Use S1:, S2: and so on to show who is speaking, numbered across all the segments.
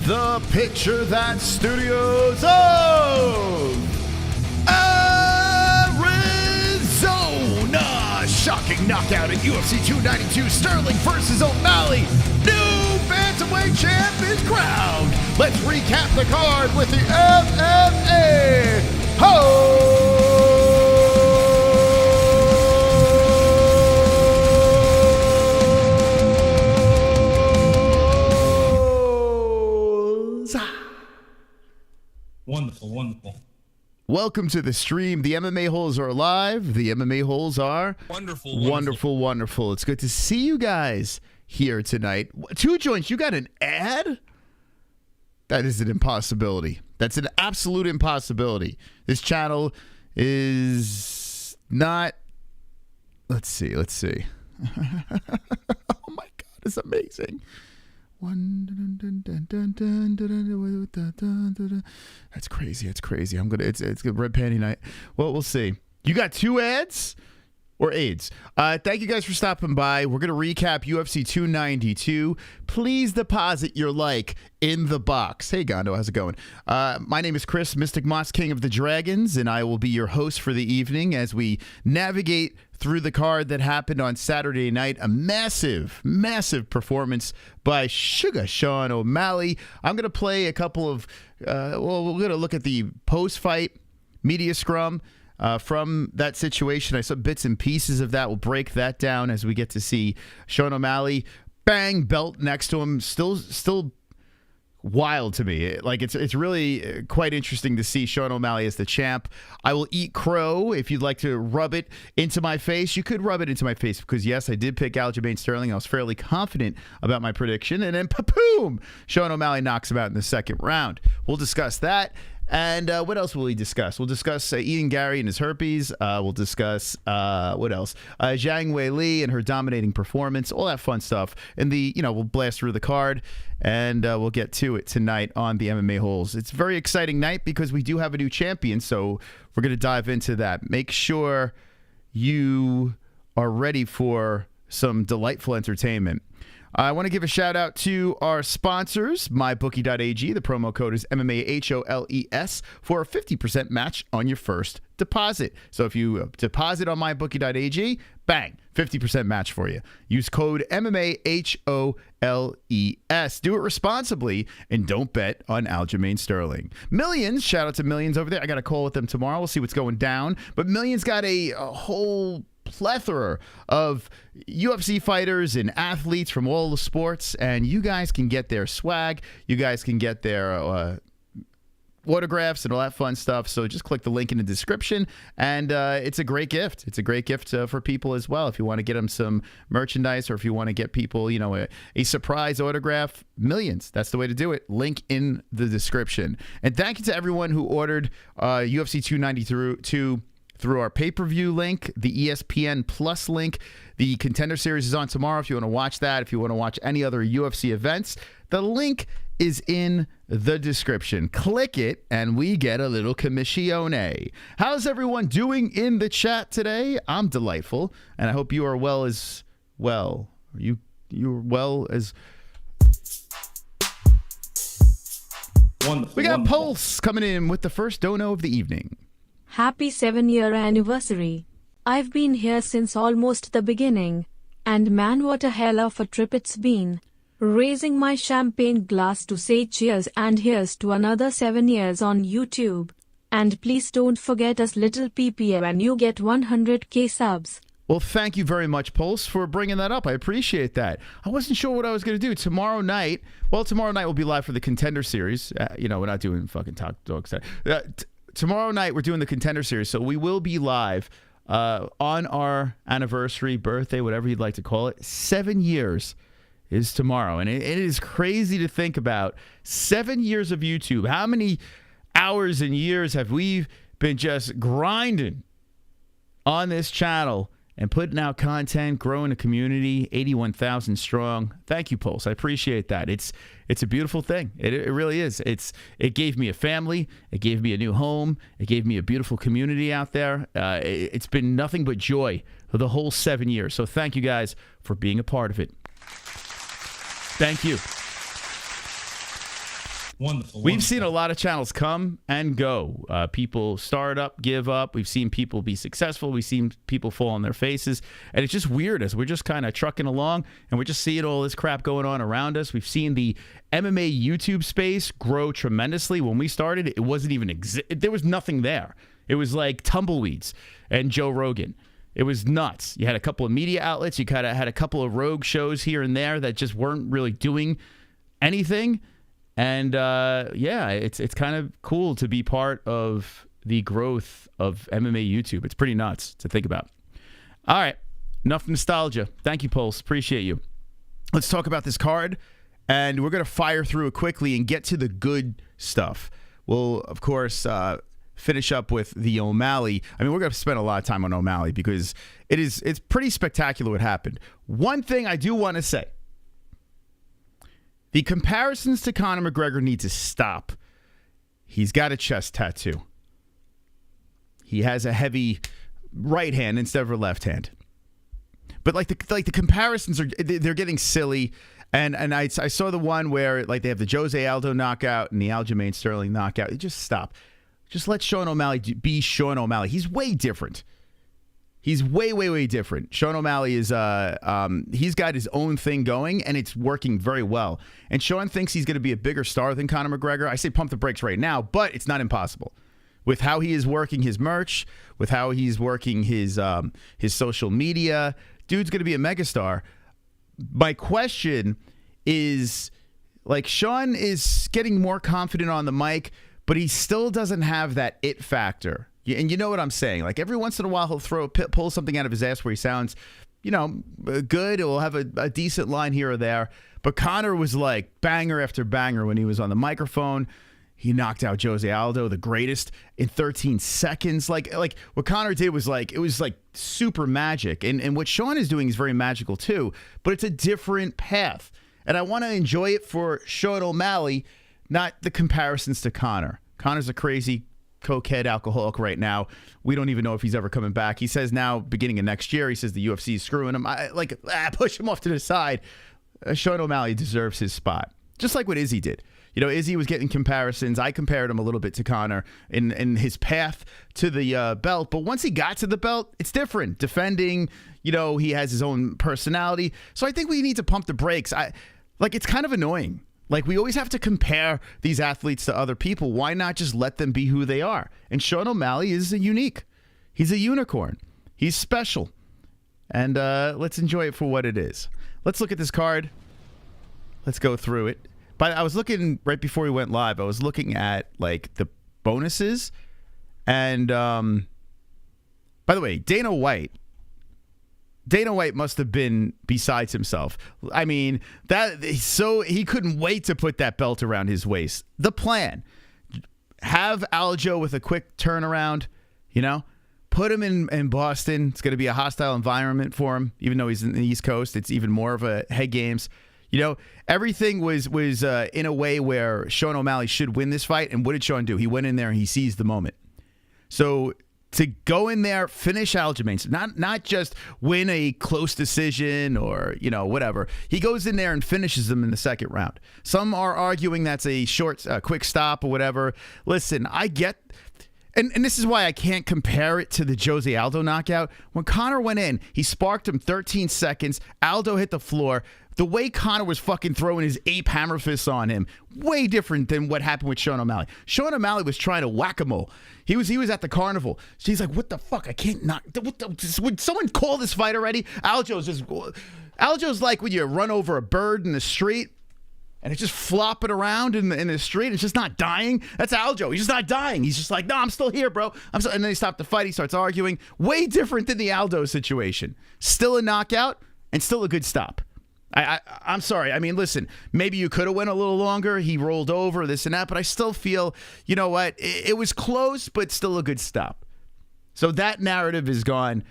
S1: the Picture That Studios of Arizona. Shocking knockout at UFC 292. Sterling versus O'Malley. New Bantamweight champ is crowned. Let's recap the card with the MMA-Holes.
S2: Wonderful, wonderful.
S1: Welcome to the stream. The MMA Holes are alive. The MMA Holes are
S2: wonderful,
S1: wonderful, wonderful. It's good to see you guys here tonight. Two joints. You got an ad? That is an impossibility. That's an absolute impossibility. This channel is not. Let's see. Oh my God, it's amazing. That's crazy. It's crazy. It's red panty night. Well, we'll see. You got two ads or AIDS. Thank you guys for stopping by. We're gonna recap UFC 292. Please deposit your like in the box. Hey Gondo, how's it going? My name is Chris, Mystic Moss, King of the Dragons, and I will be your host for the evening as we navigate through the card that happened on Saturday night. A massive performance by Sugar Sean O'Malley. I'm going to play a couple of, we're going to look at the post-fight media scrum from that situation. I saw bits and pieces of that. We'll break that down as we get to see Sean O'Malley. Bang, belt next to him. Still wild to me. Like it's really quite interesting to see Sean O'Malley as the champ. I will eat crow. If you'd like to rub it into my face, you could rub it into my face because yes, I did pick Aljamain Sterling. I was fairly confident about my prediction, and then pa-boom, Sean O'Malley knocks him out in the second round. We'll discuss that. And what else will we discuss? We'll discuss Ian Gary and his herpes. We'll discuss, what else? Zhang Weili and her dominating performance, all that fun stuff. And we'll blast through the card, and we'll get to it tonight on the MMA Holes. It's a very exciting night because we do have a new champion, so we're going to dive into that. Make sure you are ready for some delightful entertainment. I want to give a shout out to our sponsors, MyBookie.ag. The promo code is MMAHOLES for a 50% match on your first deposit. So if you deposit on MyBookie.ag, bang, 50% match for you. Use code MMAHOLES. Do it responsibly and don't bet on Aljamain Sterling. Millions, shout out to Millions over there. I got a call with them tomorrow. We'll see what's going down. But Millions got a whole plethora of UFC fighters and athletes from all the sports, and you guys can get their swag, you guys can get their autographs and all that fun stuff. So just click the link in the description, and it's a great gift. It's a great gift for people as well. If you want to get them some merchandise, or if you want to get people, a surprise autograph, Millions. That's the way to do it. Link in the description. And thank you to everyone who ordered UFC 292 through our pay-per-view link, the ESPN Plus link. The Contender Series is on tomorrow if you want to watch that. If you want to watch any other UFC events, the link is in the description. Click it, and we get a little commissione. How's everyone doing in the chat today? I'm delightful, and I hope you are well as well. You're well as...
S2: Wonderful.
S1: We got Pulse coming in with the first dono of the evening.
S3: Happy 7-year anniversary. I've been here since almost the beginning. And man, what a hell of a trip it's been. Raising my champagne glass to say cheers, and here's to another 7 years on YouTube. And please don't forget us little PPA when you get 100k subs.
S1: Well, thank you very much, Pulse, for bringing that up. I appreciate that. I wasn't sure what I was going to do. Tomorrow night we'll be live for the Contender Series. We're not doing fucking Top Dog stuff. Tomorrow night, we're doing the Contender Series, so we will be live on our anniversary, birthday, whatever you'd like to call it. 7 years is tomorrow, and it is crazy to think about. 7 years of YouTube. How many hours and years have we been just grinding on this channel and putting out content, growing a community, 81,000 strong. Thank you, Pulse. I appreciate that. It's a beautiful thing. It really is. It gave me a family. It gave me a new home. It gave me a beautiful community out there. It's been nothing but joy for the whole 7 years. So thank you guys for being a part of it. Thank you.
S2: Wonderful.
S1: We've seen a lot of channels come and go. People start up, give up. We've seen people be successful. We've seen people fall on their faces. And it's just weird as we're just kind of trucking along and we're just seeing all this crap going on around us. We've seen the MMA YouTube space grow tremendously. When we started, it wasn't even there was nothing there. It was like tumbleweeds and Joe Rogan. It was nuts. You had a couple of media outlets. You kind of had a couple of rogue shows here and there that just weren't really doing anything. And yeah, it's kind of cool to be part of the growth of MMA YouTube. It's pretty nuts to think about. All right, enough nostalgia. Thank you, Pulse. Appreciate you. Let's talk about this card, and we're going to fire through it quickly and get to the good stuff. We'll, of course, finish up with the O'Malley. I mean, we're going to spend a lot of time on O'Malley because it's pretty spectacular what happened. One thing I do want to say. The comparisons to Conor McGregor need to stop. He's got a chest tattoo. He has a heavy right hand instead of a left hand. But like the comparisons they're getting silly. And I saw the one where like they have the Jose Aldo knockout and the Aljamain Sterling knockout. Just stop. Just let Sean O'Malley be Sean O'Malley. He's way different. He's way, way, way different. Sean O'Malley is, he's got his own thing going, and it's working very well. And Sean thinks he's going to be a bigger star than Conor McGregor. I say pump the brakes right now, but it's not impossible. With how he is working his merch, with how he's working his social media, dude's going to be a megastar. My question is, like, Sean is getting more confident on the mic, but he still doesn't have that it factor. And you know what I'm saying? Like every once in a while, he'll pull something out of his ass where he sounds, good. He'll have a decent line here or there. But Conor was like banger after banger when he was on the microphone. He knocked out Jose Aldo, the greatest, in 13 seconds. Like what Conor did was it was like super magic. And what Sean is doing is very magical too. But it's a different path. And I want to enjoy it for Sean O'Malley, not the comparisons to Conor. Conor's a crazy cokehead alcoholic right now. We don't even know if he's ever coming back. He says now, beginning of next year, he says the UFC is screwing him. Push him off to the side. Sean O'Malley deserves his spot. Just like what Izzy did. Izzy was getting comparisons. I compared him a little bit to Conor in his path to the belt. But once he got to the belt, it's different. Defending, he has his own personality. So I think we need to pump the brakes. It's kind of annoying. Like, we always have to compare these athletes to other people. Why not just let them be who they are? And Sean O'Malley is unique. He's a unicorn. He's special. And let's enjoy it for what it is. Let's look at this card. Let's go through it. But I was looking, right before we went live, I was looking at, the bonuses. And, by the way, Dana White must have been besides himself. I mean, he couldn't wait to put that belt around his waist. The plan, have Aljo with a quick turnaround, put him in Boston. It's going to be a hostile environment for him, even though he's in the East Coast. It's even more of a head games. Everything was in a way where Sean O'Malley should win this fight. And what did Sean do? He went in there and he seized the moment. So to go in there, finish Aljamain, so not just win a close decision or, whatever. He goes in there and finishes them in the second round. Some are arguing that's a quick stop or whatever. Listen, I get, and this is why I can't compare it to the Jose Aldo knockout. When Conor went in, he sparked him 13 seconds. Aldo hit the floor. The way Conor was fucking throwing his ape hammer fists on him, way different than what happened with Sean O'Malley. Sean O'Malley was trying to whack-a-mole. He was at the carnival. So he's like, what the fuck? I can't knock. Would someone call this fight already? Aljo's like when you run over a bird in the street and it's just flopping around in the street. It's just not dying. That's Aljo. He's just not dying. He's just like, no, I'm still here, bro. And then he stopped the fight. He starts arguing. Way different than the Aldo situation. Still a knockout and still a good stop. I'm sorry. I mean, listen, maybe you could have went a little longer. He rolled over, this and that, but I still feel, you know what? It was close, but still a good stop. So that narrative is gone.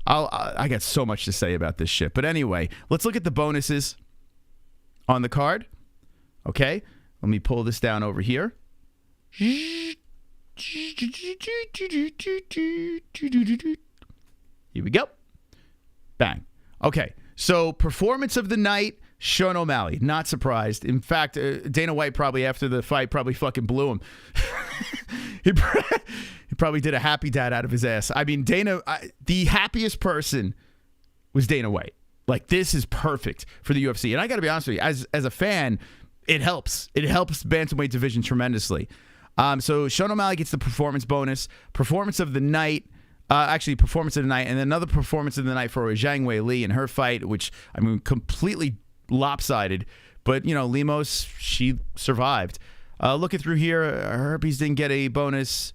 S1: I got so much to say about this shit. But anyway, let's look at the bonuses on the card. Okay, let me pull this down over here. Here we go. Bang. Okay. So, performance of the night, Sean O'Malley. Not surprised. In fact, Dana White probably after the fight probably fucking blew him. He probably did a happy dad out of his ass. I mean, the happiest person was Dana White. Like, this is perfect for the UFC. And I got to be honest with you, as a fan, it helps. It helps Bantamweight division tremendously. So Sean O'Malley gets the performance bonus. Performance of the night. Performance of the night. And another performance of the night for Zhang Weili in her fight, which, I mean, completely lopsided. But, you know, Lemos, she survived. Looking through here, Herpes didn't get a bonus.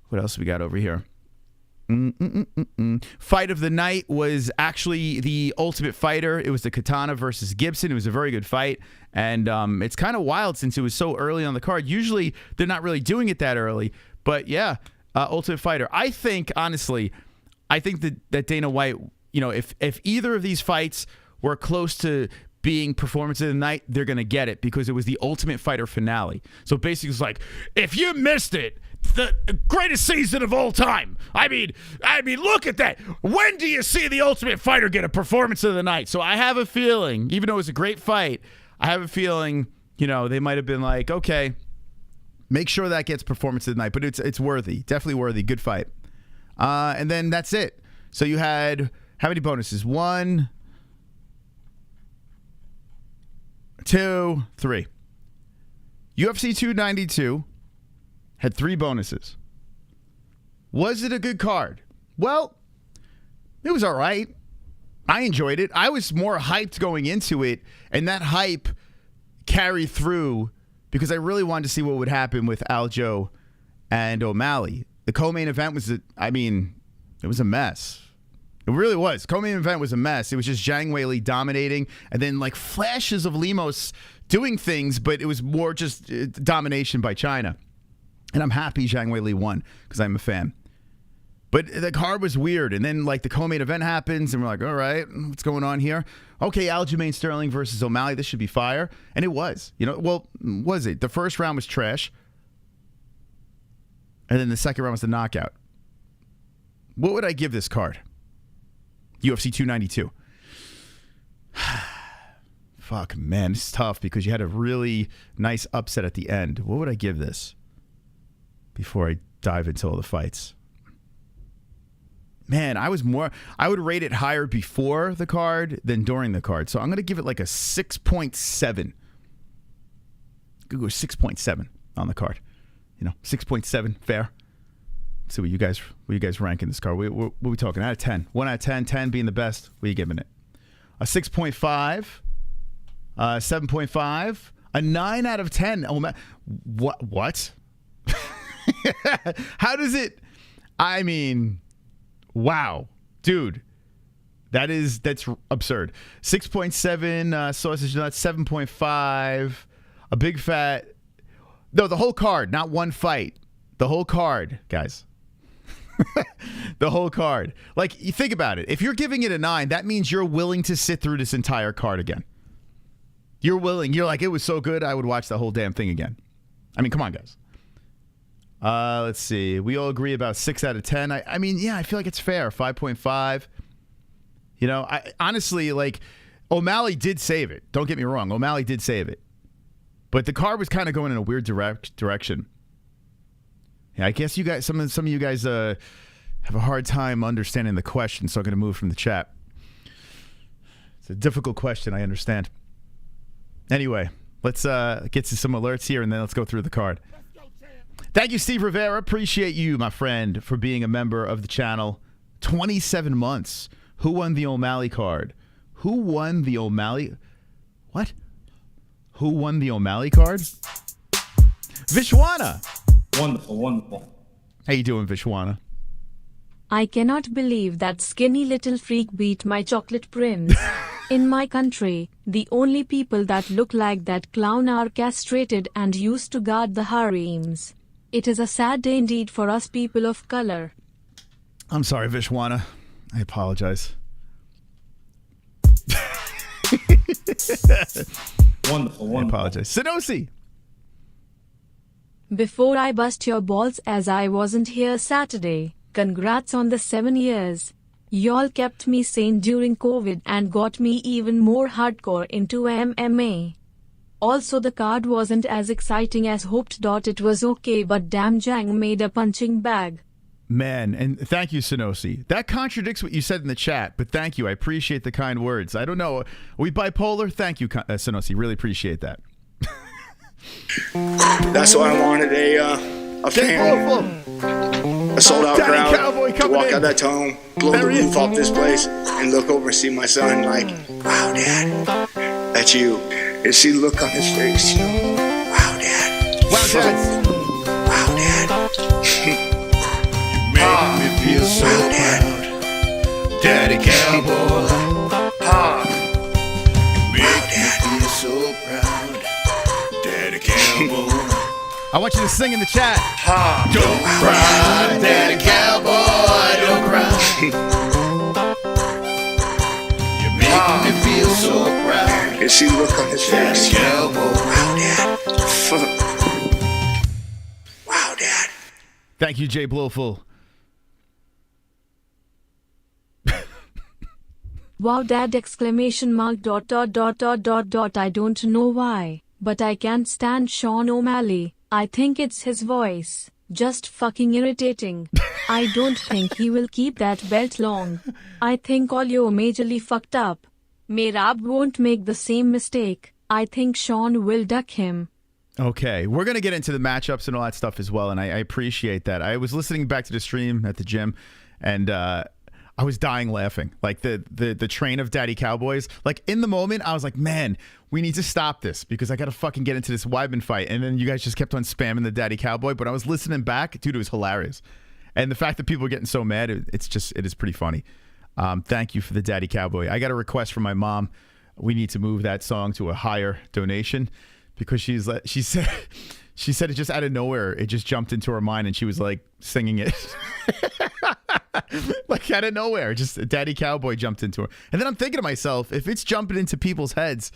S1: What else we got over here? Fight of the night was actually the Ultimate Fighter. It was the Katana versus Gibson. It was a very good fight. And it's kind of wild since it was so early on the card. Usually, they're not really doing it that early. But, yeah, Ultimate Fighter. I think, honestly, that Dana White, you know, if either of these fights were close to being performance of the night, they're going to get it because it was the Ultimate Fighter finale. So basically it's like, if you missed it, the greatest season of all time. I mean, look at that. When do you see the Ultimate Fighter get a performance of the night? So I have a feeling, even though it was a great fight, I have a feeling, you know, they might have been like, okay, make sure that gets performance of the night. But it's worthy. Definitely worthy. Good fight. And then that's it. So you had how many bonuses? 1, 2, 3. UFC 292 had 3 bonuses. Was it a good card? Well, it was all right. I enjoyed it. I was more hyped going into it, and that hype carried through because I really wanted to see what would happen with Aljo and O'Malley. The co-main event was, it was a mess. It really was. Co-main event was a mess. It was just Zhang Weili dominating and then like flashes of Lemos doing things, but it was more just domination by China. And I'm happy Zhang Weili won because I'm a fan. But the card was weird. And then like the co-main event happens and we're like, all right, what's going on here? Okay, Aljamain Sterling versus O'Malley. This should be fire. And it was. You know, well, was it? The first round was trash. And then the second round was the knockout. What would I give this card? UFC 292. Fuck, man, this is tough because you had a really nice upset at the end. What would I give this before I dive into all the fights? Man, I would rate it higher before the card than during the card. So I'm going to give it like a 6.7. Go 6.7 on the card. You know, 6.7, fair. Let's see what you guys rank in this card. What are we talking? Out of 10. 1 out of 10, 10 being the best. What are you giving it? A 6.5, 7.5, a 9 out of 10. Oh, what? How does it? I mean, wow, dude, that's absurd. 6.7 sausage nuts, 7.5, a big fat. No, the whole card, not one fight. The whole card, guys. The whole card. Like, you think about it. If you're giving it a 9, that means you're willing to sit through this entire card again. You're willing. You're like, it was so good, I would watch the whole damn thing again. I mean, come on, guys. Let's see. We all agree about 6 out of 10. I mean, yeah, I feel like it's fair. 5.5. You know, I honestly, like, O'Malley did save it. Don't get me wrong. O'Malley did save it. But the card was kind of going in a weird direction. Yeah, I guess you guys, some of you guys have a hard time understanding the question, so I'm going to move from the chat. It's a difficult question, I understand. Anyway, let's get to some alerts here, and then let's go through the card. Thank you, Steve Rivera. Appreciate you, my friend, for being a member of the channel. 27 months. Who won the O'Malley card? Who won the O'Malley? What? Who won the O'Malley card? Vishwana.
S2: Wonderful, wonderful.
S1: How you doing, Vishwana?
S3: I cannot believe that skinny little freak beat my chocolate prince. In my country, the only people that look like that clown are castrated and used to guard the harems. It is a sad day indeed for us people of color.
S1: I'm sorry, Vishwana. I apologize.
S2: Wonderful, wonderful.
S1: I apologize. SANOCI.
S3: Before I bust your balls as I wasn't here Saturday, congrats on the 7 years. Y'all kept me sane during COVID and got me even more hardcore into MMA. Also, the card wasn't as exciting as hoped. It was okay, but damn, Zhang made a punching bag.
S1: Man, and thank you, SSSSSANOCI. That contradicts what you said in the chat, but thank you. I appreciate the kind words. I don't know. Are we bipolar? Thank you, SSSSSANOCI. Really appreciate that.
S4: That's why I wanted a fan, a sold-out crowd to walk out that tunnel, blow the roof off this place, and look over and see my son like, wow, Dad, that's you. And see the look on his face. Wow, Dad.
S1: Wow, Dad.
S4: Wow, Dad.
S1: Make me feel so proud, Daddy Cowboy. Make me feel so proud, Daddy Cowboy. I want you to sing in the chat. Don't cry, Daddy Cowboy, don't cry. You're making me feel so proud.
S4: And see the look on his face.
S1: Cowboy.
S4: Wow, Dad. Wow, Dad.
S1: Thank you, Jay Blowful.
S3: Wow, Dad! Exclamation mark. .. I don't know why, but I can't stand Sean O'Malley. I think it's his voice. Just fucking irritating. I don't think he will keep that belt long. I think Olio majorly fucked up. Merab won't make the same mistake. I think Sean will duck him.
S1: Okay, we're going to get into the matchups and all that stuff as well, and I appreciate that. I was listening back to the stream at the gym, and I was dying laughing. Like the train of Daddy Cowboys. Like in the moment, I was like, man, we need to stop this because I got to fucking get into this Weidman fight. And then you guys just kept on spamming the Daddy Cowboy. But I was listening back, dude, it was hilarious. And the fact that people are getting so mad, it is pretty funny. Thank you for the Daddy Cowboy. I got a request from my mom. We need to move that song to a higher donation because she said it just out of nowhere. It just jumped into her mind and she was like singing it. Like out of nowhere, just Daddy Cowboy jumped into her. And then I'm thinking to myself, if it's jumping into people's heads,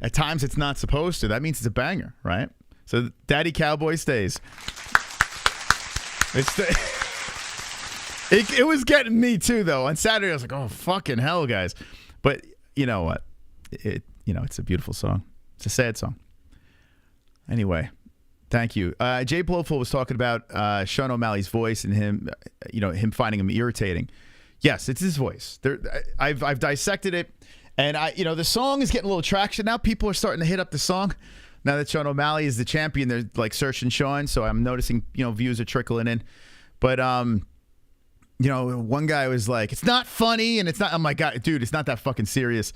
S1: at times it's not supposed to. That means it's a banger, right? So Daddy Cowboy stays. It was getting me too, though. On Saturday, I was like, oh, fucking hell, guys. But you know what? It's a beautiful song. It's a sad song. Anyway. Thank you. Jay Blowful was talking about Sean O'Malley's voice and him, him finding him irritating. Yes, it's his voice. I've dissected it, and the song is getting a little traction now. People are starting to hit up the song now that Sean O'Malley is the champion. They're like searching Sean, so I'm noticing views are trickling in. But one guy was like, "It's not funny," and it's not. I'm like, God, dude, it's not that fucking serious.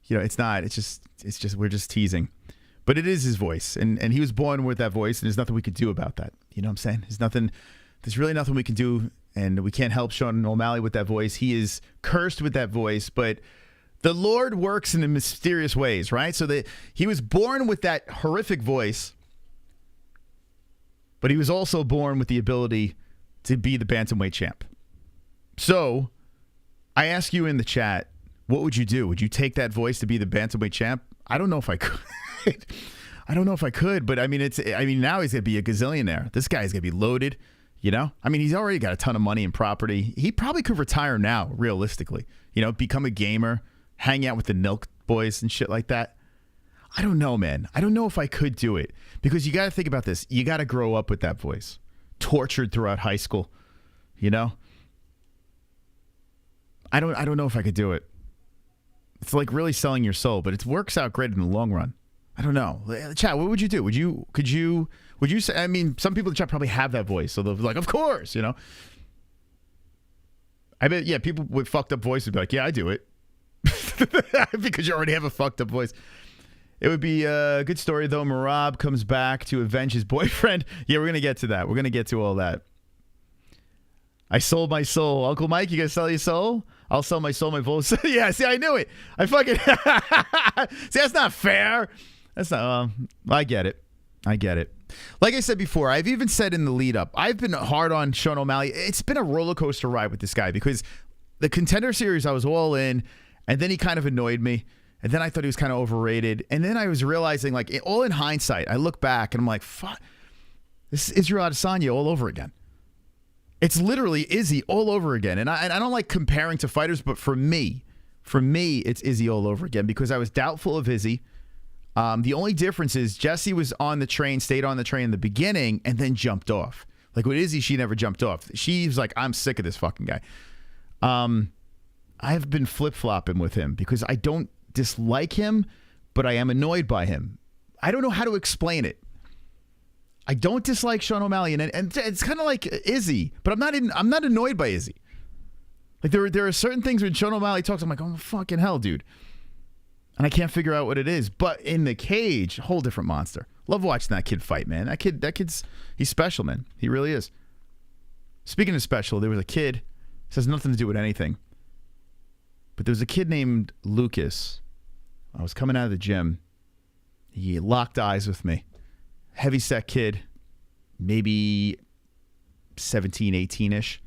S1: It's not. It's just we're just teasing. But it is his voice, and he was born with that voice, and there's nothing we could do about that. You know what I'm saying? There's really nothing we can do, and we can't help Sean O'Malley with that voice. He is cursed with that voice, but the Lord works in mysterious ways, right? So that he was born with that horrific voice, but he was also born with the ability to be the Bantamweight champ. So I ask you in the chat, what would you do? Would you take that voice to be the Bantamweight champ? I don't know if I could. I don't know if I could, but now he's gonna be a gazillionaire. This guy's gonna be loaded, he's already got a ton of money and property. He probably could retire now, realistically. Become a gamer, hang out with the Nilk boys and shit like that. I don't know, man. I don't know if I could do it because you got to think about this. You got to grow up with that voice, tortured throughout high school. I don't know if I could do it. It's like really selling your soul, but it works out great in the long run. I don't know. Chat, what would you do? Would you say, some people in the chat probably have that voice, so they'll be like, of course, I bet, yeah, people with fucked up voices would be like, yeah, I do it. Because you already have a fucked up voice. It would be a good story, though. Merab comes back to avenge his boyfriend. Yeah, we're going to get to that. We're going to get to all that. I sold my soul. Uncle Mike, you going to sell your soul? I'll sell my soul, my voice. Yeah, see, I knew it. I fucking... See, that's not fair. That's not... I get it. Like I said before, I've even said in the lead up, I've been hard on Sean O'Malley. It's been a roller coaster ride with this guy because the Contender Series, I was all in, and then he kind of annoyed me. And then I thought he was kind of overrated. And then I was realizing, like, all in hindsight, I look back and I'm like, fuck, this is Israel Adesanya all over again. It's literally Izzy all over again. And I don't like comparing to fighters, but for me, it's Izzy all over again because I was doubtful of Izzy. The only difference is Jessie was on the train, stayed on the train in the beginning, and then jumped off. Like with Izzy, she never jumped off. She was like, I'm sick of this fucking guy. I've been flip-flopping with him because I don't dislike him, but I am annoyed by him. I don't know how to explain it. I don't dislike Sean O'Malley, and it's kind of like Izzy, but I'm not annoyed by Izzy. Like there are certain things when Sean O'Malley talks, I'm like, oh fucking hell, dude, and I can't figure out what it is. But in the cage, whole different monster. Love watching that kid fight, man. He's special, man. He really is. Speaking of special, there was a kid. This has nothing to do with anything, but there was a kid named Lucas. I was coming out of the gym. He locked eyes with me. Heavyset kid, maybe 17, 18-ish.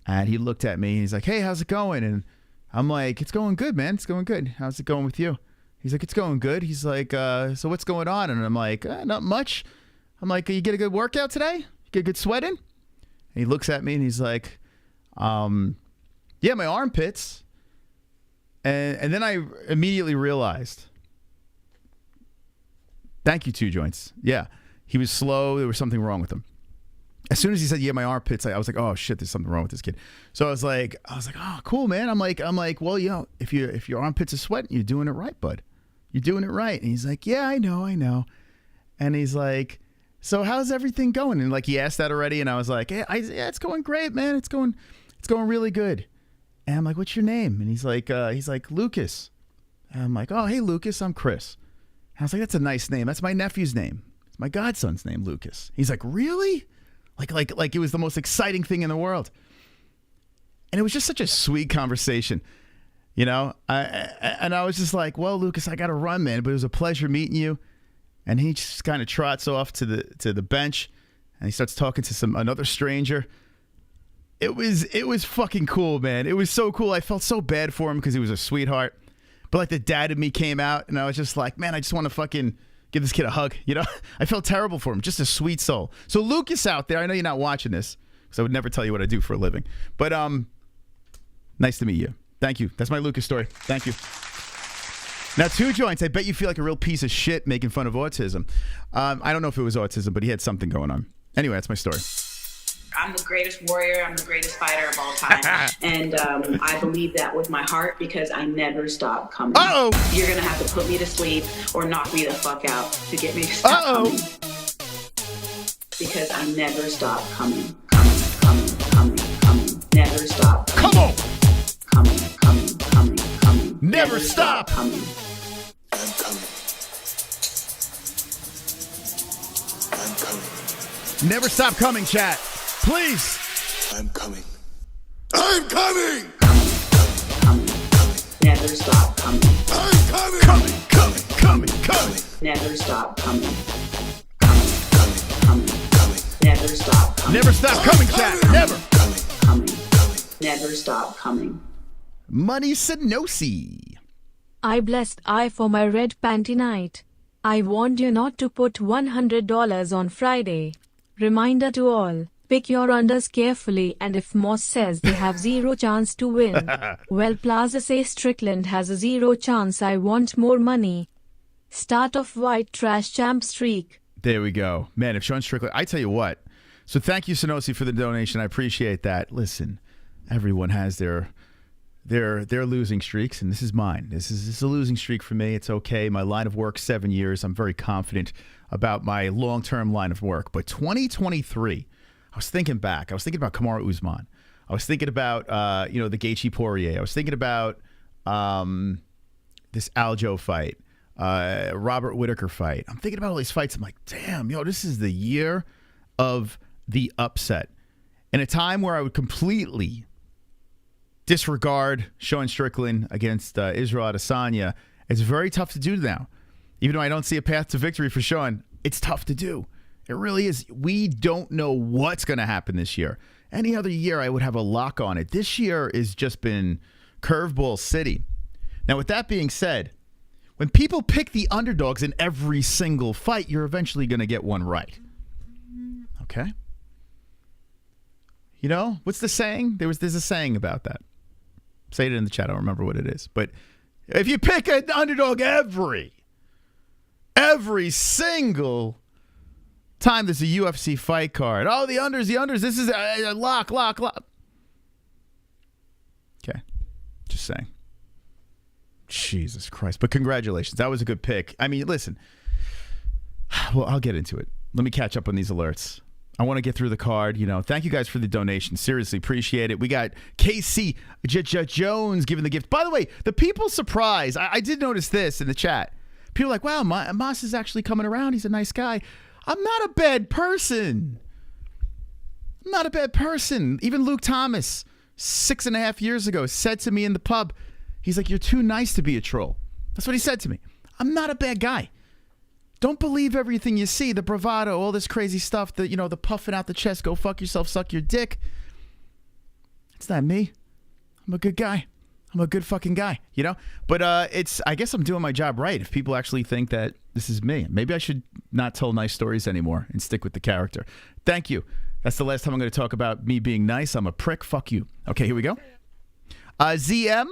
S1: And he looked at me and he's like, hey, how's it going? And I'm like, it's going good, man. It's going good. How's it going with you? He's like, it's going good. He's like, so what's going on? And I'm like, not much. I'm like, you get a good workout today? You get a good sweat in? And he looks at me and he's like, yeah, my armpits. And then I immediately realized, thank you, 2 joints. Yeah, he was slow. There was something wrong with him. As soon as he said, yeah, my armpits, I was like, oh shit, there's something wrong with this kid. So I was like, oh, cool, man. I'm like, well, you know, if your armpits are sweating, you're doing it right, bud. You're doing it right. And he's like, yeah, I know. And he's like, so how's everything going? And like, he asked that already. And I was like, yeah, it's going great, man. It's going really good. And I'm like, what's your name? And he's like, Lucas. And I'm like, oh, hey, Lucas, I'm Chris. And I was like, that's a nice name. That's my nephew's name. It's my godson's name, Lucas. He's like, really? Like it was the most exciting thing in the world. And it was just such a sweet conversation, you know? I was just like, well, Lucas, I got to run, man, but it was a pleasure meeting you. And he just kind of trots off to the bench and he starts talking to another stranger. It was fucking cool, man. It was so cool. I felt so bad for him because he was a sweetheart. But like the dad in me came out and I was just like, man, I just want to fucking give this kid a hug. You know, I felt terrible for him. Just a sweet soul. So Lucas out there, I know you're not watching this because I would never tell you what I do for a living. But nice to meet you. Thank you. That's my Lucas story. Thank you. Now, 2 joints. I bet you feel like a real piece of shit making fun of autism. I don't know if it was autism, but he had something going on. Anyway, that's my story.
S5: I'm the greatest warrior. I'm the greatest fighter of all time. And I believe that with my heart because I never stop coming.
S1: Uh-oh.
S5: You're going to have to put me to sleep or knock me the fuck out to get me to stop coming. Because I never stop coming. Never stop coming.
S1: Come on.
S5: Coming.
S1: Never stop.
S5: Coming.
S4: I'm coming.
S1: Never stop coming, chat. Please.
S4: I'm coming. I'm coming.
S5: Coming. Never stop coming.
S4: I'm coming.
S1: Coming.
S5: Never stop coming. Coming. Never stop coming.
S1: Never stop coming, chat. Never.
S5: Coming. Never stop coming.
S1: Money Sanosi.
S3: I blessed I for my red panty night. I warned you not to put $100 on Friday. Reminder to all, pick your unders carefully and if Moss says they have 0 chance to win, well Plaza says Strickland has a 0 chance. I want more money. Start of white trash champ streak.
S1: There we go. Man, if Sean Strickland, I tell you what. So thank you, Sanosi, for the donation. I appreciate that. Listen, everyone has their losing streaks, and this is mine. This is a losing streak for me. It's okay. My line of work, 7 years. I'm very confident about my long-term line of work. But 2023, I was thinking back. I was thinking about Kamaru Usman. I was thinking about the Gaethje Poirier. I was thinking about this Aljo fight, Robert Whittaker fight. I'm thinking about all these fights. I'm like, damn, this is the year of the upset. In a time where I would completely disregard Sean Strickland against Israel Adesanya, it's very tough to do now. Even though I don't see a path to victory for Sean, it's tough to do. It really is. We don't know what's going to happen this year. Any other year, I would have a lock on it. This year has just been curveball city. Now, with that being said, when people pick the underdogs in every single fight, you're eventually going to get one right. Okay? You know, what's the saying? There's a saying about that. Say it in the chat. I don't remember what it is. But if you pick an underdog every single time there's a UFC fight card, oh, the unders, this is a lock. Okay. Just saying. Jesus Christ. But congratulations. That was a good pick. I mean, listen. Well, I'll get into it. Let me catch up on these alerts. I want to get through the card. You know, thank you guys for the donation. Seriously, appreciate it. We got Casey Jones giving the gift. By the way, the people surprised. I did notice this in the chat. People are like, wow, Moss is actually coming around. He's a nice guy. I'm not a bad person. Even Luke Thomas, 6.5 years ago, said to me in the pub, he's like, you're too nice to be a troll. That's what he said to me. I'm not a bad guy. Don't believe everything you see, the bravado, all this crazy stuff, the puffing out the chest, go fuck yourself, suck your dick. It's not me. I'm a good guy. I'm a good fucking guy, you know? But I guess I'm doing my job right if people actually think that this is me. Maybe I should not tell nice stories anymore and stick with the character. Thank you. That's the last time I'm going to talk about me being nice. I'm a prick. Fuck you. Okay, here we go. ZM,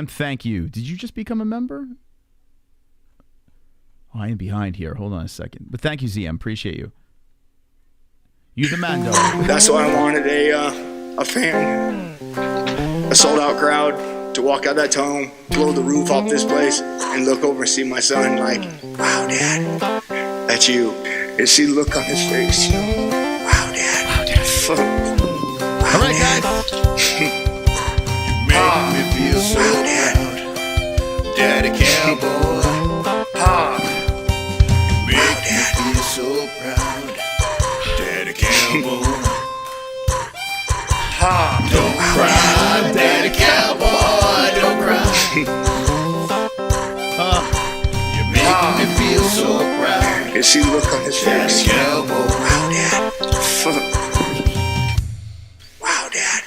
S1: thank you. Did you just become a member? Oh, I am behind here. Hold on a second. But thank you, ZM. Appreciate you. You the man, though.
S4: That's why I wanted a fan, a sold-out crowd to walk out that tunnel, blow the roof off this place, and look over and see my son like, wow, Dad, that's you. And see the look on his face, you know, wow, Dad.
S1: All right, guys.
S6: You make me feel so proud, Daddy Cowboy. You make me feel so proud, Daddy Cowboy. Don't cry, Daddy Cowboy, don't cry. You make me feel so proud.
S4: And see the look on his face,
S6: Daddy Cowboy.
S4: wow, Dad. Wow, Dad.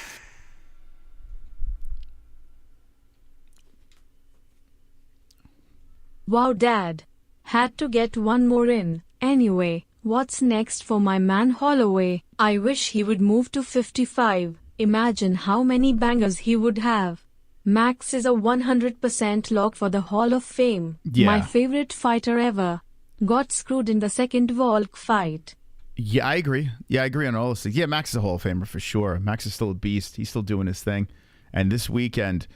S3: Wow, Dad. Had to get one more in. Anyway, what's next for my man Holloway? I wish he would move to 55. Imagine how many bangers he would have. Max is a 100% lock for the Hall of Fame.
S1: Yeah.
S3: My favorite fighter ever. Got screwed in the second Volk fight.
S1: Yeah, I agree. Yeah, I agree on all those things. Yeah, Max is a Hall of Famer for sure. Max is still a beast. He's still doing his thing. And this weekend,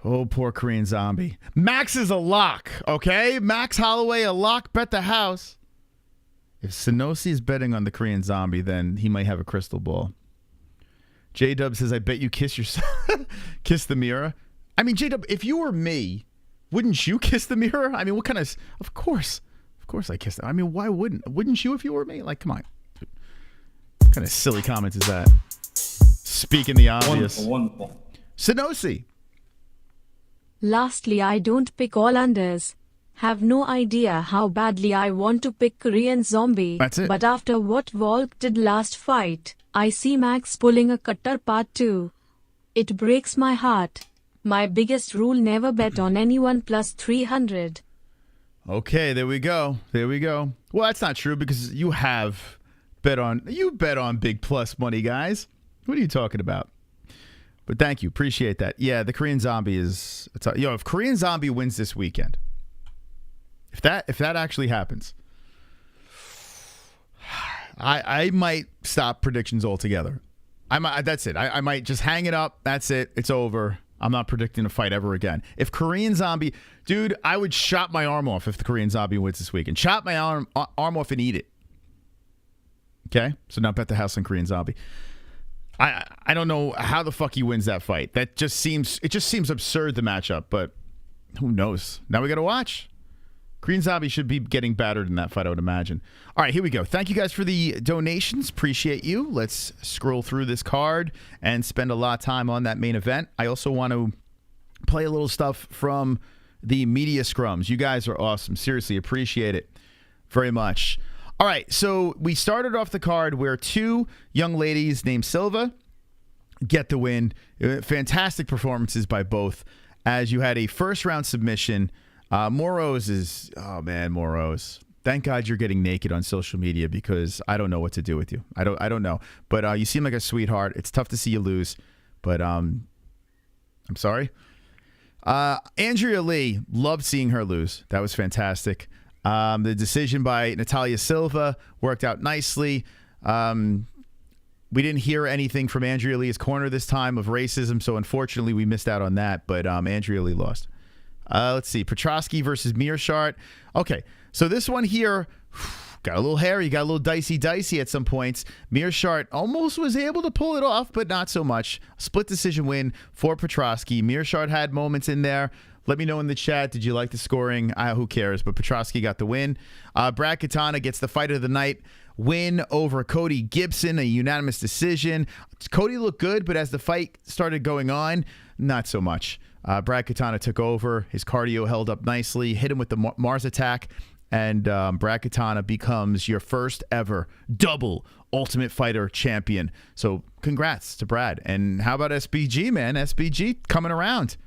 S1: oh, poor Korean Zombie. Max is a lock, okay? Max Holloway, a lock, bet the house. If SSSSSANOCI is betting on the Korean Zombie, then he might have a crystal ball. J-Dub says, I bet you kiss yourself. Kiss the mirror. I mean, J-Dub, if you were me, wouldn't you kiss the mirror? I mean, what kind of course I kiss it. I mean, why wouldn't you if you were me? Like, come on. What kind of silly comment is that? Speaking the obvious.
S2: Wonderful.
S1: SSSSSANOCI.
S3: Lastly, I don't pick all unders. Have no idea how badly I want to pick Korean Zombie.
S1: That's it.
S3: But after what Volk did last fight, I see Max pulling a cutter part 2. It breaks my heart. My biggest rule, never bet on anyone plus 300.
S1: Okay, there we go. Well, that's not true because you bet on big plus money, guys. What are you talking about? But thank you. Appreciate that. Yeah, the Korean Zombie is... if Korean Zombie wins this weekend, if that actually happens, I might stop predictions altogether. That's it. I might just hang it up. That's it. It's over. I'm not predicting a fight ever again. If Korean Zombie... Dude, I would chop my arm off if the Korean Zombie wins this weekend. Chop my arm off and eat it. Okay? So now bet the house on Korean Zombie. I don't know how the fuck he wins that fight. It just seems absurd, the matchup, but who knows? Now we got to watch. Korean Zombie should be getting battered in that fight, I would imagine. All right, here we go. Thank you guys for the donations. Appreciate you. Let's scroll through this card and spend a lot of time on that main event. I also want to play a little stuff from the media scrums. You guys are awesome. Seriously, appreciate it very much. All right, so we started off the card where two young ladies named Silva get the win. Fantastic performances by both, as you had a first-round submission. Moroz is... Oh, man, Moroz. Thank God you're getting naked on social media because I don't know what to do with you. I don't know. But you seem like a sweetheart. It's tough to see you lose, but I'm sorry. Andrea Lee, loved seeing her lose. That was fantastic. The decision by Natalia Silva worked out nicely. We didn't hear anything from Andrea Lee's corner this time of racism, so unfortunately we missed out on that, but Andrea Lee lost. Let's see. Petrosky versus Mearshart. Okay, so this one here got a little hairy, got a little dicey at some points. Mearshart almost was able to pull it off, but not so much. Split decision win for Petrosky. Mearshart had moments in there. Let me know in the chat. Did you like the scoring? Who cares? But Petrosky got the win. Brad Katana gets the fight of the night win over Cody Gibson, a unanimous decision. Cody looked good, but as the fight started going on, not so much. Brad Katana took over. His cardio held up nicely. Hit him with the Mars attack. And Brad Katana becomes your first ever double Ultimate Fighter champion. So congrats to Brad. And how about SBG, man? SBG coming around.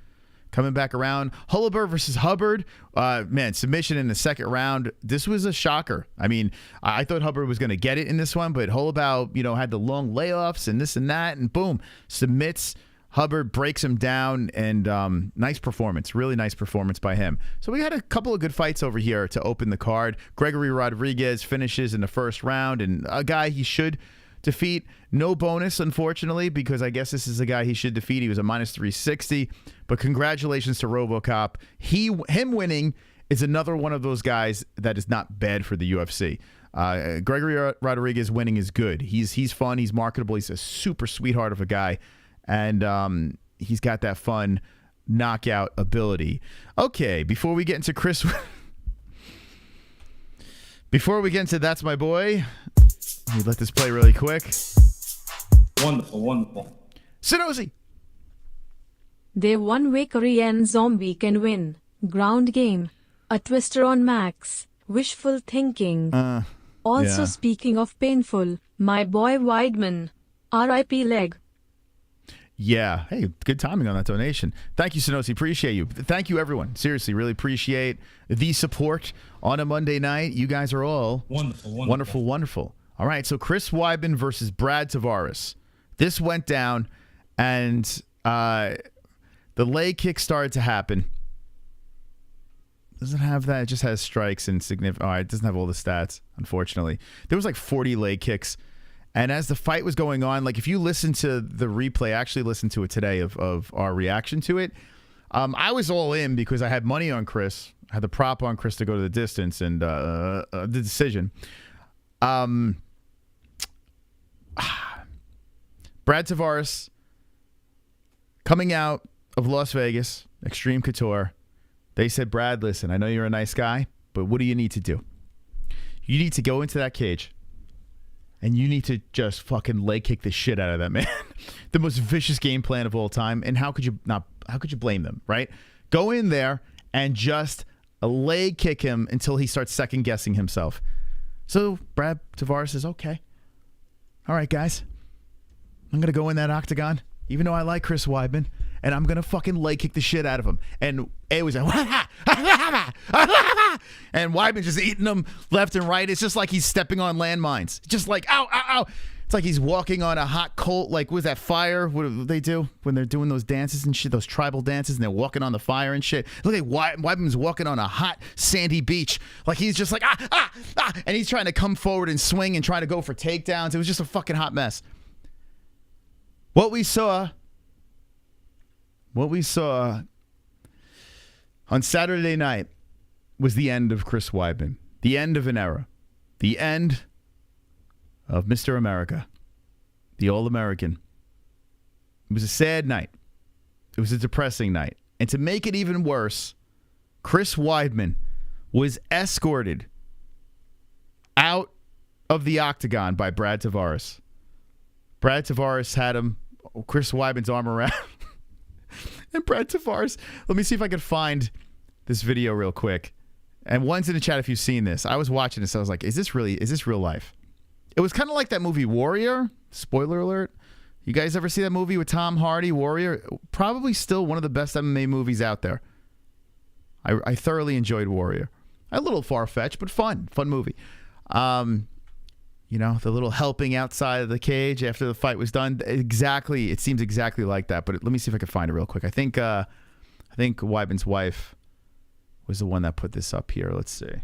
S1: Coming back around. Hullaber versus Hubbard. Man, submission in the second round. This was a shocker. I mean, I thought Hubbard was going to get it in this one, but Hullabow, had the long layoffs and this and that, and boom, submits. Hubbard breaks him down, and nice performance. Really nice performance by him. So we had a couple of good fights over here to open the card. Gregory Rodriguez finishes in the first round, and a guy he should defeat. No bonus, unfortunately, because I guess this is a guy he should defeat. He was a minus 360. But congratulations to RoboCop. Him winning is another one of those guys that is not bad for the UFC. Gregory Rodriguez winning is good. He's fun. He's marketable. He's a super sweetheart of a guy. And he's got that fun knockout ability. Okay, before we get into Chris... before we get into That's My Boy, let me let this play really quick.
S2: Wonderful.
S3: SSSSSANOCI. They one way Korean zombie can win. Ground game. A twister on Max. Wishful thinking. Also, speaking of painful, my boy Weidman. R.I.P. leg.
S1: Yeah. Hey, good timing on that donation. Thank you, SSSSSANOCI. Appreciate you. Thank you, everyone. Seriously, really appreciate the support on a Monday night. You guys are all wonderful. All right, so Chris Weidman versus Brad Tavares. This went down, and the leg kick started to happen. Doesn't have that. It just has strikes and significant. All right, it doesn't have all the stats, unfortunately. There was like 40 leg kicks. And as the fight was going on, like if you listen to the replay, I actually listened to it today of our reaction to it. I was all in because I had money on Chris. I had the prop on Chris to go to the distance and the decision. Brad Tavares coming out of Las Vegas, Extreme Couture. They said, Brad, listen, I know you're a nice guy, but what do you need to do? You need to go into that cage. And you need to just fucking leg kick the shit out of that man. The most vicious game plan of all time. And how could you blame them, right? Go in there and just leg kick him until he starts second guessing himself. So Brad Tavares says, okay. All right, guys. I'm going to go in that octagon, even though I like Chris Weidman, and I'm going to fucking leg kick the shit out of him. And it was like, and Weidman just eating them left and right. It's just like he's stepping on landmines. Just like, ow, ow, ow. It's like he's walking on a hot coal, like, what was that, fire? What do they do when they're doing those dances and shit, those tribal dances, and they're walking on the fire and shit? Look at Weidman's walking on a hot, sandy beach. Like, he's just like, and he's trying to come forward and swing and trying to go for takedowns. It was just a fucking hot mess. What we saw on Saturday night was the end of Chris Weidman, the end of an era, the end of Mr. America, the All-American. It was a sad night. It was a depressing night. And to make it even worse, Chris Weidman was escorted out of the octagon by Brad Tavares. Brad Tavares had Chris Weidman's arm around. And Brad Tavares, let me see if I can find this video real quick. And one's in the chat if you've seen this. I was watching this. I was like, is this real life? It was kind of like that movie Warrior. Spoiler alert. You guys ever see that movie with Tom Hardy, Warrior? Probably still one of the best MMA movies out there. I thoroughly enjoyed Warrior. A little far-fetched, but fun movie. You know, the little helping outside of the cage after the fight was done. Exactly, it seems exactly like that. But let me see if I can find it real quick. I think Weidman's wife was the one that put this up here. Let's see.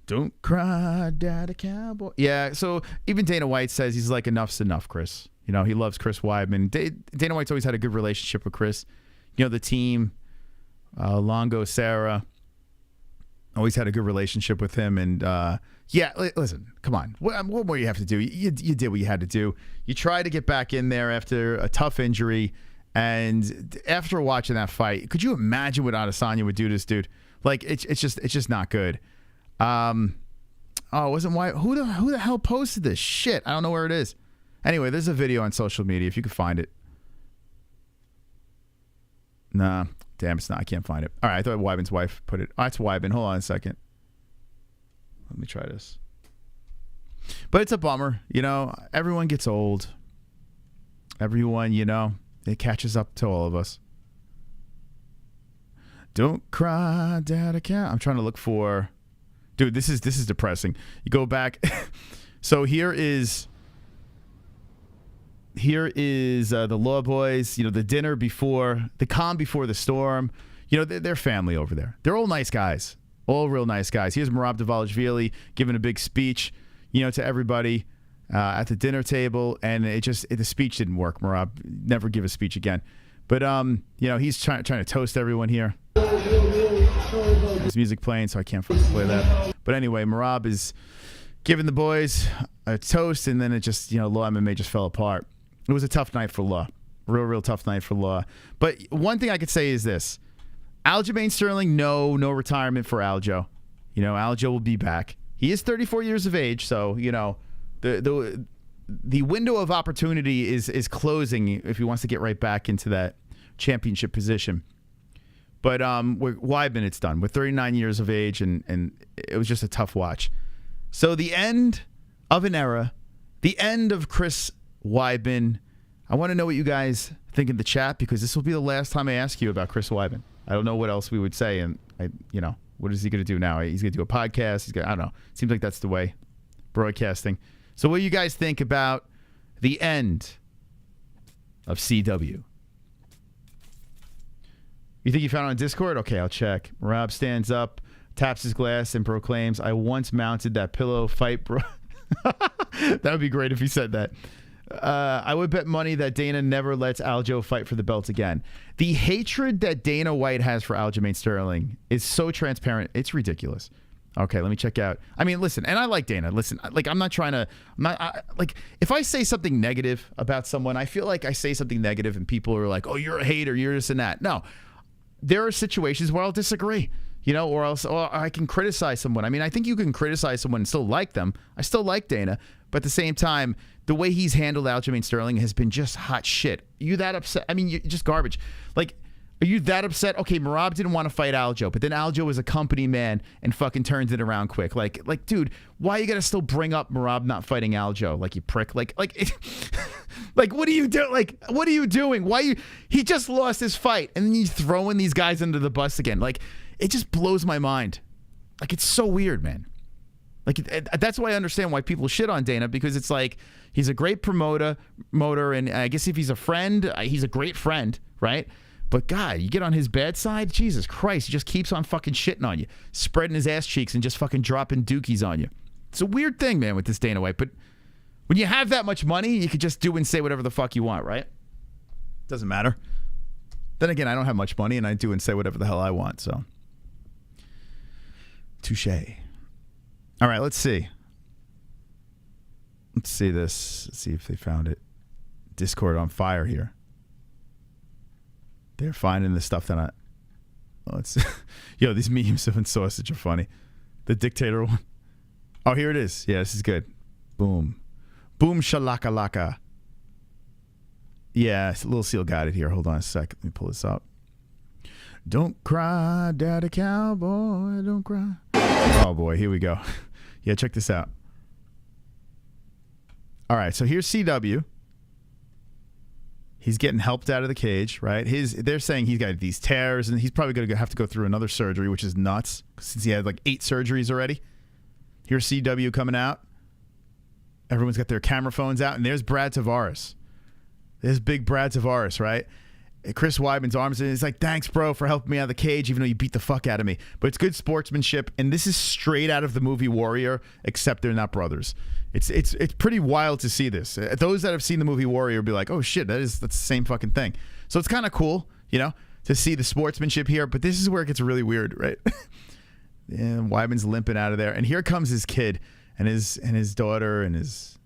S1: Don't cry, Daddy Cowboy. Yeah, so even Dana White says he's like, enough's enough, Chris. You know, he loves Chris Weidman. Dana White's always had a good relationship with Chris. You know, the team, Longo, Sarah, always had a good relationship with him. And yeah, listen, come on. What more do you have to do? You did what you had to do. You tried to get back in there after a tough injury. And after watching that fight, could you imagine what Adesanya would do to this dude? Like, it's just not good. Oh, it wasn't White. Who the hell posted this shit? I don't know where it is. Anyway, there's a video on social media if you could find it. Nah, damn, it's not. I can't find it. All right, I thought Weidman's wife put it. Oh, it's Weidman. Hold on a second. Let me try this. But it's a bummer. You know, everyone gets old. Everyone, you know, it catches up to all of us. Don't cry, Daddy Cat. I'm trying to look for... Dude, this is depressing. You go back. So here is the Law Boys, you know, the dinner before, the calm before the storm. You know, they're family over there. They're all nice guys. All real nice guys. Here's Merab Dvalishvili giving a big speech, you know, to everybody at the dinner table. And the speech didn't work. Merab never give a speech again. But, you know, he's trying to toast everyone here. There's music playing, so I can't play that. But anyway, Merab is giving the boys a toast, and then it just, you know, Law MMA just fell apart. It was a tough night for Law. Real tough night for Law. But one thing I could say is this. Aljamain Sterling, no retirement for Aljo. You know, Aljo will be back. He is 34 years of age, so, you know, the window of opportunity is closing if he wants to get right back into that championship position. But with Weidman, it's done. With 39 years of age, and it was just a tough watch. So the end of an era, the end of Chris Weidman. I want to know what you guys think in the chat, because this will be the last time I ask you about Chris Weidman. I don't know what else we would say, and you know, what is he going to do now? He's going to do a podcast. I don't know. Seems like that's the way, broadcasting. So what do you guys think about the end of CW? You think you found it on Discord? Okay, I'll check. Rob stands up, taps his glass, and proclaims, I once mounted that pillow fight, bro. That would be great if he said that. I would bet money that Dana never lets Aljo fight for the belt again. The hatred that Dana White has for Aljamain Sterling is so transparent. It's ridiculous. Okay, let me check out. I mean, listen, and I like Dana. Listen, like, I'm not trying to... like, if I say something negative about someone, I feel like I say something negative and people are like, oh, you're a hater, you're this and that. No. There are situations where I'll disagree, you know, or I can criticize someone. I mean, I think you can criticize someone and still like them. I still like Dana, but at the same time, the way he's handled Aljamain Sterling has been just hot shit. Are you that upset? I mean, you're just garbage. Like, are you that upset? Okay, Merab didn't want to fight Aljo, but then Aljo was a company man and fucking turns it around quick. Like, dude, why you gotta still bring up Merab not fighting Aljo? Like, you prick. Like, what are you doing? Like, what are you doing? He just lost his fight, and then you throwing these guys under the bus again. Like, it just blows my mind. Like, it's so weird, man. Like, that's why I understand why people shit on Dana, because it's like, he's a great promoter, and I guess if he's a friend, he's a great friend, right? But God, you get on his bad side, Jesus Christ, he just keeps on fucking shitting on you, spreading his ass cheeks and just fucking dropping dookies on you. It's a weird thing, man, with this Dana White. But when you have that much money, you could just do and say whatever the fuck you want, right? Doesn't matter. Then again, I don't have much money, and I do and say whatever the hell I want, so. Touché. All right, let's see. Let's see this. Let's see if they found it. Discord on fire here. They're finding the stuff that yo, these memes of sausage are funny. The dictator one. Oh, here it is. Yeah, this is good. Boom. Boom shalaka laka. Yeah, Little Seal got it here. Hold on a sec. Let me pull this up. Don't cry, Daddy Cowboy. Don't cry. Oh, boy. Here we go. Yeah, check this out. All right, so here's CW. He's getting helped out of the cage, right? They're saying he's got these tears, and he's probably going to have to go through another surgery, which is nuts, since he had like 8 surgeries already. Here's CW coming out. Everyone's got their camera phones out, and there's Brad Tavares. There's big Brad Tavares, right? Chris Weidman's arms, and he's like, thanks, bro, for helping me out of the cage, even though you beat the fuck out of me. But it's good sportsmanship, and this is straight out of the movie Warrior, except they're not brothers. It's pretty wild to see this. Those that have seen the movie Warrior will be like, oh shit, that's the same fucking thing. So it's kind of cool, you know, to see the sportsmanship here. But this is where it gets really weird, right? Yeah, Weidman's limping out of there, and here comes his kid and his daughter and his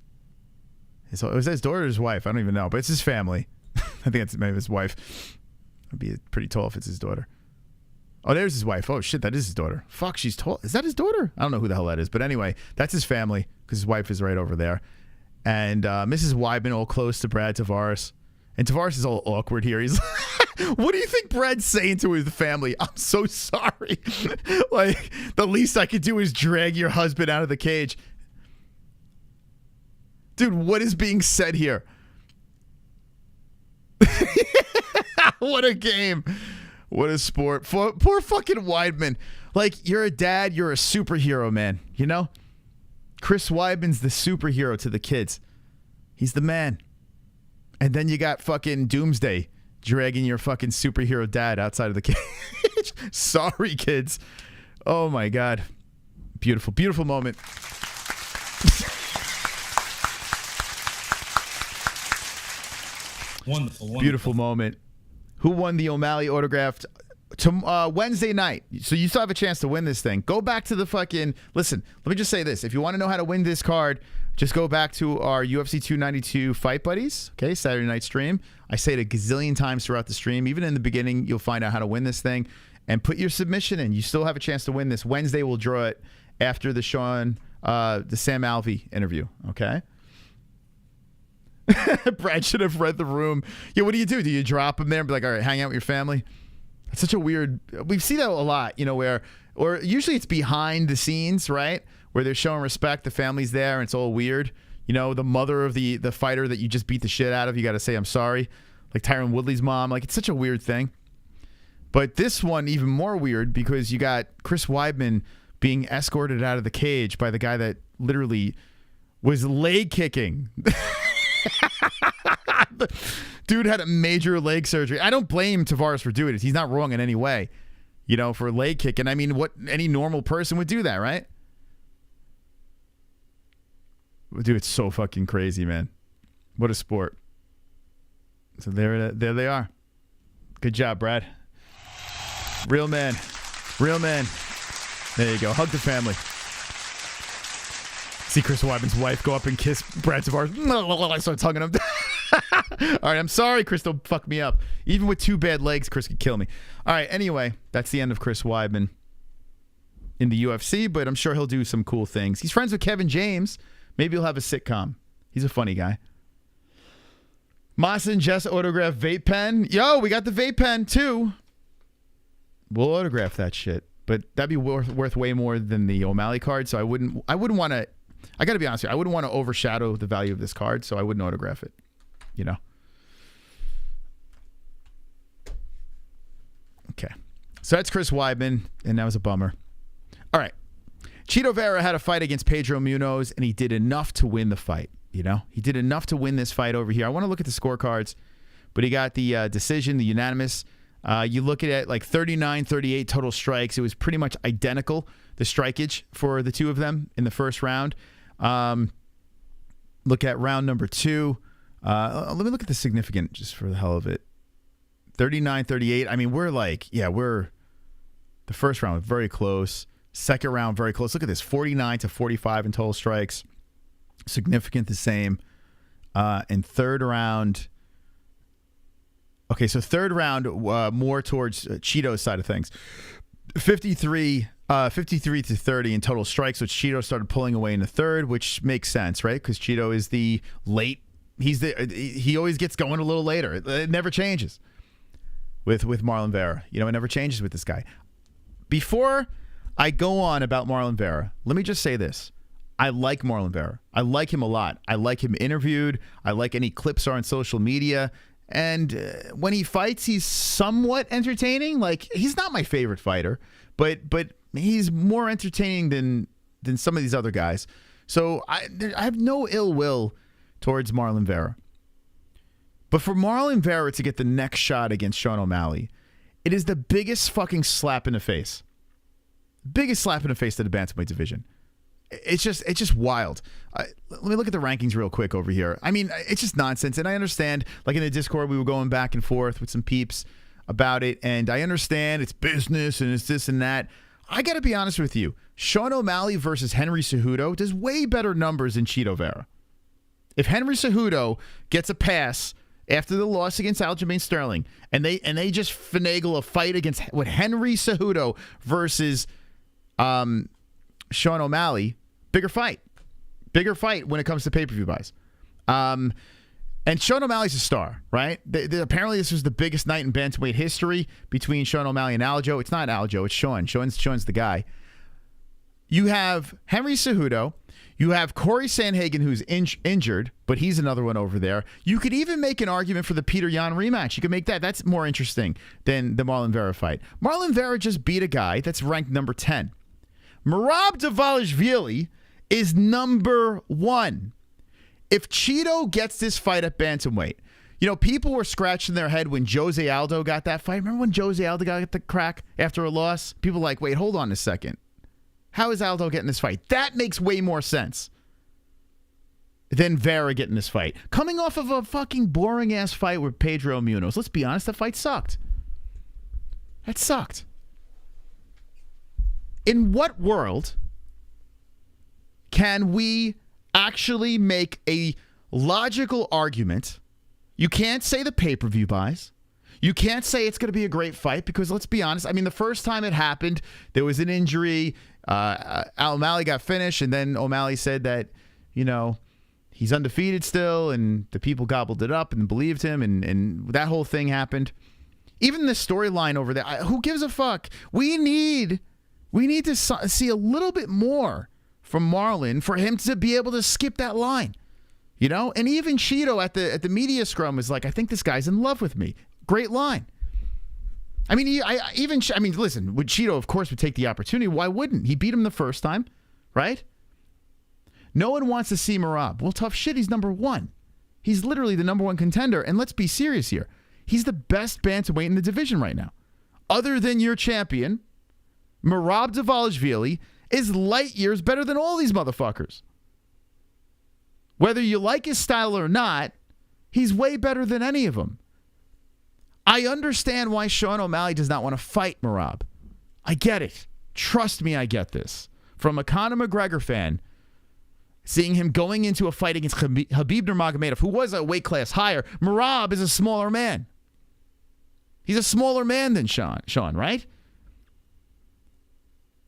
S1: was that his daughter or his wife? I don't even know, but it's his family. I think it's maybe his wife. It'd be pretty tall if it's his daughter. Oh, there's his wife. Oh shit, that is his daughter. Fuck, she's tall. Is that his daughter? I don't know who the hell that is, but anyway, that's his family because his wife is right over there. And Mrs. Weidman all close to Brad Tavares, and Tavares is all awkward here. He's like, what do you think Brad's saying to his family? I'm so sorry. Like, the least I could do is drag your husband out of the cage. Dude, what is being said here? What a game. What a sport. Poor fucking Weidman. Like, you're a dad, you're a superhero, man. You know? Chris Weidman's the superhero to the kids. He's the man. And then you got fucking Doomsday dragging your fucking superhero dad outside of the cage. Sorry, kids. Oh, my God. Beautiful, beautiful moment.
S2: Wonderful.
S1: Beautiful moment. Who won the O'Malley autographed Wednesday night? So you still have a chance to win this thing. Go back to the fucking... Listen, let me just say this. If you want to know how to win this card, just go back to our UFC 292 Fight Buddies, okay, Saturday night stream. I say it a gazillion times throughout the stream. Even in the beginning, you'll find out how to win this thing. And put your submission in. You still have a chance to win this. Wednesday, we'll draw it after the Sam Alvey interview, okay? Brad should have read the room. Yeah, what do? Do you drop him there and be like, all right, hang out with your family? It's such a weird... We see that a lot, you know, or usually it's behind the scenes, right? Where they're showing respect, the family's there, and it's all weird. You know, the mother of the fighter that you just beat the shit out of, you got to say, I'm sorry. Like Tyron Woodley's mom. Like, it's such a weird thing. But this one, even more weird, because you got Chris Weidman being escorted out of the cage by the guy that literally was leg kicking. Dude had a major leg surgery. I don't blame Tavares for doing it. He's not wrong in any way, you know, for leg kicking. I mean, what any normal person would do that, right? Dude, it's so fucking crazy, man. What a sport. So there they are. Good job, Brad. Real man. Real man. There you go. Hug the family. See Chris Weidman's wife go up and kiss Brad Tavares. I start hugging him. All right, I'm sorry, Chris. Don't fuck me up. Even with 2 bad legs, Chris could kill me. All right, anyway, that's the end of Chris Weidman in the UFC, but I'm sure he'll do some cool things. He's friends with Kevin James. Maybe he'll have a sitcom. He's a funny guy. Masa and Jess autograph vape pen. Yo, we got the vape pen too. We'll autograph that shit, but that'd be worth way more than the O'Malley card. So I wouldn't want to. I got to be honest here. I wouldn't want to overshadow the value of this card, so I wouldn't autograph it. You know. Okay, so that's Chris Weidman, and that was a bummer. All right, Chito Vera had a fight against Pedro Munoz, and he did enough to win the fight. You know, he did enough to win this fight over here. I want to look at the scorecards, but he got the decision, the unanimous. You look at it like 39-38 total strikes. It was pretty much identical, the strikeage for the two of them in the first round. Look at round number 2. Let me look at the significant just for the hell of it. 39-38. I mean, we're the first round was very close. Second round, very close. Look at this, 49-45 in total strikes. Significant the same. And third round... Okay, so third round, more towards Chito's side of things. 53 to 30 in total strikes, which Chito started pulling away in the third, which makes sense, right? Because Chito is the late. He always gets going a little later. It never changes with Marlon Vera. You know, it never changes with this guy. Before I go on about Marlon Vera, let me just say this. I like Marlon Vera. I like him a lot. I like him interviewed. I like any clips are on social media. And when he fights, he's somewhat entertaining. Like, he's not my favorite fighter, but he's more entertaining than some of these other guys. So I have no ill will towards Marlon Vera. But for Marlon Vera to get the next shot against Sean O'Malley, it is the biggest fucking slap in the face. Biggest slap in the face to the bantamweight division. It's just wild. Let me look at the rankings real quick over here. I mean, it's just nonsense. And I understand, like in the Discord, we were going back and forth with some peeps about it. And I understand it's business and it's this and that. I got to be honest with you. Sean O'Malley versus Henry Cejudo does way better numbers than Chito Vera. If Henry Cejudo gets a pass after the loss against Aljamain Sterling, and they just finagle a fight against with Henry Cejudo versus Sean O'Malley, bigger fight when it comes to pay-per-view buys. And Sean O'Malley's a star, right? Apparently this was the biggest night in bantamweight history between Sean O'Malley and Aljo. It's not Aljo, it's Sean. Sean's the guy. You have Henry Cejudo. You have Corey Sandhagen, who's injured, but he's another one over there. You could even make an argument for the Peter Yan rematch. You could make that. That's more interesting than the Marlon Vera fight. Marlon Vera just beat a guy that's ranked number 10. Merab Dvalishvili is number 1. If Chito gets this fight at bantamweight, you know, people were scratching their head when Jose Aldo got that fight. Remember when Jose Aldo got the crack after a loss? People were like, wait, hold on a second. How is Aldo getting this fight? That makes way more sense than Vera getting this fight. Coming off of a fucking boring-ass fight with Pedro Munoz. Let's be honest, that fight sucked. That sucked. In what world can we actually make a logical argument? You can't say the pay-per-view buys. You can't say it's going to be a great fight because let's be honest. I mean, the first time it happened, there was an injury. O'Malley got finished, and then O'Malley said that, you know, he's undefeated still, and the people gobbled it up and believed him, and that whole thing happened. Even the storyline over there, who gives a fuck? We need to see a little bit more from Marlon for him to be able to skip that line, you know. And even Chito at the media scrum was like, "I think this guy's in love with me." Great line. I mean, listen, would Chito, of course, would take the opportunity. Why wouldn't he? Beat him the first time, right? No one wants to see Merab. Well, tough shit. He's number 1. He's literally the number 1 contender. And let's be serious here. He's the best bantamweight in the division right now. Other than your champion, Merab Dvalishvili is light years better than all these motherfuckers. Whether you like his style or not, he's way better than any of them. I understand why Sean O'Malley does not want to fight Merab. I get it. Trust me, I get this. From a Conor McGregor fan, seeing him going into a fight against Khabib Nurmagomedov, who was a weight class higher, Merab is a smaller man. He's a smaller man than Sean, right?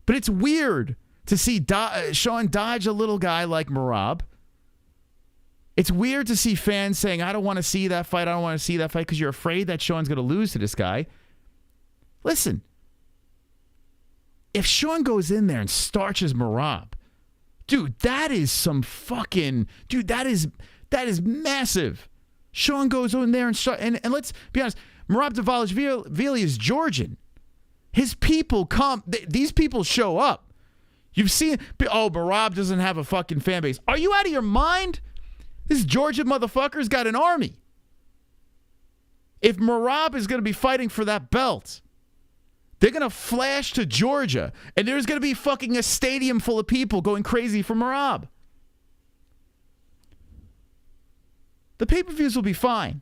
S1: But it's weird to see Sean dodge a little guy like Merab. It's weird to see fans saying, I don't want to see that fight. I don't want to see that fight because you're afraid that Sean's going to lose to this guy. Listen, if Sean goes in there and starches Merab, dude, that is some fucking, dude, that is massive. Sean goes in there and let's be honest, Merab Dvalishvili is Georgian. His people come, these people show up. You've seen, oh, Merab doesn't have a fucking fan base. Are you out of your mind? This Georgia motherfucker's got an army. If Merab is going to be fighting for that belt, they're going to flash to Georgia, and there's going to be fucking a stadium full of people going crazy for Merab. The pay-per-views will be fine.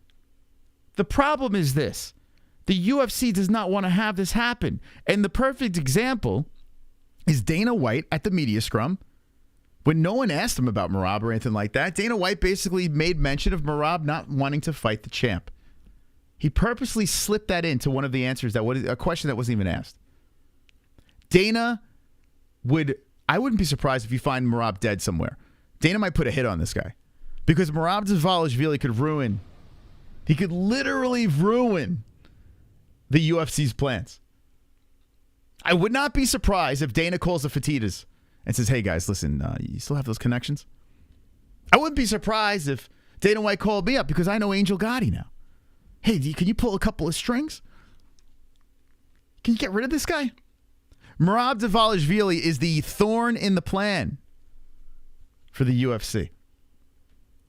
S1: The problem is this. The UFC does not want to have this happen. And the perfect example is Dana White at the media scrum. When no one asked him about Merab or anything like that, Dana White basically made mention of Merab not wanting to fight the champ. He purposely slipped that into one of the answers, a question that wasn't even asked. Dana I wouldn't be surprised if you find Merab dead somewhere. Dana might put a hit on this guy. Because Merab Dvalishvili could literally ruin the UFC's plans. I would not be surprised if Dana calls the Fertittas and says, hey, guys, listen, you still have those connections? I wouldn't be surprised if Dana White called me up because I know Angel Gotti now. Hey, can you pull a couple of strings? Can you get rid of this guy? Merab Dvalishvili is the thorn in the plan for the UFC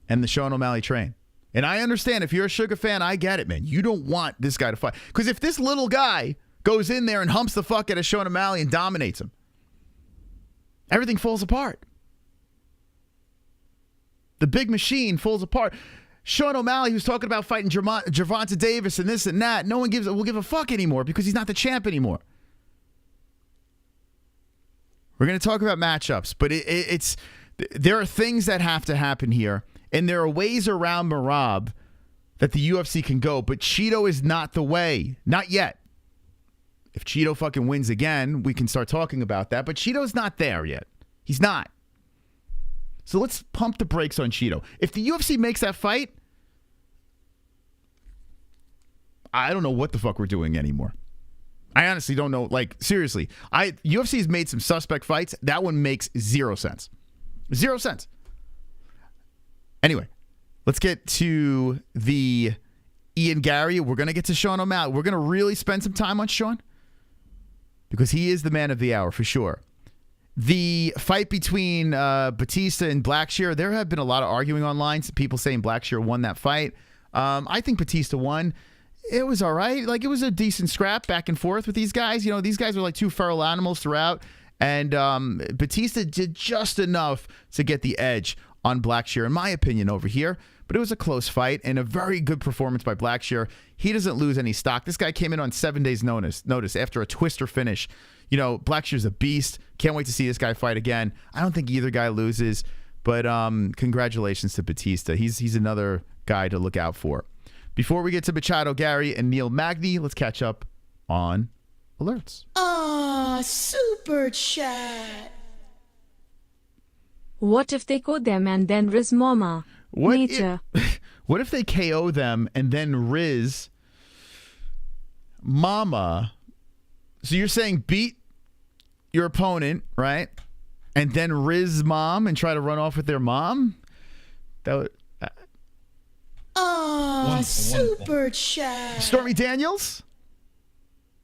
S1: and the Sean O'Malley train. And I understand, if you're a Sugar fan, I get it, man. You don't want this guy to fight. Because if this little guy goes in there and humps the fuck out of Sean O'Malley and dominates him, everything falls apart. The big machine falls apart. Sean O'Malley, who's talking about fighting Gervonta Davis and this and that, no one will give a fuck anymore because he's not the champ anymore. We're going to talk about matchups, but there are things that have to happen here. And there are ways around Merab that the UFC can go, but Cheeto is not the way. Not yet. If Cheeto fucking wins again, we can start talking about that, but Cheeto's not there yet. He's not. So let's pump the brakes on Cheeto. If the UFC makes that fight, I don't know what the fuck we're doing anymore. I honestly don't know. Like, seriously. UFC has made some suspect fights. That one makes 0 sense. 0 cents. Anyway, let's get to the Ian Gary. We're going to get to Sean O'Malley. We're going to really spend some time on Sean because he is the man of the hour for sure. The fight between Batista and Blackshear, there have been a lot of arguing online. People saying Blackshear won that fight. I think Batista won. It was all right. Like, it was a decent scrap back and forth with these guys. You know, these guys were like two feral animals throughout. And Batista did just enough to get the edge on Blackshear, in my opinion, over here. But it was a close fight and a very good performance by Blackshear. He doesn't lose any stock. This guy came in on 7 days' notice after a twister finish. You know, Blackshear's a beast. Can't wait to see this guy fight again. I don't think either guy loses, but congratulations to Batista. He's another guy to look out for. Before we get to Machado Gary and Neil Magny, let's catch up on alerts.
S6: Super chat.
S3: What if they KO them and then Riz Mama? Nature.
S1: What if they KO them and then Riz Mama? So you're saying beat your opponent, right? And then Riz Mom and try to run off with their mom? That would...
S6: super chat.
S1: Stormy Daniels?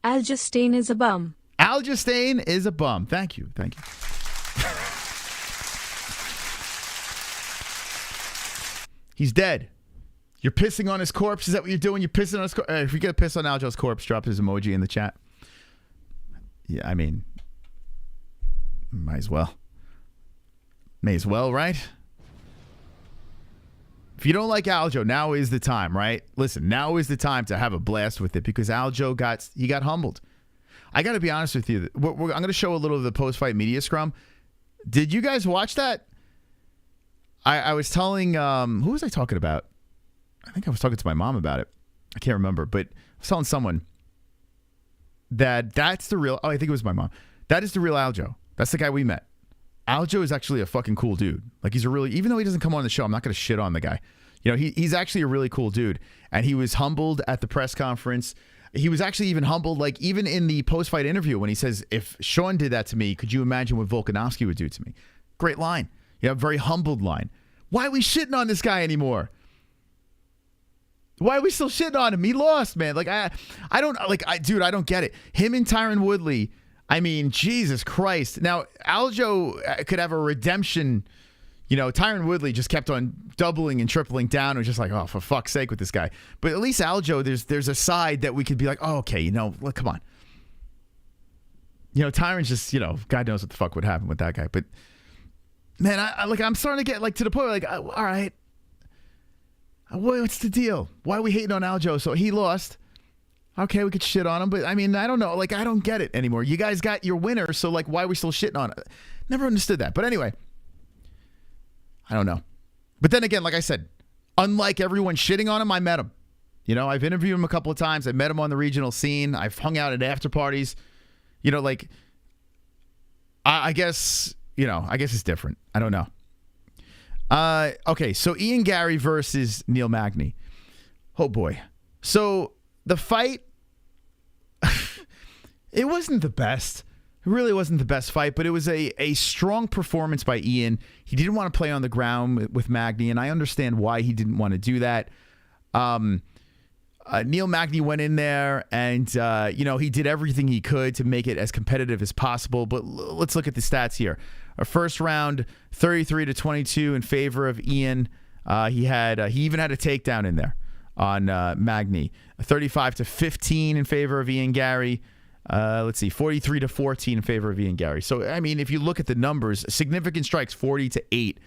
S3: Aljastain is a bum.
S1: Aljastain is a bum. Thank you. Thank you. He's dead. You're pissing on his corpse. Is that what you're doing? You're pissing on his corpse. If you're going to piss on Aljo's corpse, drop his emoji in the chat. Yeah, I mean, might as well. May as well, right? If you don't like Aljo, now is the time, right? Listen, now is the time to have a blast with it because Aljo got humbled. I got to be honest with you. I'm going to show a little of the post-fight media scrum. Did you guys watch that? I was telling, who was I talking about? I think I was talking to my mom about it. I can't remember, but I was telling someone that's the real, I think it was my mom. That is the real Aljo. That's the guy we met. Aljo is actually a fucking cool dude. Like, he's a really, even though he doesn't come on the show, I'm not going to shit on the guy. You know, he's actually a really cool dude. And he was humbled at the press conference. He was actually even humbled, like, even in the post-fight interview when he says, if Sean did that to me, could you imagine what Volkanovski would do to me? Great line. Yeah, very humbled line. Why are we shitting on this guy anymore? Why are we still shitting on him? He lost, man. Like, I don't, like, dude, I don't get it. Him and Tyron Woodley, I mean, Jesus Christ. Now, Aljo could have a redemption. You know, Tyron Woodley just kept on doubling and tripling down. It was just like, oh, for fuck's sake with this guy. But at least Aljo, there's a side that we could be like, oh, okay, you know, look, come on. You know, Tyron's just, you know, God knows what the fuck would happen with that guy. But, man, I'm starting to get, like, to the point where, like, all right, what's the deal? Why are we hating on Aljo? So he lost. Okay, we could shit on him, but I mean, I don't know. Like, I don't get it anymore. You guys got your winner, so, like, why are we still shitting on it? Never understood that. But anyway, I don't know. But then again, like I said, unlike everyone shitting on him, I met him. You know, I've interviewed him a couple of times. I met him on the regional scene. I've hung out at after parties. You know, like, I guess, you know, I guess it's different. I don't know. Okay, so Ian Gary versus Neil Magny. Oh, boy. So the fight, it wasn't the best. It really wasn't the best fight, but it was a strong performance by Ian. He didn't want to play on the ground with Magny, and I understand why he didn't want to do that. Neil Magny went in there and, he did everything he could to make it as competitive as possible. But let's look at the stats here. A first round, 33-22 in favor of Ian. He even had a takedown in there on Magny. 35-15 in favor of Ian Gary. Let's see, 43-14 in favor of Ian Gary. So, I mean, if you look at the numbers, significant strikes 40-8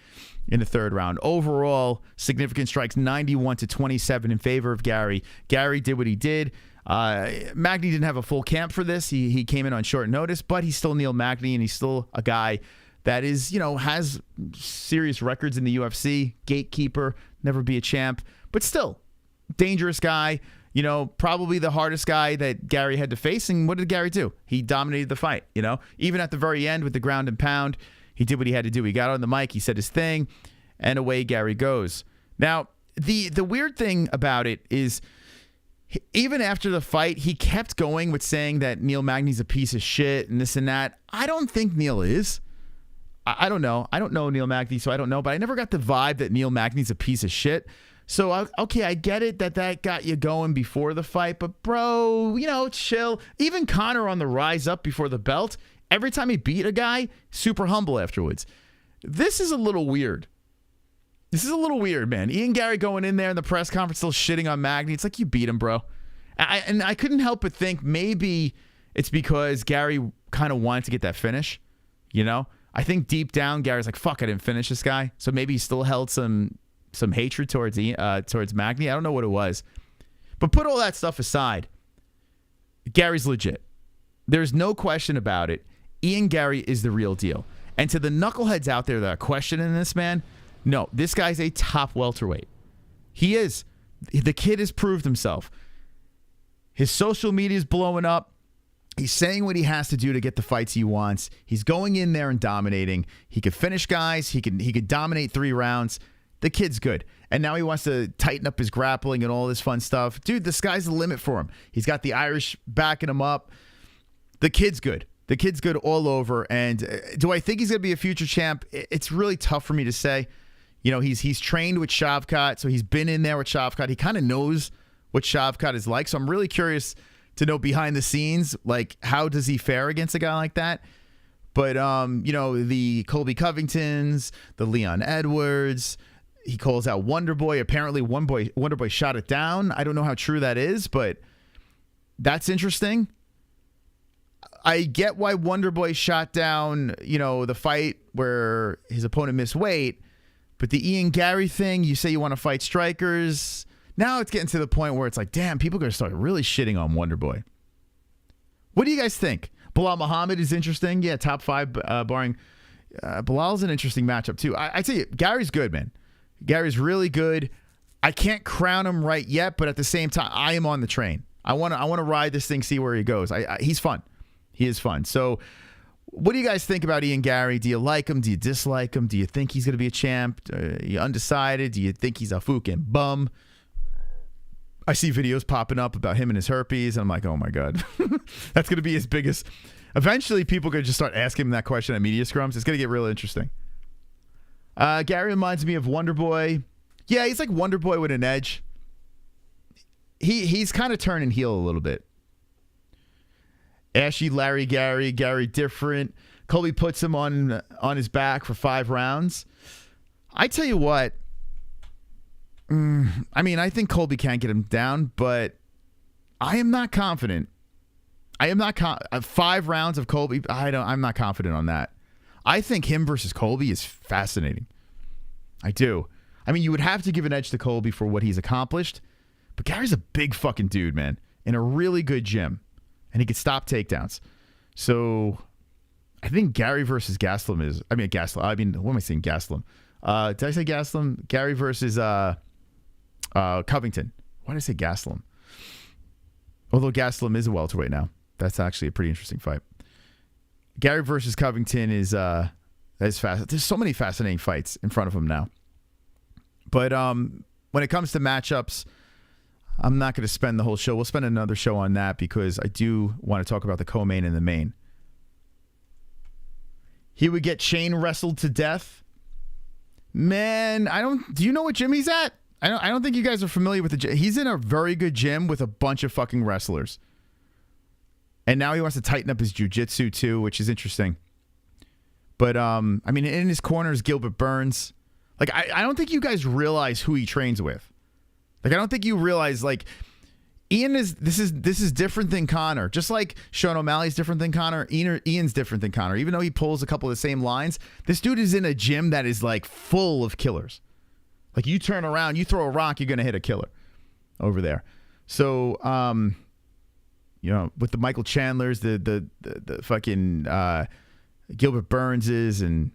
S1: in the third round. Overall, significant strikes 91-27 in favor of Gary. Gary did what he did. Magny didn't have a full camp for this. He came in on short notice, but he's still Neil Magny, and he's still a guy that is, has serious records in the UFC, gatekeeper, never be a champ, but still dangerous guy. Probably the hardest guy that Gary had to face. And what did Gary do? He dominated the fight, Even at the very end with the ground and pound, he did what he had to do. He got on the mic, he said his thing, and away Gary goes. Now, the weird thing about it is, even after the fight, he kept going with saying that Neil Magny's a piece of shit and this and that. I don't think Neil is. I don't know. I don't know Neil Magny, so I don't know. But I never got the vibe that Neil Magny's a piece of shit. So, okay, I get it that got you going before the fight. But, bro, chill. Even Conor on the rise up before the belt, every time he beat a guy, super humble afterwards. This is a little weird. This is a little weird, man. Ian Gary going in there in the press conference still shitting on Magny. It's like you beat him, bro. And I couldn't help but think maybe it's because Gary kind of wanted to get that finish, I think deep down, Gary's like, fuck, I didn't finish this guy. So maybe he still held some hatred towards Magny. I don't know what it was. But put all that stuff aside. Gary's legit. There's no question about it. Ian Gary is the real deal. And to the knuckleheads out there that are questioning this, man, no, this guy's a top welterweight. He is. The kid has proved himself. His social media is blowing up. He's saying what he has to do to get the fights he wants. He's going in there and dominating. He could finish guys. He could dominate 3 rounds. The kid's good. And now he wants to tighten up his grappling and all this fun stuff. Dude, the sky's the limit for him. He's got the Irish backing him up. The kid's good. The kid's good all over. And do I think he's going to be a future champ? It's really tough for me to say. He's trained with Shavkat, so he's been in there with Shavkat. He kind of knows what Shavkat is like. So I'm really curious to know behind the scenes, like, how does he fare against a guy like that? But, the Colby Covingtons, the Leon Edwards, he calls out Wonderboy. Apparently, Wonderboy shot it down. I don't know how true that is, but that's interesting. I get why Wonderboy shot down, the fight where his opponent missed weight. But the Ian Gary thing, you say you want to fight strikers. Now it's getting to the point where it's like, damn, people are going to start really shitting on Wonderboy. What do you guys think? Bilal Muhammad is interesting. Yeah, top 5 barring. Bilal's an interesting matchup too. I tell you, Gary's good, man. Gary's really good. I can't crown him right yet, but at the same time, I am on the train. I want to ride this thing, see where he goes. He's fun. He is fun. So what do you guys think about Ian Gary? Do you like him? Do you dislike him? Do you think he's going to be a champ? Are you undecided? Do you think he's a fucking bum? I see videos popping up about him and his herpes, and I'm like, oh my God. That's going to be his biggest. Eventually, people are going to just start asking him that question at media scrums. It's going to get real interesting. Gary reminds me of Wonderboy. Yeah, he's like Wonderboy with an edge. He's kind of turning heel a little bit. Ashy Larry Gary different. Colby puts him on his back for 5 rounds. I tell you what. I think Colby can't get him down, but I am not confident. 5 rounds of Colby. I'm not confident on that. I think him versus Colby is fascinating. I do. You would have to give an edge to Colby for what he's accomplished, but Gary's a big fucking dude, man, in a really good gym, and he could stop takedowns. So I think Gary versus Gastelum is. Gastelum. What am I saying? Gastelum. Did I say Gastelum? Gary versus Covington. Why did I say Gastelum? Although Gastelum is a welterweight now. That's actually a pretty interesting fight. Gary versus Covington is fast. There's so many fascinating fights in front of him now. But when it comes to matchups, I'm not going to spend the whole show. We'll spend another show on that because I do want to talk about the co-main and the main. He would get chain wrestled to death. Man, do you know what gym he's at? I don't think you guys are familiar with the gym. He's in a very good gym with a bunch of fucking wrestlers. And now he wants to tighten up his jiu-jitsu too, which is interesting. But, I mean, in his corner is Gilbert Burns. Like, I don't think you guys realize who he trains with. Like, I don't think you realize, like, this is different than Conor. Just like Sean O'Malley's different than Conor, Ian's different than Conor. Even though he pulls a couple of the same lines, this dude is in a gym that is, like, full of killers. Like, you turn around, you throw a rock, you're going to hit a killer over there. So, you know, with the Michael Chandlers, the fucking Gilbert Burnses and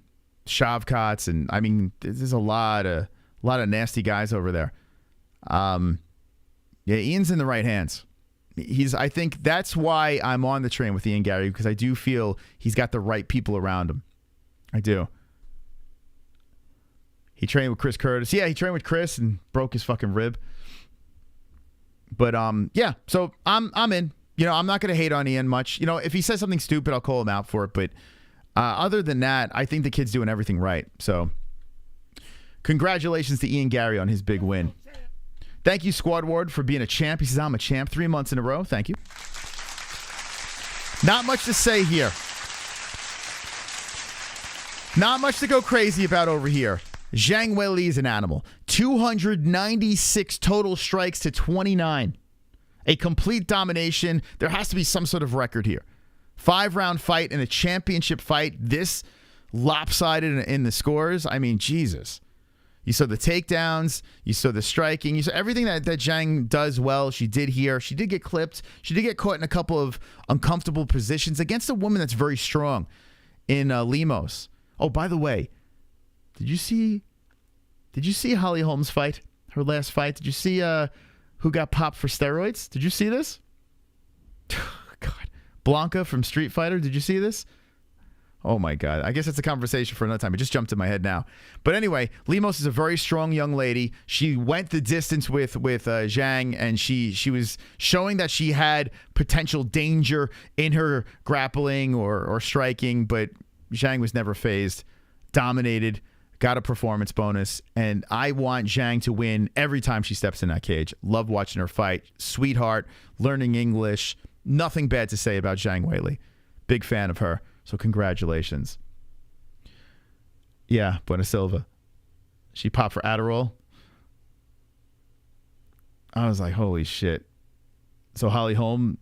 S1: Shavkats, and I mean, there's a lot of nasty guys over there. Yeah, Ian's in the right hands. I think that's why I'm on the train with Ian Gary, because I do feel he's got the right people around him. I do. He trained with Chris Curtis. Yeah, he trained with Chris and broke his fucking rib. But yeah, so I'm in. You know, I'm not going to hate on Ian much. You know, if he says something stupid, I'll call him out for it. But other than that, I think the kid's doing everything right. So congratulations to Ian Gary on his big win. Thank you, Squad Ward, for being a champ. He says, I'm a champ 3 months in a row. Thank you. Not much to say here. Not much to go crazy about over here. Zhang Weili is an animal. 296 total strikes to 29. A complete domination. There has to be some sort of record here. 5-round fight and a championship fight. This lopsided in the scores. I mean, Jesus. You saw the takedowns. You saw the striking. You saw everything that Zhang does well. She did here. She did get clipped. She did get caught in a couple of uncomfortable positions against a woman that's very strong in Lemos. Oh, by the way, did you see Holly Holmes fight? Her last fight? Did you see who got popped for steroids? Did you see this? God. Blanca from Street Fighter. Did you see this? Oh my God. I guess it's a conversation for another time. It just jumped in my head now. But anyway, Lemos is a very strong young lady. She went the distance with Zhang, and she was showing that she had potential danger in her grappling or striking, but Zhang was never phased. Dominated. Got a performance bonus, and I want Zhang to win every time she steps in that cage. Love watching her fight. Sweetheart, learning English. Nothing bad to say about Zhang Weili. Big fan of her, so congratulations. Yeah, Buena Silva. She popped for Adderall. I was like, holy shit. So Holly Holm,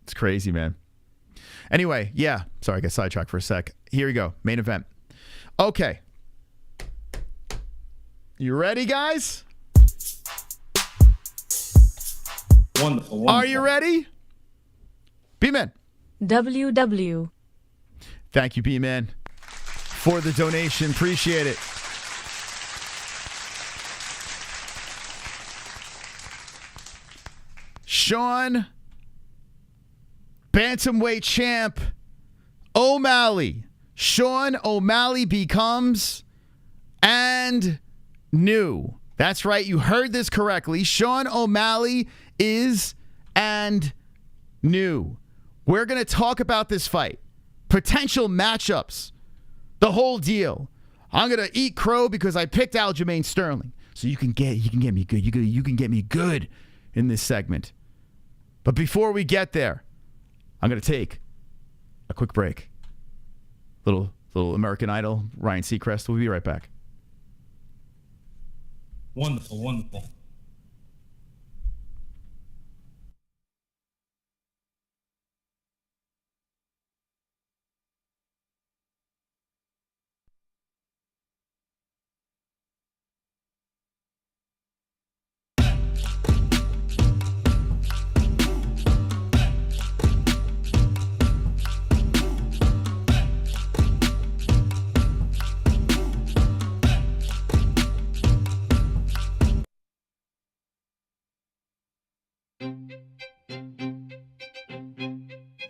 S1: it's crazy, man. Anyway, yeah. Sorry, I got sidetracked for a sec. Here we go. Main event. Okay. You ready, guys?
S2: Wonderful.
S1: Are you ready? B-Man.
S3: WW.
S1: Thank you, B-Man, for the donation. Appreciate it. Sean, Bantamweight champ, O'Malley. Sean O'Malley becomes and new. That's right. You heard this correctly. Sean O'Malley is and new. We're going to talk about this fight. Potential matchups. The whole deal. I'm going to eat crow because I picked Aljamain Sterling. So you can get me good. You can get me good in this segment. But before we get there, I'm going to take a quick break. Little American Idol, Ryan Seacrest. We'll be right back.
S2: Wonderful, wonderful.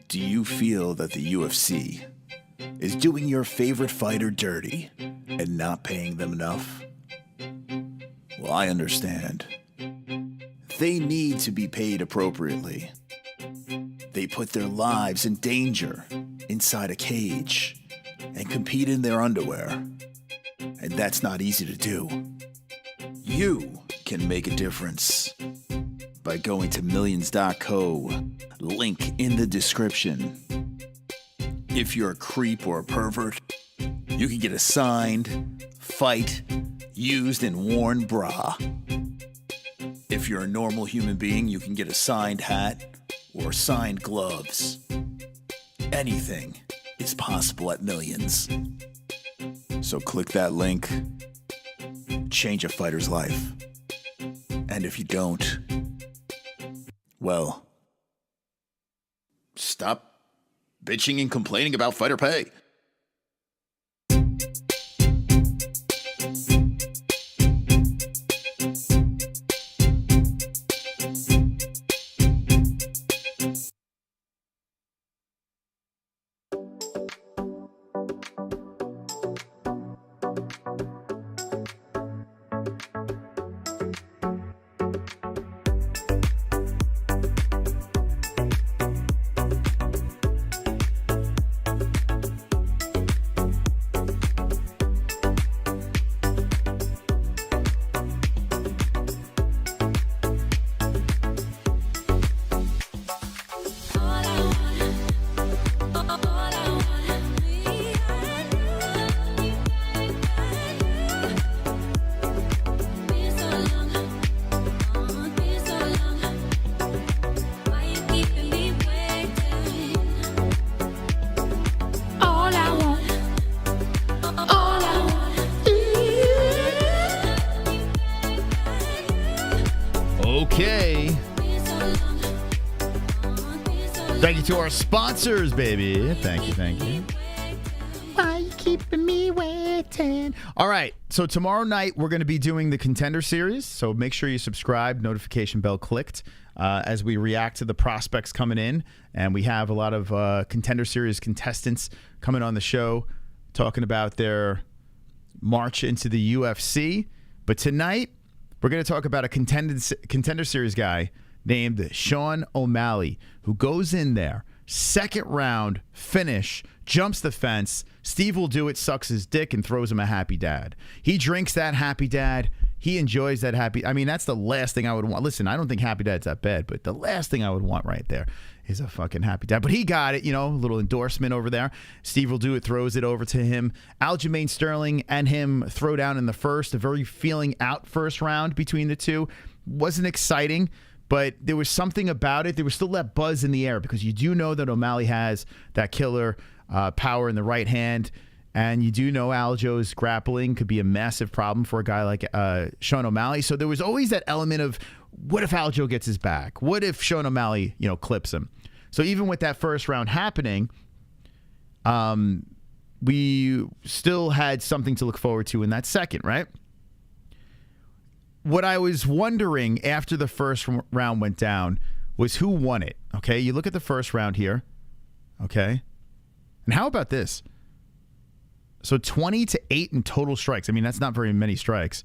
S6: Do you feel that the UFC is doing your favorite fighter dirty and not paying them enough? Well, I understand. They need to be paid appropriately. They put their lives in danger inside a cage and compete in their underwear. And that's not easy to do. You can make a difference by going to millions.co, link in the description. If you're a creep or a pervert, you can get a signed, fight, used, and worn bra. If you're a normal human being, you can get a signed hat or signed gloves. Anything is possible at Millions. So click that link, change a fighter's life. And if you don't, well, stop bitching and complaining about fighter pay.
S1: Okay. Thank you to our sponsors, baby. Thank you, thank you. Why you keeping me waiting? All right, so tomorrow night we're going to be doing the Contender Series, so make sure you subscribe, notification bell clicked, as we react to the prospects coming in, and we have a lot of Contender Series contestants coming on the show talking about their march into the UFC. But tonight, we're going to talk about a Contender Series guy named Sean O'Malley, who goes in there, second round, finish, jumps the fence. Steve will do it, sucks his dick, and throws him a happy dad. He drinks that happy dad. He enjoys that happy. I mean, that's the last thing I would want. Listen, I don't think happy dad's that bad, but the last thing I would want right there is a fucking happy dad. But he got it, you know, a little endorsement over there. Steve will do it, throws it over to him. Aljamain Sterling and him throw down in the first, a very feeling out first round between the two. Wasn't exciting, but there was something about it. There was still that buzz in the air because you do know that O'Malley has that killer power in the right hand. And you do know Aljo's grappling could be a massive problem for a guy like Sean O'Malley. So there was always that element of, what if Aljo gets his back? What if Sean O'Malley, you know, clips him? So even with that first round happening, we still had something to look forward to in that second, right? What I was wondering after the first round went down was who won it, okay? You look at the first round here, okay? And how about this? So 20-8 in total strikes. I mean, that's not very many strikes.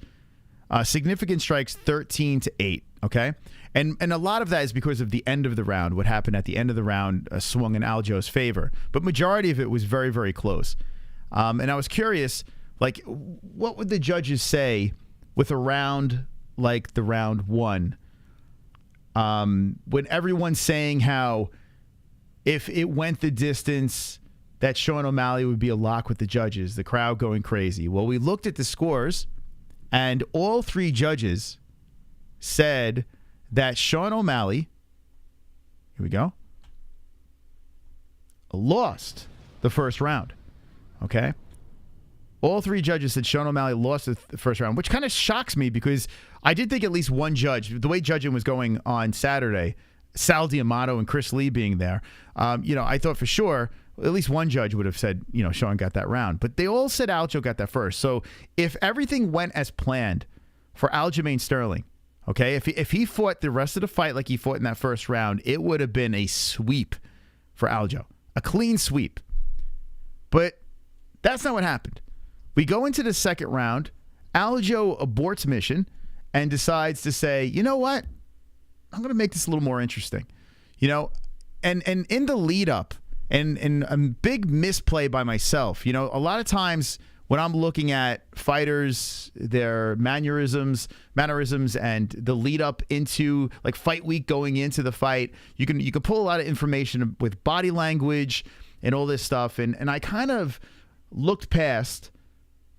S1: Significant strikes, 13-8, okay? And a lot of that is because of the end of the round. What happened at the end of the round swung in Aljo's favor. But majority of it was very, very close. And I was curious, like, what would the judges say with a round like the round one? When everyone's saying how if it went the distance, that Sean O'Malley would be a lock with the judges, the crowd going crazy. Well, we looked at the scores, and all three judges said that Sean O'Malley, here we go, lost the first round, okay? All three judges said Sean O'Malley lost the first round, which kind of shocks me because I did think at least one judge, the way judging was going on Saturday, Sal D'Amato and Chris Lee being there, you know, I thought for sure at least one judge would have said, you know, Sean got that round. But they all said Aljo got that first. So if everything went as planned for Aljamain Sterling, okay, if he fought the rest of the fight like he fought in that first round, it would have been a sweep for Aljo. A clean sweep. But that's not what happened. We go into the second round. Aljo aborts mission and decides to say, you know what? I'm going to make this a little more interesting. You know, and in the lead up, and a big misplay by myself. You know, a lot of times when I'm looking at fighters, their mannerisms, and the lead up into like fight week going into the fight, you can pull a lot of information with body language and all this stuff. And I kind of looked past,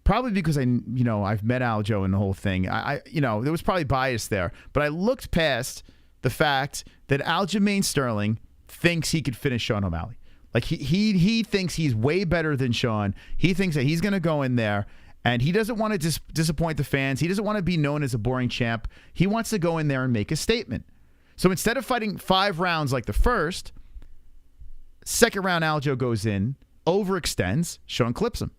S1: probably because I've met Aljo and the whole thing. I there was probably bias there, but I looked past the fact that Aljamain Sterling thinks he could finish Sean O'Malley. Like he thinks he's way better than Sean. He thinks that he's going to go in there, and he doesn't want to disappoint the fans. He doesn't want to be known as a boring champ. He wants to go in there and make a statement. So instead of fighting 5 rounds like the first, second round Aljo goes in, overextends, Sean clips him.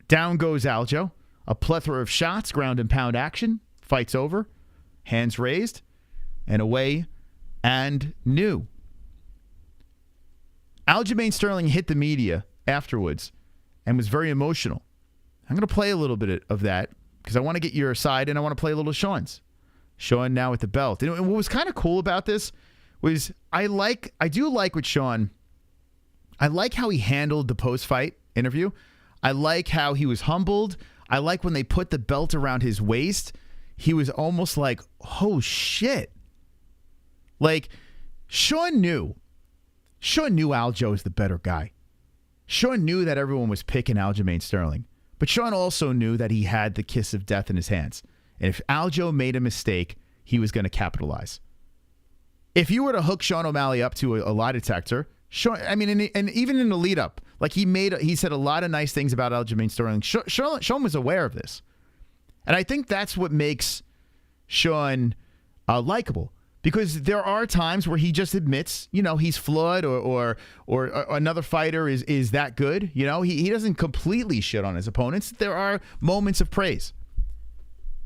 S1: Down goes Aljo. A plethora of shots, ground and pound action. Fight's over. Hands raised. And away and new. Aljamain Sterling hit the media afterwards and was very emotional. I'm going to play a little bit of that because I want to get your side and I want to play a little Sean's. Sean now with the belt. And what was kind of cool about this was I do like with Sean, I like how he handled the post-fight interview. I like how he was humbled. I like when they put the belt around his waist. He was almost like, oh shit. Like, Sean knew Aljo was the better guy. Sean knew that everyone was picking Aljamain Sterling. But Sean also knew that he had the kiss of death in his hands. And if Aljo made a mistake, he was going to capitalize. If you were to hook Sean O'Malley up to a lie detector, Sean, I mean, and even in the lead up, like he said a lot of nice things about Aljamain Sterling. Sean was aware of this. And I think that's what makes Sean likable. Because there are times where he just admits, he's flawed or another fighter is that good. He doesn't completely shit on his opponents. There are moments of praise.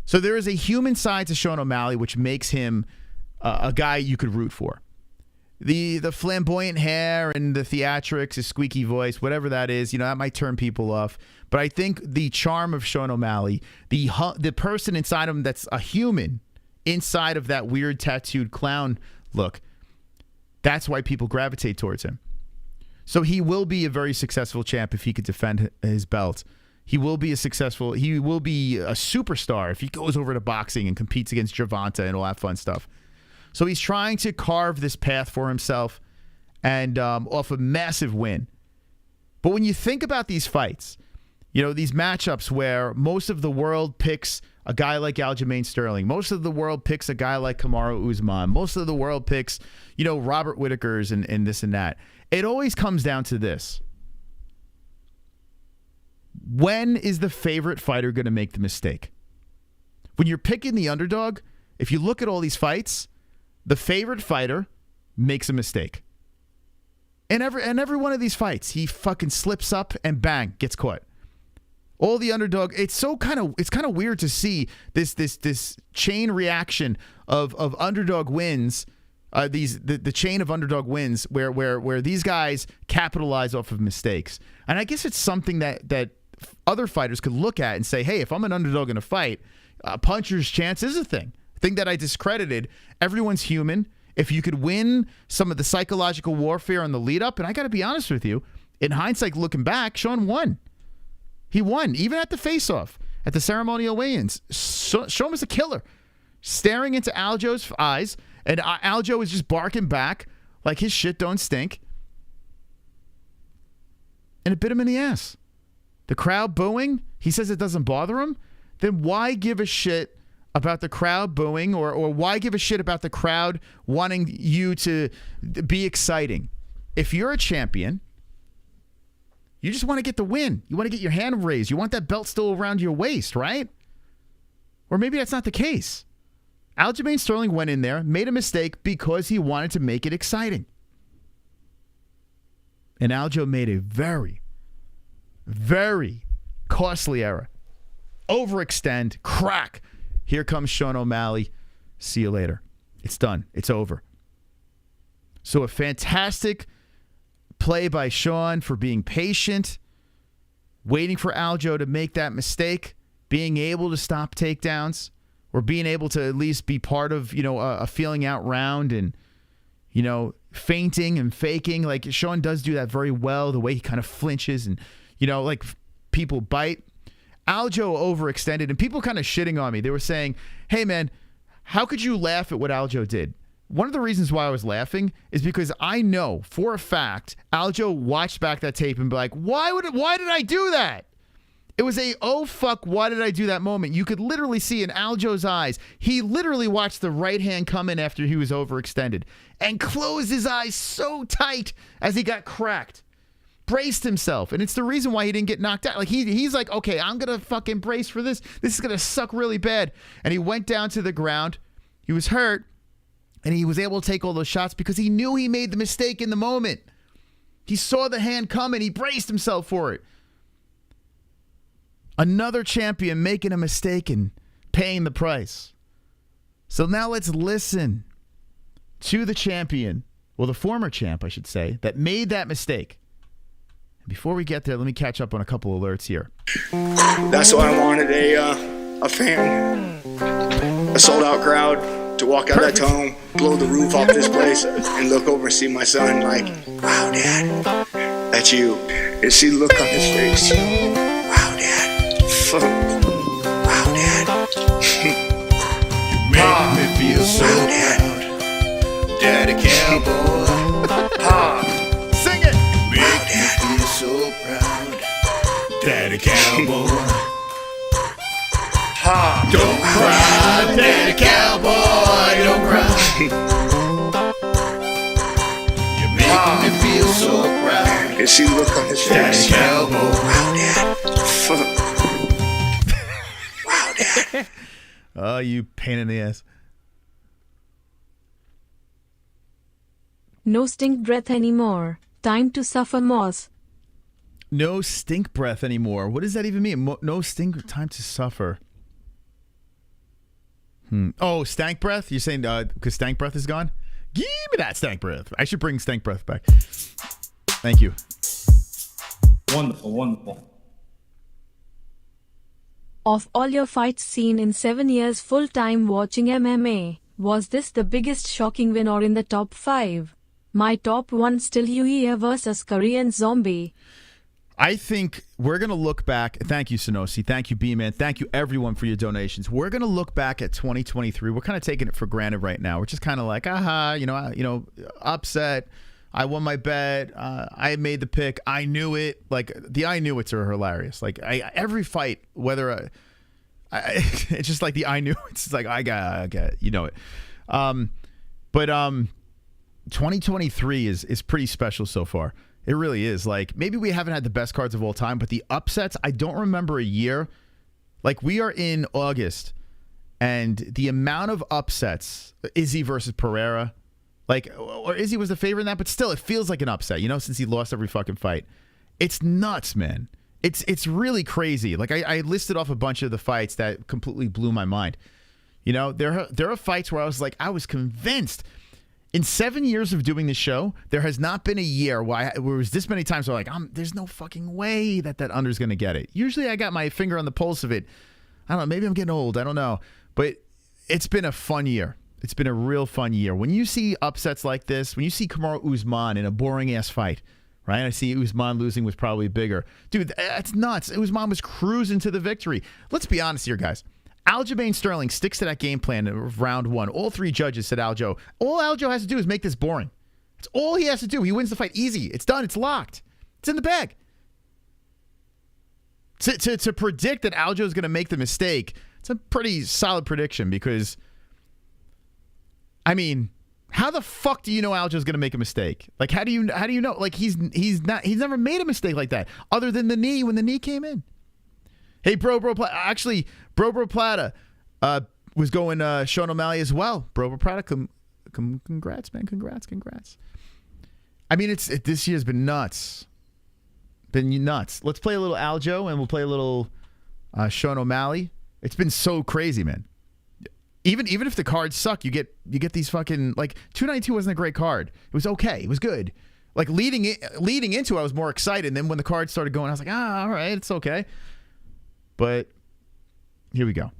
S1: So there is a human side to Sean O'Malley, which makes him a guy you could root for. The flamboyant hair and the theatrics, his squeaky voice, whatever that is, that might turn people off. But I think the charm of Sean O'Malley, the person inside him that's a human, inside of that weird tattooed clown look, that's why people gravitate towards him. So he will be a very successful champ if he could defend his belt. He will be a superstar if he goes over to boxing and competes against Gervonta and all that fun stuff. So he's trying to carve this path for himself and off a massive win. But when you think about these fights, these matchups where most of the world picks a guy like Aljamain Sterling, most of the world picks a guy like Kamaru Usman, most of the world picks, Robert Whittaker's and this and that. It always comes down to this. When is the favorite fighter going to make the mistake? When you're picking the underdog, if you look at all these fights, the favorite fighter makes a mistake. And every one of these fights, he fucking slips up and bang, gets caught. All the underdog, it's kind of weird to see this chain reaction of underdog wins, the chain of underdog wins where these guys capitalize off of mistakes. And I guess it's something that other fighters could look at and say, hey, if I'm an underdog in a fight, a puncher's chance is a thing. Thing that I discredited. Everyone's human. If you could win some of the psychological warfare on the lead up, and I got to be honest with you, in hindsight, looking back, Sean won. He won, even at the face-off, at the ceremonial weigh-ins. Sean was a killer, staring into Aljo's eyes, and Aljo was just barking back like his shit don't stink, and it bit him in the ass. The crowd booing, he says it doesn't bother him. Then why give a shit about the crowd booing or why give a shit about the crowd wanting you to be exciting? If you're a champion, you just want to get the win. You want to get your hand raised. You want that belt still around your waist, right? Or maybe that's not the case. Aljamain Sterling went in there, made a mistake because he wanted to make it exciting. And Aljo made a very, very costly error. Overextend, crack. Here comes Sean O'Malley. See you later. It's done. It's over. So a fantastic play by Sean for being patient, waiting for Aljo to make that mistake, being able to stop takedowns, or being able to at least be part of, a feeling out round and, feinting and faking. Like Sean does do that very well, the way he kind of flinches and, people bite. Aljo overextended, and people kind of shitting on me. They were saying, hey, man, how could you laugh at what Aljo did? One of the reasons why I was laughing is because I know for a fact Aljo watched back that tape and be like, why did I do that? It was a, oh, fuck, why did I do that moment? You could literally see in Aljo's eyes, he literally watched the right hand come in after he was overextended and closed his eyes so tight as he got cracked. Braced himself. And it's the reason why he didn't get knocked out. Like, he's like, okay, I'm going to fucking brace for this. This is going to suck really bad. And he went down to the ground. He was hurt. And he was able to take all those shots because he knew he made the mistake in the moment. He saw the hand come and he braced himself for it. Another champion making a mistake and paying the price. So now let's listen to the champion, well, the former champ, I should say, that made that mistake. And before we get there, let me catch up on a couple alerts here.
S4: That's why I wanted a fan, a sold-out crowd to walk out that tunnel, blow the roof off this place, and look over and see my son like, wow, Dad, that's you. And see the look on his face. Wow, Dad. Wow, Dad.
S6: You make me feel so proud, Daddy Cowboy.
S1: Sing it!
S6: Make me feel so proud, Daddy Cowboy. Don't cry, Daddy Cowboy, don't cry. You make me feel so proud,
S4: And see the look on his face.
S6: Daddy Cowboy.
S4: Wow, Dad. Wow, Dad.
S1: Oh, you pain in the ass.
S3: No stink breath anymore. Time to suffer moss.
S1: No stink breath anymore. What does that even mean? No stink, time to suffer. Oh, stank breath? You're saying because stank breath is gone? Give me that stank breath. I should bring stank breath back. Thank you.
S2: Wonderful, wonderful.
S3: Of all your fights seen in 7 years full-time watching MMA, was this the biggest shocking win or in the top 5? My top 1 still UE versus Korean Zombie.
S1: I think we're going to look back. Thank you, SSSSSANOCI. Thank you, B-Man. Thank you, everyone, for your donations. We're going to look back at 2023. We're kind of taking it for granted right now. We're just kind of like, upset. I won my bet. I made the pick. I knew it. Like, the I knew it's are hilarious. Like, every fight, whether it's just like the I knew. It's like, I got it. You know it. But 2023 is pretty special so far. It really is. Like, maybe we haven't had the best cards of all time, but the upsets, I don't remember a year. Like, we are in August, and the amount of upsets, Izzy versus Pereira, like, or Izzy was the favorite in that, but still, it feels like an upset, you know, since he lost every fucking fight. It's nuts, man. It's really crazy. Like, I listed off a bunch of the fights that completely blew my mind. You know, there are fights where I was convinced. In 7 years of doing this show, there has not been a year where it was this many times where there's no fucking way that under's going to get it. Usually I got my finger on the pulse of it. I don't know. Maybe I'm getting old. I don't know. But it's been a fun year. It's been a real fun year. When you see upsets like this, when you see Kamaru Usman in a boring-ass fight, right? I see Usman losing was probably bigger. Dude, that's nuts. Usman was cruising to the victory. Let's be honest here, guys. Aljamain Sterling sticks to that game plan of round 1. All 3 judges said Aljo. All Aljo has to do is make this boring. That's all he has to do. He wins the fight easy. It's done. It's locked. It's in the bag. To predict that Aljo is going to make the mistake, it's a pretty solid prediction because, I mean, how the fuck do you know Aljo is going to make a mistake? Like, how do you know? Like, he's never made a mistake like that other than the knee when the knee came in. Hey, Bro Plata. Bro Plata was going Sean O'Malley as well. Bro Plata, congrats, man. Congrats. I mean, this year's been nuts. Let's play a little Aljo and we'll play a little Sean O'Malley. It's been so crazy, man. Even if the cards suck, you get these fucking, like, 292 wasn't a great card. It was okay. It was good. Like, leading into it, I was more excited. And then when the cards started going, I was like, all right, it's okay. But here we go.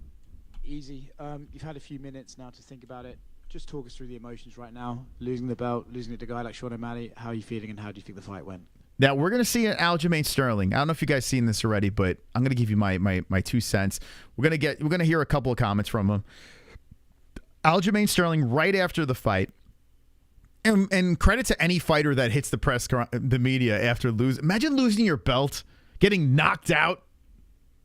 S7: Easy. You've had a few minutes now to think about it. Just talk us through the emotions right now. Losing the belt, losing it to a guy like Sean O'Malley. How are you feeling and how do you think the fight went?
S1: Now, we're going to see an Aljamain Sterling. I don't know if you guys seen this already, but I'm going to give you my 2 cents. We're going to hear a couple of comments from him. Aljamain Sterling right after the fight. And credit to any fighter that hits the media after losing. Imagine losing your belt, getting knocked out,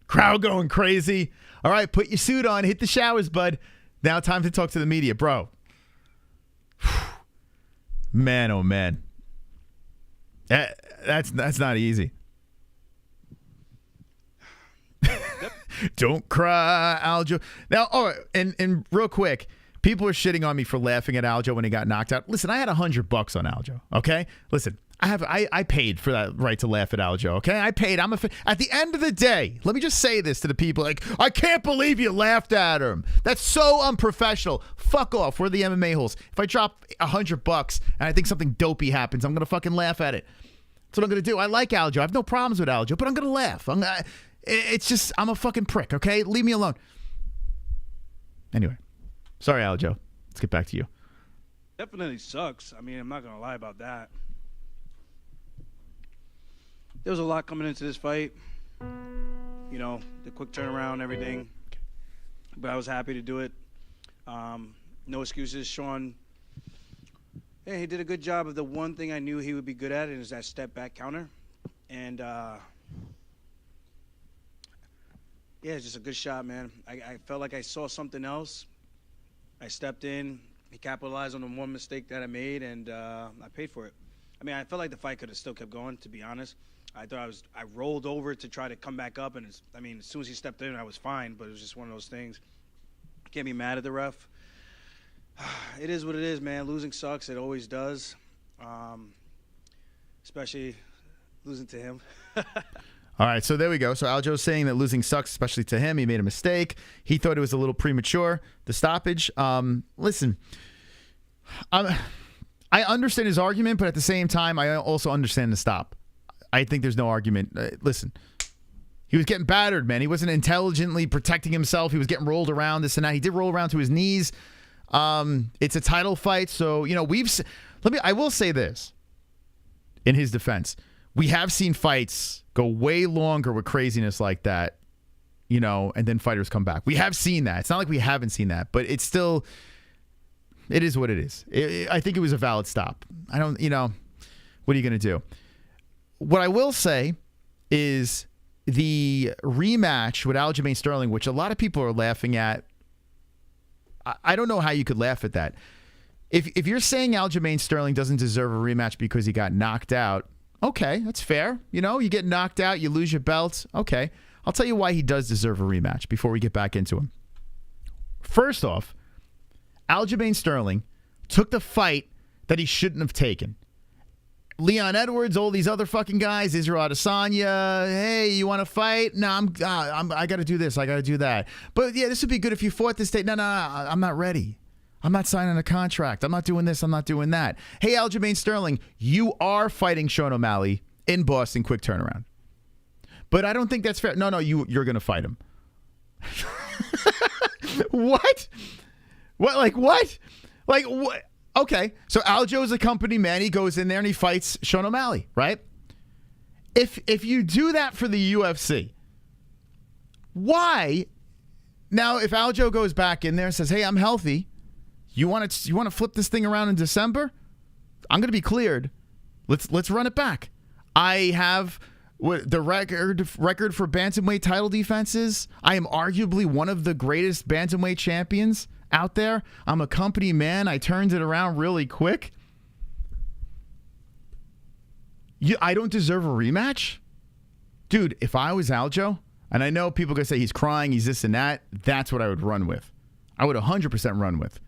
S1: crowd going crazy. All right, put your suit on, hit the showers, bud. Now time to talk to the media, bro. Man, oh man. That's not easy. Don't cry, Aljo. Now, and real quick, people are shitting on me for laughing at Aljo when he got knocked out. Listen, I had $100 on Aljo. Okay, listen, I paid for that right to laugh at Aljo. Okay, I paid. At the end of the day, let me just say this to the people: like, I can't believe you laughed at him. That's so unprofessional. Fuck off. We're the MMA-Holes. If I drop $100 and I think something dopey happens, I'm gonna fucking laugh at it. That's what I'm gonna do. I like Aljo. I have no problems with Aljo, but I'm gonna laugh. It's just I'm a fucking prick. Okay, leave me alone. Anyway. Sorry, Aljo. Let's get back to you.
S8: Definitely sucks. I mean, I'm not going to lie about that. There was a lot coming into this fight. You know, the quick turnaround, everything. But I was happy to do it. No excuses. Sean, he did a good job of the one thing I knew he would be good at, and is that step back counter. And, yeah, it's just a good shot, man. I felt like I saw something else. I stepped in, he capitalized on the one mistake that I made, and I paid for it. I mean, I felt like the fight could have still kept going, to be honest. I rolled over to try to come back up, and as soon as he stepped in, I was fine, but it was just one of those things. Can't be mad at the ref. It is what it is, man. Losing sucks. It always does, especially losing to him.
S1: All right, so there we go. So Aljo's saying that losing sucks, especially to him. He made a mistake. He thought it was a little premature, the stoppage. Listen, I understand his argument, but at the same time, I also understand the stop. I think there's no argument. Listen, he was getting battered, man. He wasn't intelligently protecting himself. He was getting rolled around, this and that. He did roll around to his knees. It's a title fight, so, you know, I will say this in his defense. We have seen fights go way longer with craziness like that, you know, and then fighters come back. We have seen that. It's not like we haven't seen that, but it's still, it is what it is. I think it was a valid stop. I don't, you know, what are you going to do? What I will say is the rematch with Aljamain Sterling, which a lot of people are laughing at. I don't know how you could laugh at that. If you're saying Aljamain Sterling doesn't deserve a rematch because he got knocked out, okay, that's fair. You know, you get knocked out, you lose your belt. Okay. I'll tell you why he does deserve a rematch before we get back into him. First off, Aljamain Sterling took the fight that he shouldn't have taken. Leon Edwards, all these other fucking guys, Israel Adesanya, hey, you want to fight? No, I got to do this, I got to do that. But yeah, this would be good if you fought this day. No, I'm not ready. I'm not signing a contract. I'm not doing this. I'm not doing that. Hey, Aljamain Sterling, you are fighting Sean O'Malley in Boston, quick turnaround. But I don't think that's fair. No, you're going to fight him. What? What? Like what? Like what? Okay, so Aljo's a company man. He goes in there and he fights Sean O'Malley, right? If you do that for the UFC, why? Now, if Aljo goes back in there and says, "Hey, I'm healthy. You want to flip this thing around in December? I'm going to be cleared. Let's run it back. I have the record for bantamweight title defenses. I am arguably one of the greatest bantamweight champions out there. I'm a company man. I turned it around really quick. I don't deserve a rematch? Dude, if I was Aljo, and I know people are going to say he's crying, he's this and that, that's what I would run with. I would 100% run with.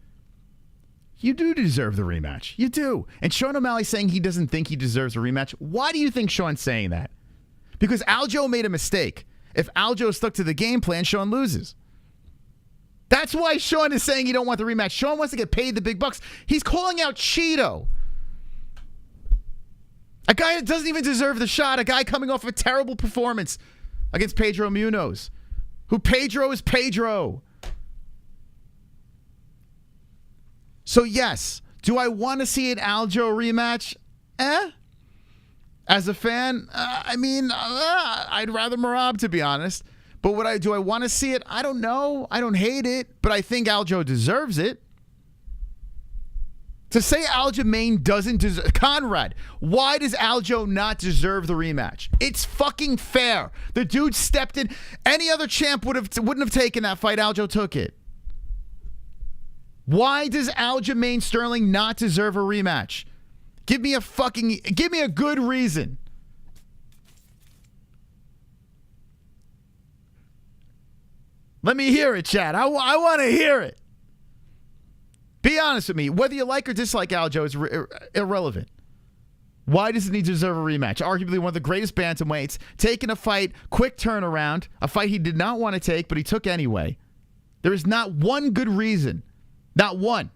S1: You do deserve the rematch. You do. And Sean O'Malley saying he doesn't think he deserves a rematch. Why do you think Sean's saying that? Because Aljo made a mistake. If Aljo stuck to the game plan, Sean loses. That's why Sean is saying he don't want the rematch. Sean wants to get paid the big bucks. He's calling out Cheeto. A guy that doesn't even deserve the shot. A guy coming off a terrible performance against Pedro Munoz. Who Pedro is Pedro. So yes, do I want to see an Aljo rematch? As a fan, I'd rather Merab, to be honest. But do I want to see it? I don't know. I don't hate it, but I think Aljo deserves it. To say Aljamain doesn't deserve... Conrad, why does Aljo not deserve the rematch? It's fucking fair. The dude stepped in. Any other champ wouldn't have taken that fight. Aljo took it. Why does Aljamain Sterling not deserve a rematch? Give me a good reason. Let me hear it, Chad. I want to hear it. Be honest with me. Whether you like or dislike Aljo is irrelevant. Why doesn't he deserve a rematch? Arguably one of the greatest bantamweights, taking a fight, quick turnaround, a fight he did not want to take, but he took anyway. There is not one good reason. Not one.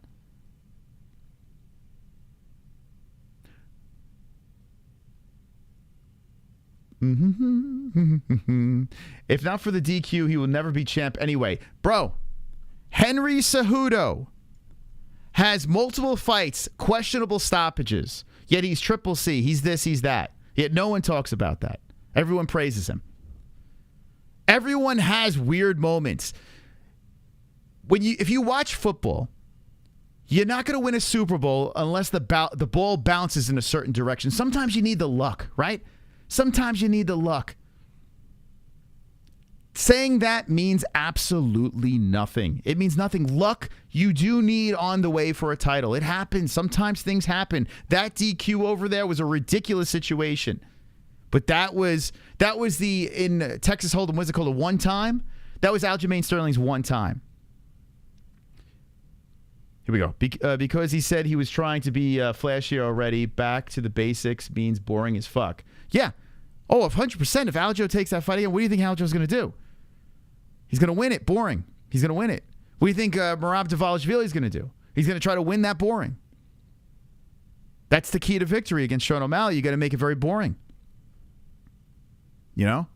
S1: If not for the DQ, he will never be champ anyway. Bro, Henry Cejudo has multiple fights, questionable stoppages, yet he's triple C. He's this, he's that. Yet no one talks about that. Everyone praises him. Everyone has weird moments. If you watch football, you're not going to win a Super Bowl unless the ball bounces in a certain direction. Sometimes you need the luck, right? Sometimes you need the luck. Saying that means absolutely nothing. It means nothing. Luck, you do need on the way for a title. It happens. Sometimes things happen. That DQ over there was a ridiculous situation. But that was in Texas Hold'em, what's it called, a one time? That was Aljamain Sterling's one time. Here we go. Because he said he was trying to be flashier already, back to the basics means boring as fuck. Yeah. Oh, 100%. If Aljo takes that fight again, what do you think Aljo's going to do? He's going to win it. Boring. He's going to win it. What do you think Merab Dvalishvili is going to do? He's going to try to win that boring. That's the key to victory against Sean O'Malley. You got to make it very boring. You know?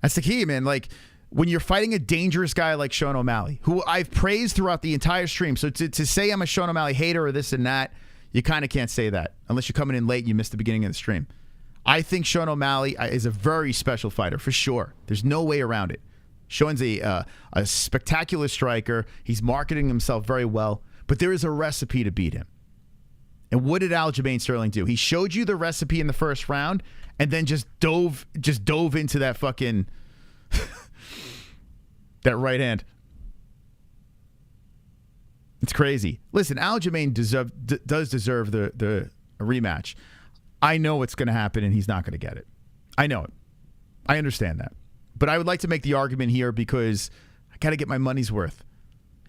S1: That's the key, man. Like, when you're fighting a dangerous guy like Sean O'Malley, who I've praised throughout the entire stream. So to say I'm a Sean O'Malley hater or this and that, you kind of can't say that unless you're coming in late and you missed the beginning of the stream. I think Sean O'Malley is a very special fighter, for sure. There's no way around it. Sean's a spectacular striker. He's marketing himself very well, but there is a recipe to beat him. And what did Aljamain Sterling do? He showed you the recipe in the first round and then just dove into that fucking that right hand. It's crazy. Listen, Aljamain does deserve the rematch. I know what's going to happen and he's not going to get it. I know it. I understand that. But I would like to make the argument here because I got to get my money's worth.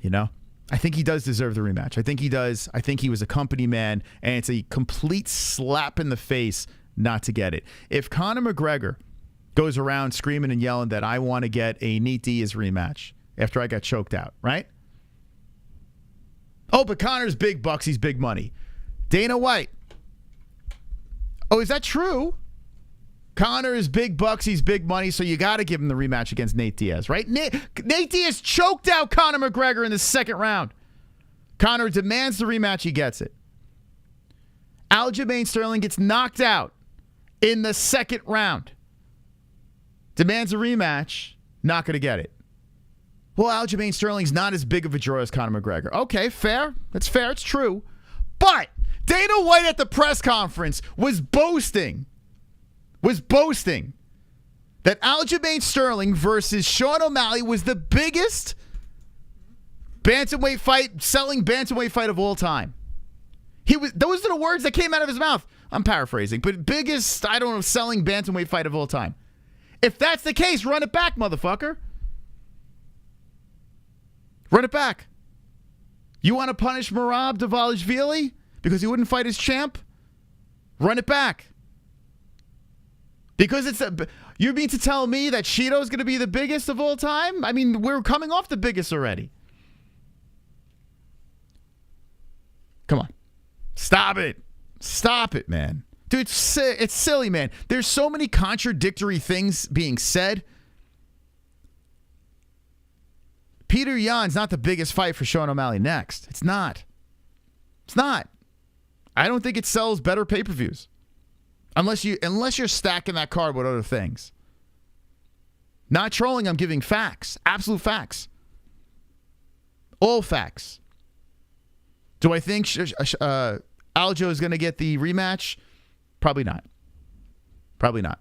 S1: You know? I think he does deserve the rematch. I think he does. I think he was a company man, and it's a complete slap in the face not to get it. If Conor McGregor goes around screaming and yelling that I want to get a Nate Diaz rematch after I got choked out, right? Oh, but Conor's big bucks. He's big money. Dana White. Oh, is that true? Conor is big bucks, he's big money, so you got to give him the rematch against Nate Diaz, right? Nate Diaz choked out Conor McGregor in the second round. Conor demands the rematch, he gets it. Aljamain Sterling gets knocked out in the second round. Demands a rematch, not going to get it. Well, Aljamain Sterling's not as big of a draw as Conor McGregor. Okay, fair. That's fair, it's true. But Dana White at the press conference was boasting that Aljamain Sterling versus Sean O'Malley was the biggest bantamweight fight, selling bantamweight fight of all time. Those are the words that came out of his mouth. I'm paraphrasing, but biggest, I don't know, selling bantamweight fight of all time. If that's the case, run it back, motherfucker. Run it back. You want to punish Merab Dvalishvili because he wouldn't fight his champ? Run it back. Because you mean to tell me that Shido's going to be the biggest of all time? I mean, we're coming off the biggest already. Come on. Stop it. Stop it, man. Dude, it's silly, man. There's so many contradictory things being said. Peter Yan's not the biggest fight for Sean O'Malley next. It's not. It's not. I don't think it sells better pay-per-views. Unless you're stacking that card with other things. Not trolling, I'm giving facts. Absolute facts. All facts. Do I think Aljo is going to get the rematch? Probably not. Probably not.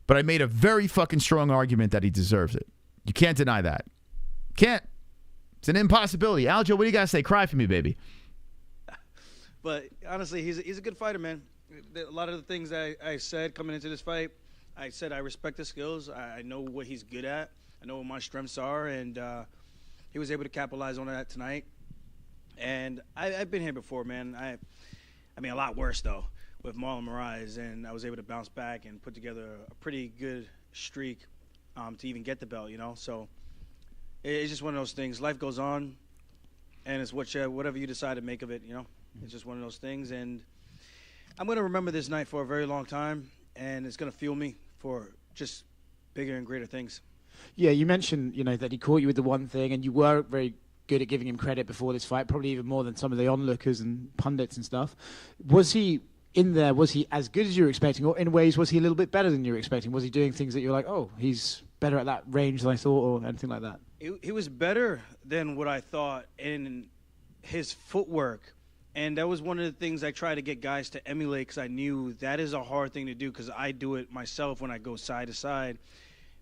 S1: But I made a very fucking strong argument that he deserves it. You can't deny that. Can't. It's an impossibility. Aljo, what do you got to say? Cry for me, baby.
S8: But honestly, he's a good fighter, man. A lot of the things I said coming into this fight, I said I respect his skills. I know what he's good at. I know what my strengths are, and he was able to capitalize on that tonight. And I've been here before, man. I mean, a lot worse, though, with Marlon Moraes, and I was able to bounce back and put together a pretty good streak to even get the belt, you know? So it's just one of those things. Life goes on, and it's whatever you decide to make of it, you know? It's just one of those things, and I'm going to remember this night for a very long time, and it's going to fuel me for just bigger and greater things.
S7: Yeah, you mentioned, you know, that he caught you with the one thing, and you were very good at giving him credit before this fight, probably even more than some of the onlookers and pundits and stuff. Was he in there, was he as good as you were expecting, or in ways was he a little bit better than you were expecting? Was he doing things that you're like, oh, he's better at that range than I thought, or anything like that?
S8: He was better than what I thought in his footwork. And that was one of the things I try to get guys to emulate, because I knew that is a hard thing to do, because I do it myself when I go side to side.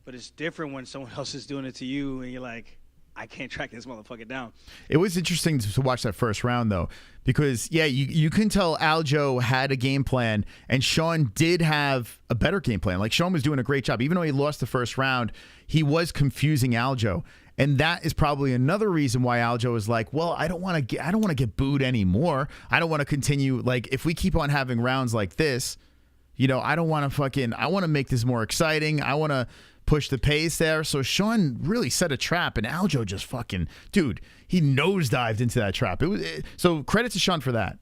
S8: But it's different when someone else is doing it to you and you're like, I can't track this motherfucker down.
S1: It was interesting to watch that first round, though, because, yeah, you can tell Aljo had a game plan, and Sean did have a better game plan. Like, Sean was doing a great job. Even though he lost the first round, he was confusing Aljo. And that is probably another reason why Aljo is like, well, I don't want to get booed anymore. I don't want to continue. Like, if we keep on having rounds like this, you know, I want to make this more exciting. I want to push the pace there. So Sean really set a trap, and Aljo just fucking, dude, he nosedived into that trap. So credit to Sean for that.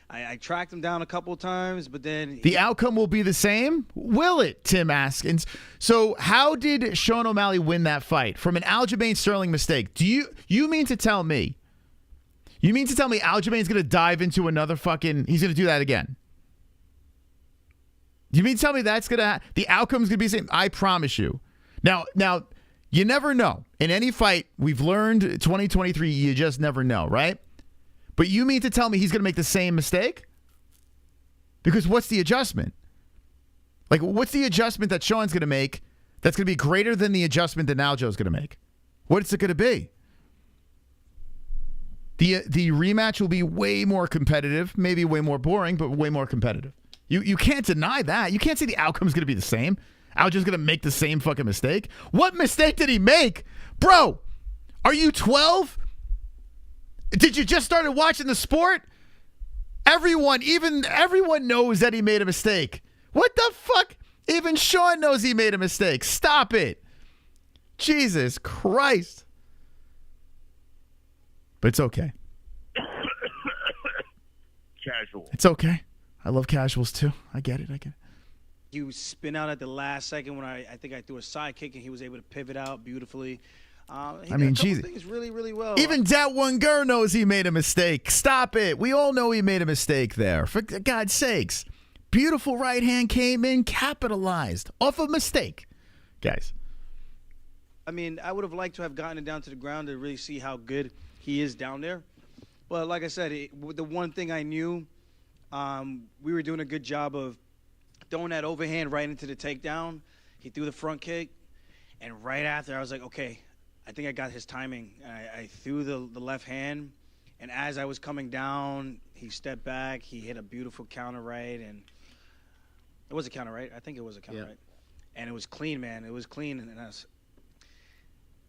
S8: I tracked him down a couple of times, but then...
S1: The outcome will be the same? Will it, Tim Askins? So how did Sean O'Malley win that fight? From an Aljamain Sterling mistake. Do you mean to tell me Aljamain's going to dive into another fucking... He's going to do that again? You mean to tell me that's going to... The outcome's going to be the same? I promise you. Now, you never know. In any fight, we've learned 2023, you just never know, right? But you mean to tell me he's going to make the same mistake? Because what's the adjustment? Like, what's the adjustment that Sean's going to make that's going to be greater than the adjustment that Aljo's going to make? What's it going to be? The rematch will be way more competitive, maybe way more boring, but way more competitive. You can't deny that. You can't say the outcome's going to be the same. Aljo's going to make the same fucking mistake. What mistake did he make? Bro, are you 12? Did you just started watching the sport? Everyone knows that he made a mistake. What the fuck? Even Sean knows he made a mistake. Stop it. Jesus Christ. But it's okay.
S6: Casual.
S1: It's okay. I love casuals too. I get it.
S8: You spin out at the last second when I think I threw a side kick and he was able to pivot out beautifully.
S1: I mean, Jesus.
S8: Things really, really well.
S1: Even that one girl knows he made a mistake. Stop it. We all know he made a mistake there. For God's sakes. Beautiful right hand came in, capitalized off a mistake. Guys.
S8: I mean, I would have liked to have gotten it down to the ground to really see how good he is down there. But like I said, the one thing I knew, we were doing a good job of throwing that overhand right into the takedown. He threw the front kick. And right after, I was like, okay, I think I got his timing. I threw the left hand, and as I was coming down, he stepped back. He hit a beautiful counter right, and it was a counter right. I think it was a counter right, and it was clean, man. It was clean, and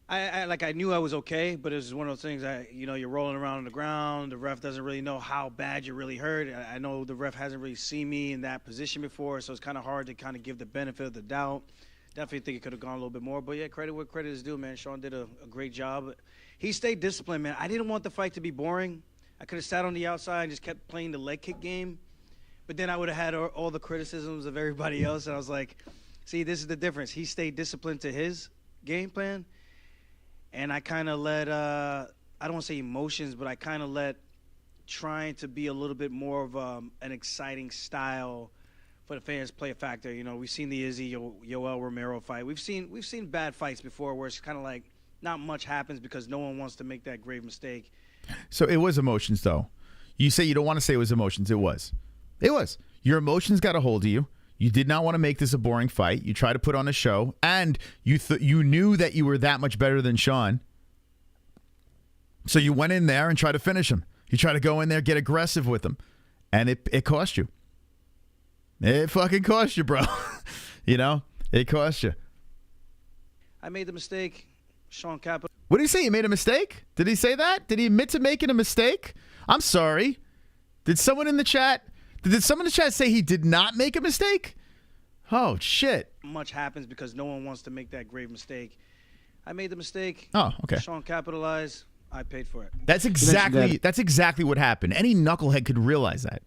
S8: I knew I was okay, but it was one of those things. You're rolling around on the ground. The ref doesn't really know how bad you really hurt. I know the ref hasn't really seen me in that position before, so it's kind of hard to kind of give the benefit of the doubt. Definitely think it could have gone a little bit more. But, yeah, credit where credit is due, man. Sean did a great job. He stayed disciplined, man. I didn't want the fight to be boring. I could have sat on the outside and just kept playing the leg kick game. But then I would have had all the criticisms of everybody else. And I was like, see, this is the difference. He stayed disciplined to his game plan. And I kind of let, I don't want to say emotions, but I kind of let trying to be a little bit more of an exciting style for the fans play a factor. You know, we've seen the Izzy Yoel Romero fight. We've seen bad fights before where it's kind of like not much happens because no one wants to make that grave mistake.
S1: So it was emotions, though. You say you don't want to say it was emotions. It was. It was. Your emotions got a hold of you. You did not want to make this a boring fight. You tried to put on a show, and you knew that you were that much better than Sean. So you went in there and tried to finish him. You tried to go in there, get aggressive with him, and it cost you. It fucking cost you, bro. You know, it cost you.
S8: I made the mistake. Sean Capital.
S1: What did he say? He made a mistake? Did he say that? Did he admit to making a mistake? I'm sorry. Did someone in the chat? Did someone in the chat say he did not make a mistake? Oh shit.
S8: Much happens because no one wants to make that grave mistake. I made the mistake.
S1: Oh, okay.
S8: Sean capitalized. I paid for it.
S1: That's exactly what happened. Any knucklehead could realize that.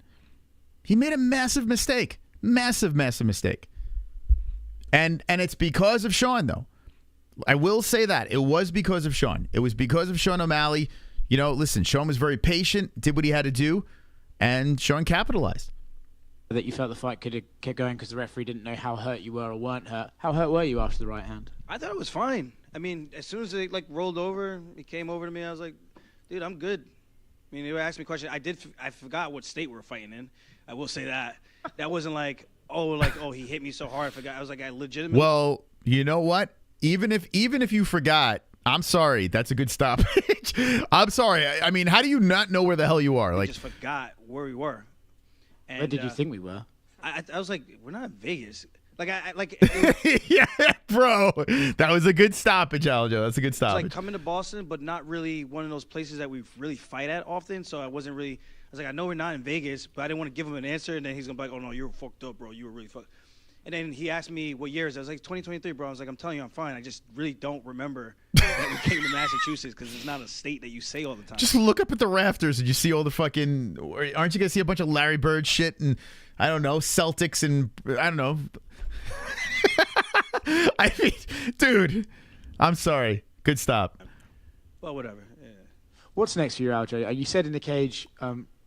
S1: He made a massive mistake. Massive mistake. And it's because of Sean, though. I will say that. It was because of Sean. It was because of Sean O'Malley. You know, listen, Sean was very patient, did what he had to do, and Sean capitalized.
S7: That you felt the fight could have kept going because the referee didn't know how hurt you were or weren't hurt. How hurt were you after the right hand?
S8: I thought it was fine. I mean, as soon as it like rolled over, he came over to me. I was like, dude, I'm good. I mean, they were asking me questions. I forgot what state we were fighting in. I will say that. That wasn't like, oh, he hit me so hard. I forgot. I was like, I legitimately.
S1: Well, you know what? Even if you forgot, I'm sorry. That's a good stoppage. I'm sorry. I mean, how do you not know where the hell you are?
S8: I just forgot where we were. And,
S7: where did you think we were?
S8: I was like, we're not in Vegas.
S1: Yeah, bro. That was a good stoppage, Aljo. That's a good stoppage.
S8: It's like coming to Boston, but not really one of those places that we really fight at often. So I wasn't really. I was like, I know we're not in Vegas, but I didn't want to give him an answer, and then he's gonna be like, oh no, you were fucked up, bro. You were really fucked. And then he asked me what years. I was like, 2023, bro. I was like, I'm telling you, I'm fine. I just really don't remember that we came to Massachusetts because it's not a state that you say all the time.
S1: Just look up at the rafters and you see all the fucking. Aren't you gonna see a bunch of Larry Bird shit and I don't know Celtics and I don't know. I mean, dude, I'm sorry. Good stop.
S8: Well, whatever. Yeah.
S7: What's next for you, Aljo? You said in the cage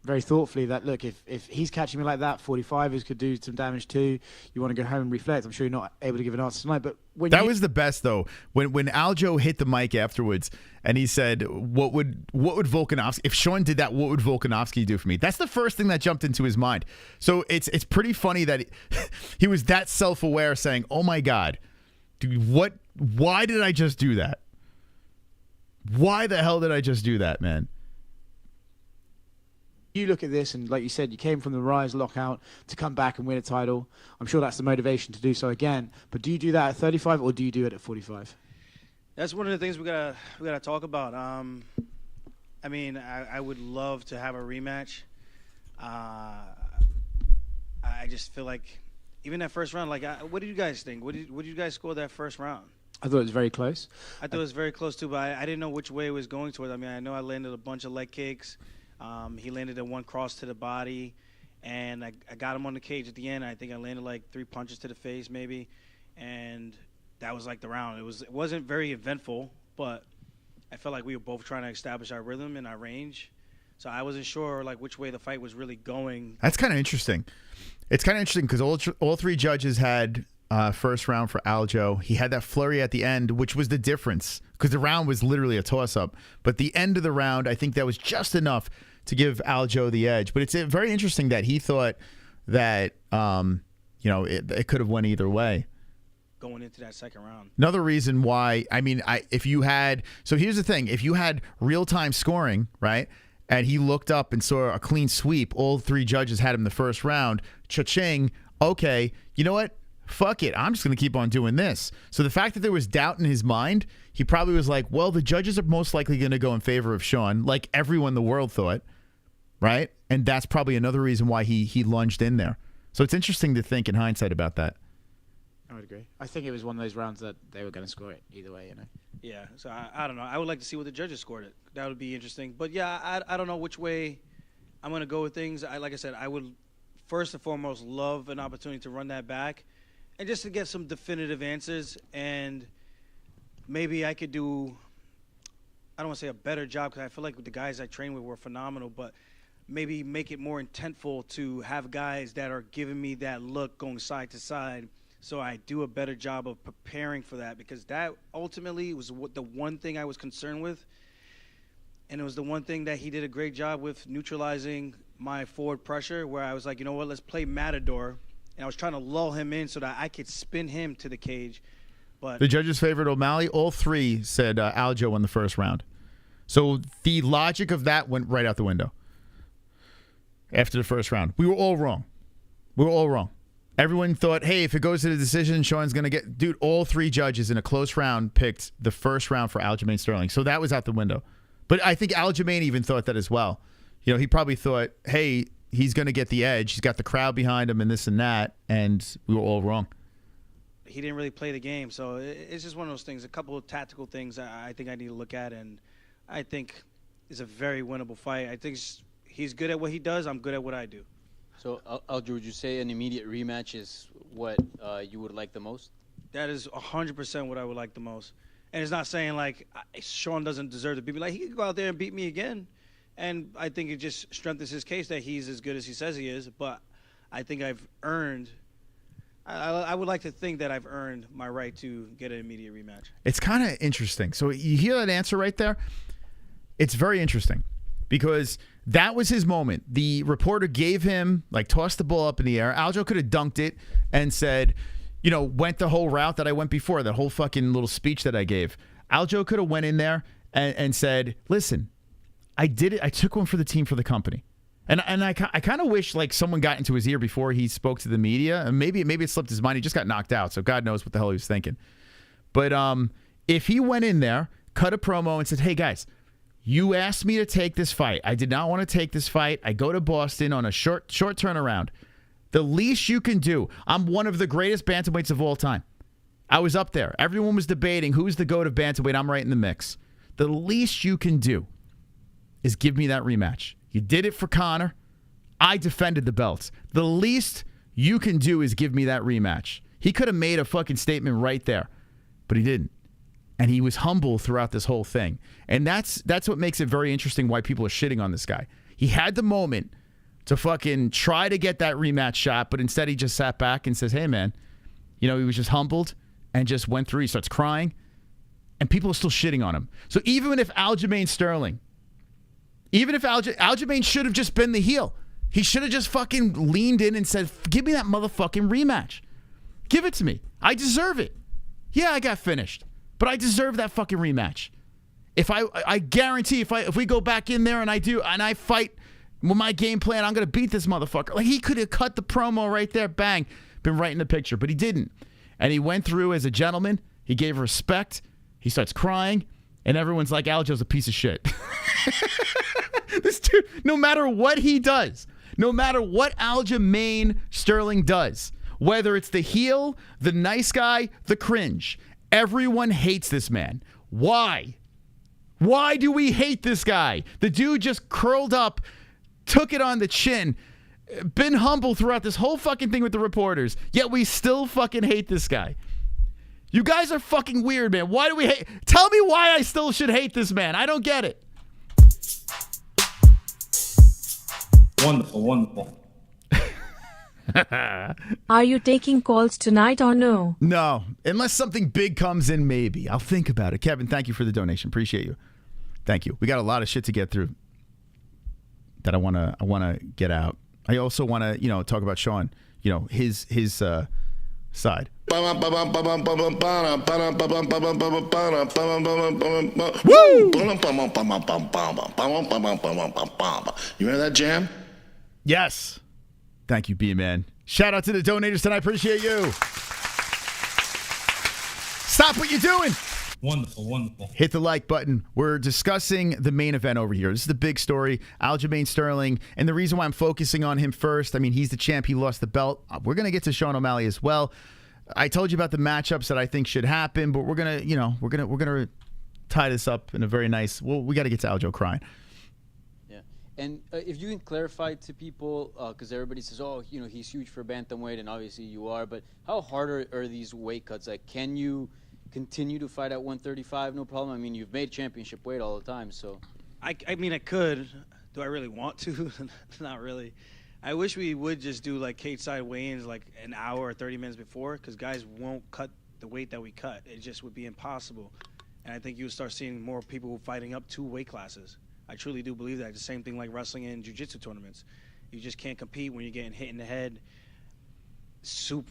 S7: very thoughtfully that, look, if he's catching me like that, 45ers could do some damage too. You want to go home and reflect. I'm sure you're not able to give an answer tonight, but when
S1: that was the best though. When Aljo hit the mic afterwards and he said, "What would Volkanovski? If Sean did that, what would Volkanovski do for me?" That's the first thing that jumped into his mind. So it's pretty funny that he was that self-aware, saying, "Oh my God, dude, what? Why did I just do that? Why the hell did I just do that, man?"
S7: You look at this and, like you said, you came from the Rise lockout to come back and win a title. I'm sure that's the motivation to do so again. But do you do that at 35 or do you do it at 45?
S8: That's one of the things we gotta talk about. I mean, I would love to have a rematch. I just feel like even that first round, like, what did you guys think? What did you guys score that first round?
S7: I thought it was very close.
S8: I thought it was very close too, but I didn't know which way it was going towards. I mean, I know I landed a bunch of leg kicks. He landed a one cross to the body, and I got him on the cage at the end. I think I landed like 3 punches to the face maybe, and that was like the round. It wasn't very eventful, but I felt like we were both trying to establish our rhythm and our range. So I wasn't sure like which way the fight was really going.
S1: That's kind of interesting. It's kind of interesting because all three judges had first round for Aljo. He had that flurry at the end, which was the difference because the round was literally a toss-up. But the end of the round, I think that was just enough to give Aljo the edge. But it's very interesting that he thought that it could have went either way
S8: going into that second round.
S1: Another reason why, I mean, if you had, so here's the thing, if you had real-time scoring, right, and he looked up and saw a clean sweep, all three judges had him the first round, cha-ching, okay, you know what? Fuck it, I'm just going to keep on doing this. So the fact that there was doubt in his mind, he probably was like, well, the judges are most likely going to go in favor of Sean, like everyone in the world thought, right? And that's probably another reason why he lunged in there. So it's interesting to think in hindsight about that.
S7: I would agree. I think it was one of those rounds that they were going to score it either way, you know.
S8: Yeah, so I don't know. I would like to see what the judges scored it. That would be interesting. But yeah, I don't know which way I'm going to go with things. Like I said, I would first and foremost love an opportunity to run that back and just to get some definitive answers, and maybe I could do, I don't want to say a better job because I feel like the guys I trained with were phenomenal, but maybe make it more intentful to have guys that are giving me that look going side to side, so I do a better job of preparing for that, because that ultimately was the one thing I was concerned with, and it was the one thing that he did a great job with, neutralizing my forward pressure, where I was like, you know what, let's play Matador, and I was trying to lull him in so that I could spin him to the cage. But
S1: the judges favored O'Malley. All three said Aljo won the first round. So the logic of that went right out the window after the first round. We were all wrong. We were all wrong. Everyone thought, hey, if it goes to the decision, Sean's going to get... Dude, all three judges in a close round picked the first round for Aljamain Sterling. So that was out the window. But I think Aljamain even thought that as well. You know, he probably thought, hey, he's going to get the edge. He's got the crowd behind him and this and that. And we were all wrong.
S8: he didn't really play the game. So it's just one of those things, a couple of tactical things I think I need to look at, and I think it's a very winnable fight. I think he's good at what he does. I'm good at what I do.
S9: So, Aljo, would you say an immediate rematch is what you would like the most?
S8: That is 100% what I would like the most. And it's not saying, like, Sean doesn't deserve to beat me. Like, he could go out there and beat me again. And I think it just strengthens his case that he's as good as he says he is. But I think I've earned – I would like to think that I've earned my right to get an immediate rematch.
S1: It's kind of interesting. So you hear that answer right there? It's very interesting because that was his moment. The reporter gave him, like, tossed the ball up in the air. Aljo could have dunked it and said – you know, went the whole route that I went before, that whole fucking little speech that I gave. Aljo could have went in there and said, listen, I did it. I took one for the team, for the company. And I kind of wish, like, someone got into his ear before he spoke to the media. And maybe it slipped his mind. He just got knocked out, so God knows what the hell he was thinking. But if he went in there, cut a promo and said, hey, guys, you asked me to take this fight. I did not want to take this fight. I go to Boston on a short turnaround. The least you can do, I'm one of the greatest bantamweights of all time. I was up there. Everyone was debating who's the GOAT of bantamweight. I'm right in the mix. The least you can do is give me that rematch. You did it for Conor. I defended the belts. The least you can do is give me that rematch. He could have made a fucking statement right there, but he didn't. And he was humble throughout this whole thing. And that's what makes it very interesting why people are shitting on this guy. He had the moment to fucking try to get that rematch shot, but instead he just sat back and says, hey, man, you know, he was just humbled and just went through. He starts crying, and people are still shitting on him. So even if Aljamain Sterling, even if Aljamain should have just been the heel, he should have just fucking leaned in and said, give me that motherfucking rematch. Give it to me. I deserve it. Yeah, I got finished, but I deserve that fucking rematch. If I guarantee if we go back in there and I fight with my game plan, I'm going to beat this motherfucker. Like, he could have cut the promo right there, bang, been right in the picture, but he didn't. And he went through as a gentleman. He gave respect. He starts crying, and everyone's like, Aljo's a piece of shit. This dude, no matter what he does, no matter what Aljamain Sterling does, whether it's the heel, the nice guy, the cringe, everyone hates this man. Why? Why do we hate this guy? The dude just curled up, took it on the chin, been humble throughout this whole fucking thing with the reporters, yet we still fucking hate this guy. You guys are fucking weird, man. Why do we hate? Tell me why I still should hate this man. I don't get it.
S2: Wonderful, wonderful.
S3: Are you taking calls tonight or no?
S1: No, unless something big comes in, maybe. I'll think about it. Kevin, thank you for the donation. Appreciate you. Thank you. We got a lot of shit to get through that I wanna get out. I also wanna, talk about Sean, his side. Woo!
S4: You hear that jam?
S1: Yes. Thank you, B-Man. Shout out to the donators tonight. Appreciate you. Stop what you're doing.
S2: Wonderful, wonderful.
S1: Hit the like button. We're discussing the main event over here. This is the big story, Aljamain Sterling. And the reason why I'm focusing on him first, I mean, he's the champ. He lost the belt. We're going to get to Sean O'Malley as well. I told you about the matchups that I think should happen, but we're going to tie this up in a very nice, we got to get to Aljo crying.
S9: Yeah. And if you can clarify to people, because everybody says, oh, he's huge for bantamweight, and obviously you are, but how hard are these weight cuts? Like, can you continue to fight at 135, no problem? I mean, you've made championship weight all the time, so.
S8: I mean, I could. Do I really want to? Not really. I wish we would just do like cage side weigh-ins like an hour or 30 minutes before, because guys won't cut the weight that we cut. It just would be impossible. And I think you would start seeing more people fighting up 2 weight classes. I truly do believe that. The same thing like wrestling and jiu-jitsu tournaments. You just can't compete when you're getting hit in the head,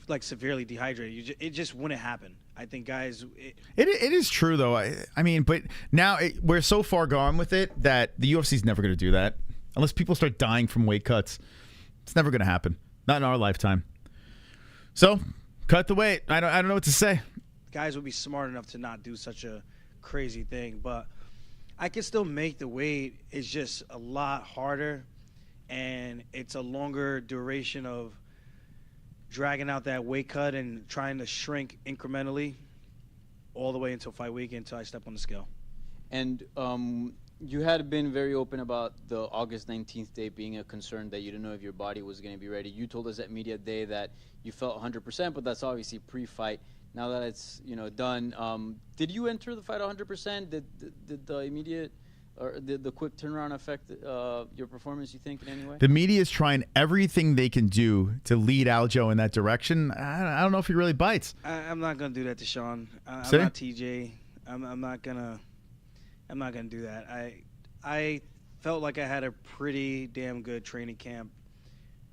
S8: like severely dehydrated. It just wouldn't happen. I think guys.
S1: It is true though. I mean, but now we're so far gone with it that the UFC is never going to do that unless people start dying from weight cuts. It's never going to happen. Not in our lifetime. So, cut the weight. I don't know what to say.
S8: Guys would be smart enough to not do such a crazy thing, but I can still make the weight. It's just a lot harder, and it's a longer duration of dragging out that weight cut and trying to shrink incrementally all the way until fight week, until I step on the scale.
S9: And you had been very open about the August 19th date being a concern, that you didn't know if your body was going to be ready. You told us at media day that you felt 100%, but that's obviously pre-fight. Now that it's done, did you enter the fight 100%? Did the immediate or the quick turnaround affect your performance, you think, in any way?
S1: The media is trying everything they can do to lead Aljo in that direction. I don't know if he really bites.
S8: I'm not gonna do that to Sean. I'm not TJ. I'm not gonna do that. I felt like I had a pretty damn good training camp.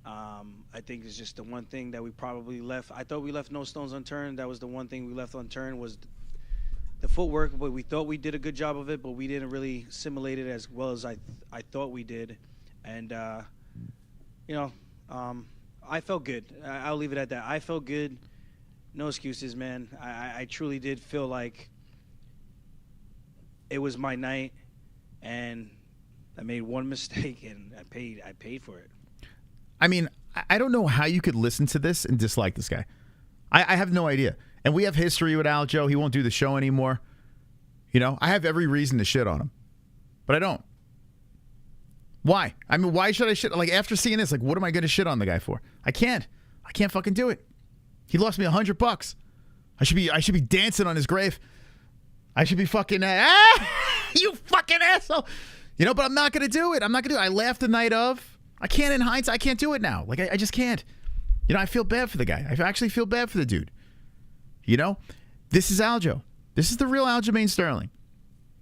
S8: I think it's just the one thing that we probably left. I thought we left no stones unturned. That was the one thing we left unturned, was the footwork. But we thought we did a good job of it, but we didn't really simulate it as well as I thought we did. And I felt good. I'll leave it at that. I felt good. No excuses, man. I truly did feel like it was my night, and I made one mistake, and I paid for it.
S1: I mean, I don't know how you could listen to this and dislike this guy. I have no idea. And we have history with Aljo. He won't do the show anymore. I have every reason to shit on him, but I don't. Why? I mean, why should I shit? Like, after seeing this, like, what am I going to shit on the guy for? I can't fucking do it. He lost me $100. I should be dancing on his grave. I should be fucking, you fucking asshole. But I'm not going to do it. I'm not going to do it. I laughed the night of. I can't in hindsight. I can't do it now. Like, I just can't. I feel bad for the guy. I actually feel bad for the dude. This is Aljo. This is the real Aljamain Sterling.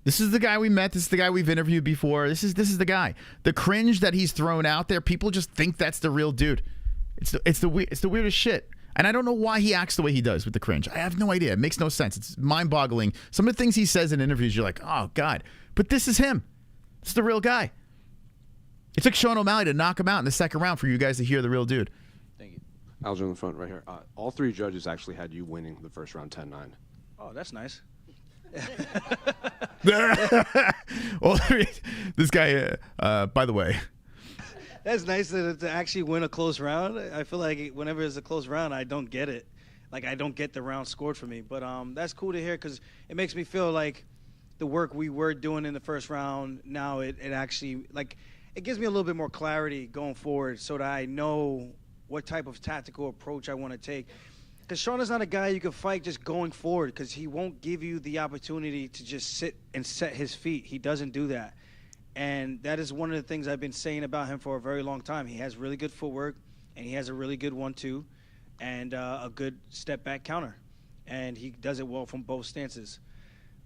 S1: This is the guy we met. This is the guy we've interviewed before. This is the guy. The cringe that he's thrown out there, people just think that's the real dude. It's the weirdest shit. And I don't know why he acts the way he does with the cringe. I have no idea. It makes no sense. It's mind-boggling. Some of the things he says in interviews, you're like, oh, God. But this is him. This is the real guy. It took Sean O'Malley to knock him out in the second round for you guys to hear the real dude.
S9: Thank you.
S10: Aljo in the front right here. All 3 judges actually had you winning the first round 10-9.
S8: Oh, that's nice.
S1: Well, this guy, by the way.
S8: That's nice to actually win a close round. I feel like whenever it's a close round, I don't get it. Like, I don't get the round scored for me. But that's cool to hear, because it makes me feel like the work we were doing in the first round, now it actually, like, it gives me a little bit more clarity going forward, so that I know what type of tactical approach I want to take. Because Sean is not a guy you can fight just going forward, because he won't give you the opportunity to just sit and set his feet. He doesn't do that. And that is one of the things I've been saying about him for a very long time. He has really good footwork, and he has a really good 1-2, and a good step-back counter. And he does it well from both stances.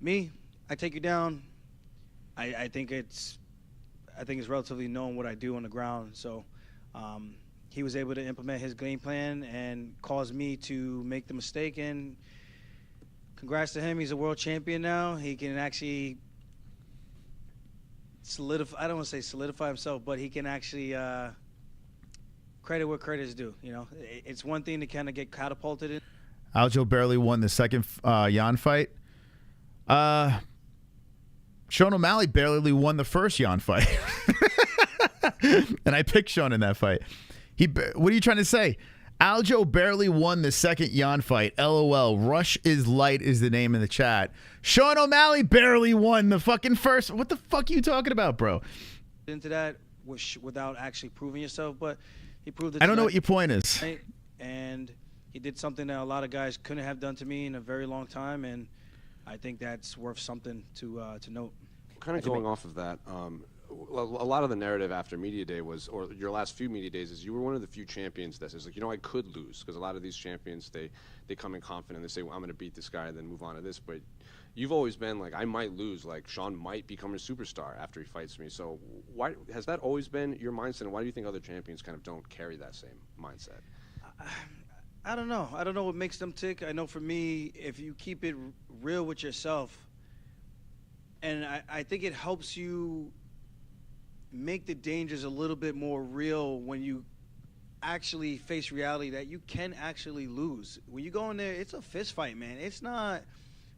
S8: Me, I take you down. I think it's relatively known what I do on the ground. So he was able to implement his game plan and cause me to make the mistake. And congrats to him. He's a world champion now. He can actually solidify, I don't want to say solidify himself, but he can actually credit where credit is due. It's one thing to kind of get catapulted in.
S1: Aljo barely won the second Jan fight. Sean O'Malley barely won the first Jan fight. And I picked Sean in that fight. What are you trying to say? Aljo barely won the second Jan fight. LOL. Rush is light is the name in the chat. Sean O'Malley barely won the fucking first. What the fuck are you talking about, bro?
S8: Into that without actually proving yourself, but he proved it.
S1: I don't know what your point is.
S8: And he did something that a lot of guys couldn't have done to me in a very long time, and I think that's worth something to note.
S10: kind of going off of that, a lot of the narrative after media day was, or your last few media days, is you were one of the few champions that says, like, you know, I could lose, because a lot of these champions, they come in confident, they say, well, I'm going to beat this guy and then move on to this, but you've always been like, I might lose, like Sean might become a superstar after he fights me. So why has that always been your mindset, and why do you think other champions kind of don't carry that same mindset?
S8: I don't know. I don't know what makes them tick. I know for me, if you keep it real with yourself, and I think it helps you make the dangers a little bit more real when you actually face reality that you can actually lose. When you go in there, it's a fist fight, man. It's not,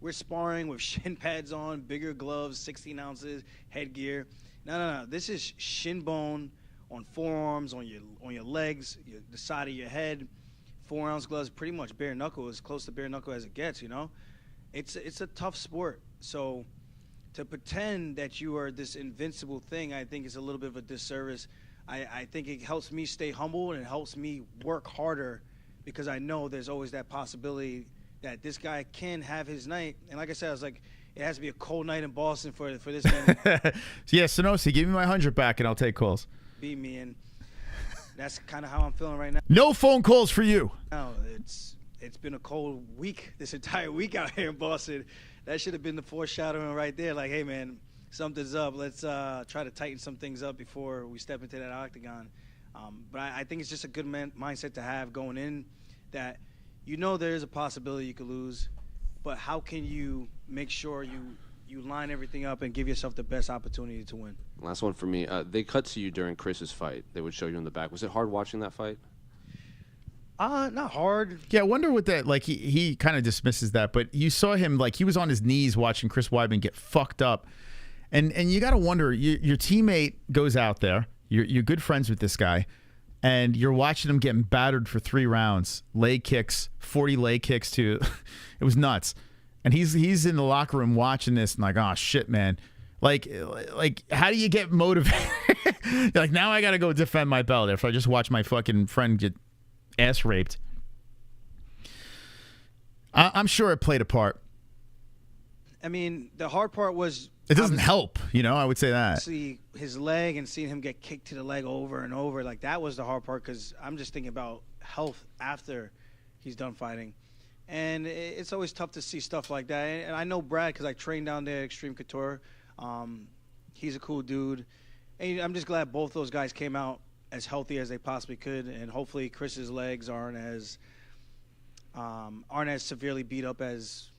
S8: we're sparring with shin pads on, bigger gloves, 16 ounces, headgear. No. This is shin bone on forearms, on your legs, the side of your head. 4-ounce gloves, pretty much bare knuckle, as close to bare knuckle as it gets, you know? It's a tough sport. So to pretend that you are this invincible thing, I think is a little bit of a disservice. I think it helps me stay humble, and it helps me work harder, because I know there's always that possibility that this guy can have his night. And like I said, I was like, it has to be a cold night in Boston for this man.
S1: Yeah, SSSSSANOCI, give me my 100 back and I'll take calls.
S8: Beat me, and that's kind of how I'm feeling right now.
S1: No phone calls for you.
S8: No, it's been a cold week, this entire week out here in Boston. That should have been the foreshadowing right there. Like, hey, man, something's up. Let's try to tighten some things up before we step into that octagon. But I think it's just a good mindset to have going in, that you know there is a possibility you could lose, but how can you make sure you line everything up and give yourself the best opportunity to win?
S10: Last one for me. They cut to you during Chris's fight. They would show you in the back. Was it hard watching that fight?
S8: Not hard.
S1: Yeah, I wonder what that, like, he kind of dismisses that, but you saw him, like, he was on his knees watching Chris Weidman get fucked up. And you got to wonder, your teammate goes out there, you're good friends with this guy, and you're watching him getting battered for 3 rounds, leg kicks, 40 leg kicks to, it was nuts. And he's in the locker room watching this and like, oh shit, man. Like how do you get motivated? Like, now I got to go defend my belt if I just watch my fucking friend get ass raped. I'm sure it played a part.
S8: I mean, the hard part was,
S1: it doesn't help, you know, I would say that.
S8: See his leg and seeing him get kicked to the leg over and over, like, that was the hard part, because I'm just thinking about health after he's done fighting. And it's always tough to see stuff like that. And I know Brad, because I trained down there at Extreme Couture. He's a cool dude. And I'm just glad both those guys came out as healthy as they possibly could. And hopefully Chris's legs aren't as severely beat up as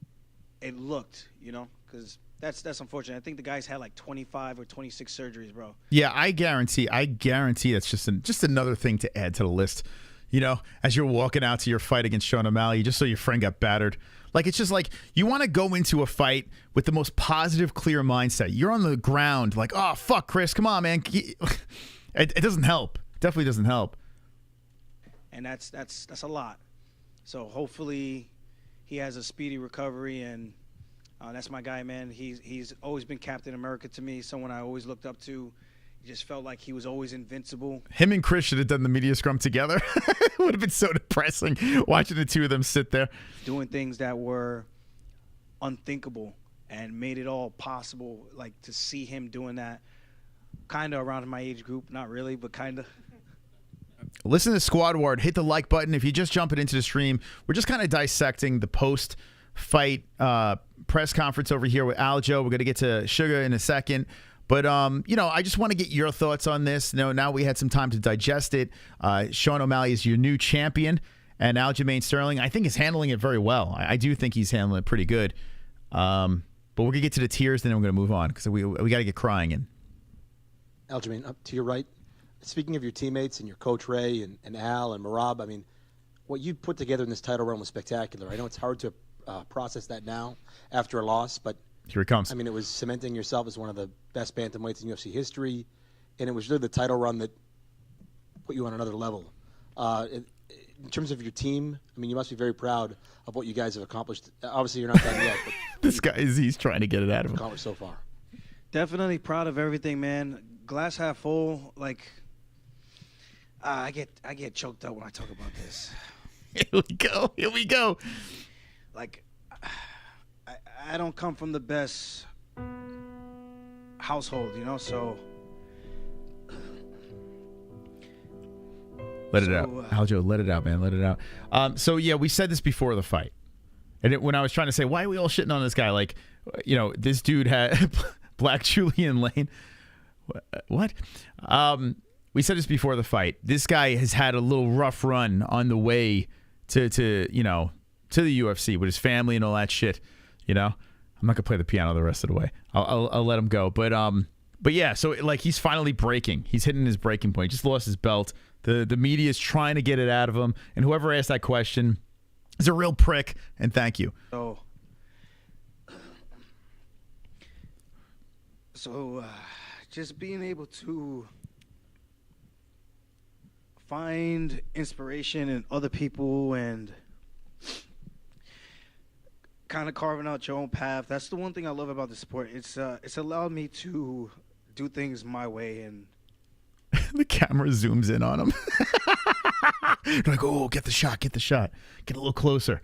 S8: it looked, you know, because that's unfortunate. I think the guys had like 25 or 26 surgeries, bro.
S1: Yeah, I guarantee that's just another thing to add to the list. You know, as you're walking out to your fight against Sean O'Malley, just so your friend got battered. Like, it's just like, you want to go into a fight with the most positive, clear mindset. You're on the ground like, oh, fuck, Chris, come on, man. It doesn't help. Definitely doesn't help.
S8: And that's a lot. So hopefully he has a speedy recovery, and that's my guy, man. He's always been Captain America to me, someone I always looked up to. He just felt like he was always invincible.
S1: Him and Chris should have done the media scrum together. It would have been so depressing watching the two of them sit there.
S8: Doing things that were unthinkable and made it all possible. Like, to see him doing that kind of around my age group. Not really, but kind of.
S1: Listen to Squad Ward. Hit the like button. If you're just jumping into the stream, we're just kind of dissecting the post-fight press conference over here with Aljo. We're going to get to Sugar in a second. But, you know, I just want to get your thoughts on this. You know, now we had some time to digest it. Sean O'Malley is your new champion. And Aljamain Sterling, I think, is handling it very well. I do think he's handling it pretty good. But we're going to get to the tears, then we're going to move on, because we got to get crying in.
S11: Aljamain, up to your right. Speaking of your teammates and your coach Ray and Al and Marab, I mean, what you put together in this title run was spectacular. I know it's hard to process that now after a loss, but
S1: here it comes.
S11: I mean, it was cementing yourself as one of the best bantamweights in UFC history, and it was really the title run that put you on another level. In terms of your team, I mean, you must be very proud of what you guys have accomplished. Obviously, you're not done yet. But
S1: this guy he's trying to get it out of him.
S11: Accomplished so far.
S8: Definitely proud of everything, man. Glass half full. Like, I get choked up when I talk about this.
S1: Here we go.
S8: Like, I don't come from the best household, you know. So
S1: let it out, Aljo. Let it out, man. Let it out. So yeah, we said this before the fight, and when I was trying to say why are we all shitting on this guy, like, you know, this dude had Black Julian Lane. What? We said this before the fight. This guy has had a little rough run on the way to you know, to the UFC with his family and all that shit. You know, I'm not gonna play the piano the rest of the way. I'll let him go. But yeah. So like he's finally breaking. He's hitting his breaking point. Just lost his belt. The media is trying to get it out of him. And whoever asked that question is a real prick. And thank you.
S8: So just being able to find inspiration in other people and kind of carving out your own path. That's the one thing I love about the sport. It's allowed me to do things my way. And
S1: the camera zooms in on him. They're like, oh, get the shot, get a little closer.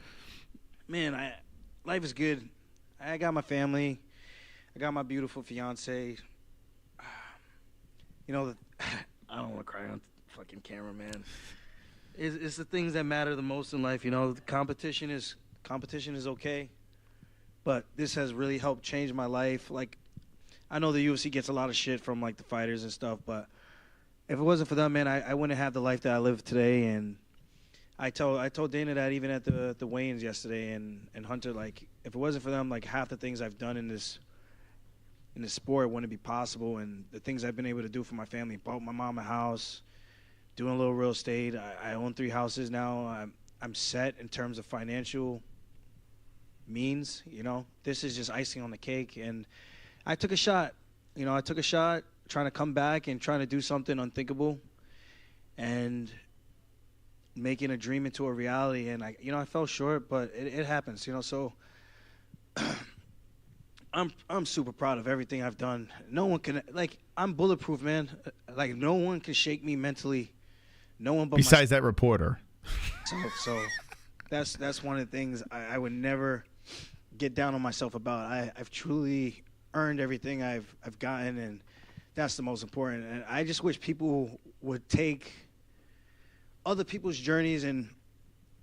S8: Man, life is good. I got my family. I got my beautiful fiance. You know, I don't want to cry on fucking camera, man. It's the things that matter the most in life. You know, the competition is okay, but this has really helped change my life. Like, I know the UFC gets a lot of shit from like the fighters and stuff, but if it wasn't for them, man, I wouldn't have the life that I live today. And I told Dana that even at the weigh-ins yesterday, and Hunter, like, if it wasn't for them, like, half the things I've done in this sport wouldn't be possible. And the things I've been able to do for my family, bought my mom a house, doing a little real estate. I own 3 houses now. I'm set in terms of financial means. You know, this is just icing on the cake. And I took a shot. You know, trying to come back and trying to do something unthinkable and making a dream into a reality. And I fell short, but it happens, you know. So I'm super proud of everything I've done. No one can, like, I'm bulletproof, man. Like, no one can shake me mentally. No one but
S1: besides that reporter.
S8: So that's one of the things I would never get down on myself about. I've truly earned everything I've gotten, and that's the most important. And I just wish people would take other people's journeys and,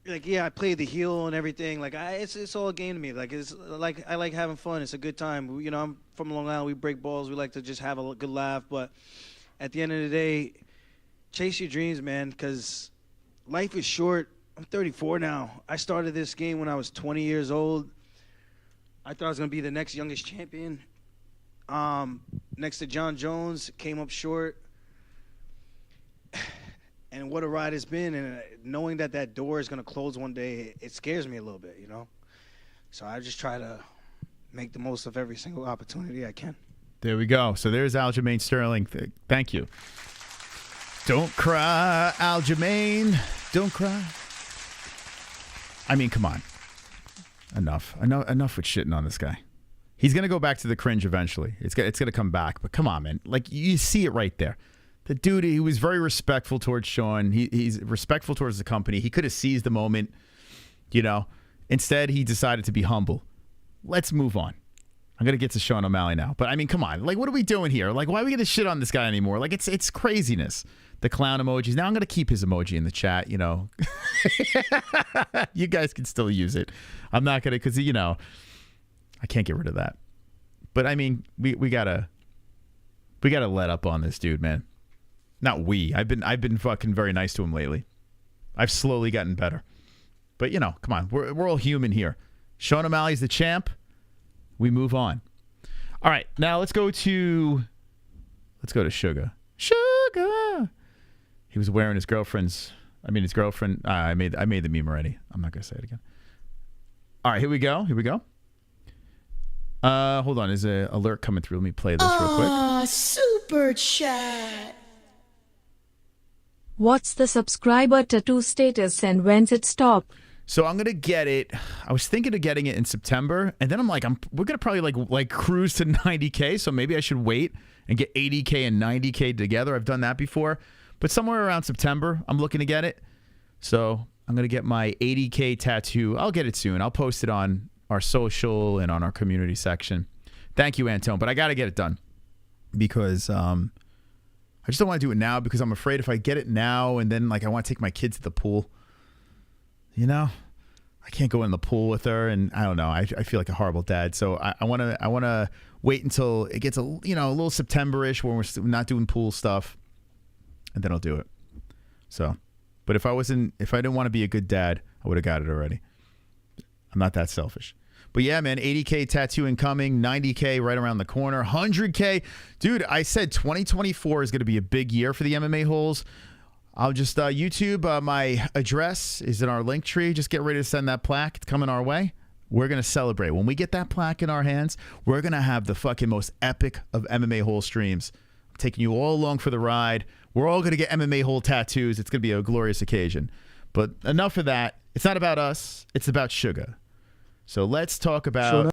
S8: like, yeah, I play the heel and everything. Like, it's all a game to me. Like, it's like I like having fun. It's a good time. You know, I'm from Long Island. We break balls. We like to just have a good laugh. But at the end of the day, chase your dreams, man, because life is short. I'm 34 now. I started this game when I was 20 years old. I thought I was going to be the next youngest champion. Next to John Jones, came up short. And what a ride it's been. And knowing that door is going to close one day, it scares me a little bit, you know? So I just try to make the most of every single opportunity I can.
S1: There we go. So there's Aljamain Sterling. Thank you. Don't cry, Aljamain. Don't cry. I mean, come on. Enough with shitting on this guy. He's going to go back to the cringe eventually. It's going to come back. But come on, man. Like, you see it right there. The dude, he was very respectful towards Sean. He's respectful towards the company. He could have seized the moment, you know. Instead, he decided to be humble. Let's move on. I'm going to get to Sean O'Malley now. But, I mean, come on. Like, what are we doing here? Like, why are we going to shit on this guy anymore? Like, it's craziness. The clown emojis. Now I'm going to keep his emoji in the chat, you know. You guys can still use it. I'm not going to, because, you know, I can't get rid of that. But, I mean, we got to let up on this dude, man. Not we. I've been fucking very nice to him lately. I've slowly gotten better. But, you know, come on. We're all human here. Sean O'Malley's the champ. We move on. All right. Now let's go to Sugar. Sugar. He was wearing his girlfriend. I made the meme already. I'm not going to say it again. All right. Here we go. Hold on. There's an alert coming through. Let me play this real quick.
S12: Super chat.
S3: What's the subscriber tattoo status and when's it stop?
S1: So I'm gonna get it. I was thinking of getting it in September, and then I'm like, we're gonna probably like cruise to 90K. So maybe I should wait and get 80K and 90K together. I've done that before, but somewhere around September, I'm looking to get it. So I'm gonna get my 80K tattoo. I'll get it soon. I'll post it on our social and on our community section. Thank you, Antone, but I gotta get it done. because I just don't want to do it now because I'm afraid if I get it now and then like I want to take my kid to the pool, you know, I can't go in the pool with her, and I don't know. I feel like a horrible dad, so I want to wait until it gets a little September-ish when we're not doing pool stuff, and then I'll do it. So, but if I didn't want to be a good dad, I would have got it already. I'm not that selfish. But yeah, man, 80K tattoo incoming, 90K right around the corner, 100K. Dude, I said 2024 is going to be a big year for the MMA-Holes. I'll just, YouTube, my address is in our link tree. Just get ready to send that plaque. It's coming our way. We're going to celebrate. When we get that plaque in our hands, we're going to have the fucking most epic of MMA-Hole streams. I'm taking you all along for the ride. We're all going to get MMA-Hole tattoos. It's going to be a glorious occasion. But enough of that. It's not about us. It's about Sugar. So let's talk about...
S7: Sean,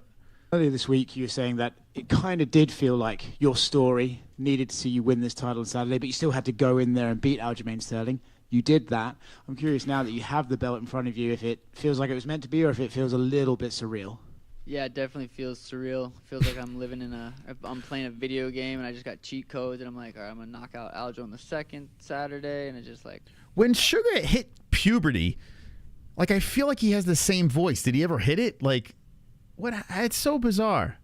S7: earlier this week, you were saying that it kind of did feel like your story needed to see you win this title on Saturday, but you still had to go in there and beat Aljamain Sterling. You did that. I'm curious now that you have the belt in front of you, if it feels like it was meant to be or if it feels a little bit surreal.
S13: Yeah, it definitely feels surreal. Feels like I'm living I'm playing a video game and I just got cheat codes and I'm like, all right, I'm going to knock out Aljo on the second Saturday, and it's just like...
S1: When Sugar hit puberty... Like, I feel like he has the same voice. Did he ever hit it? Like, what? It's so bizarre.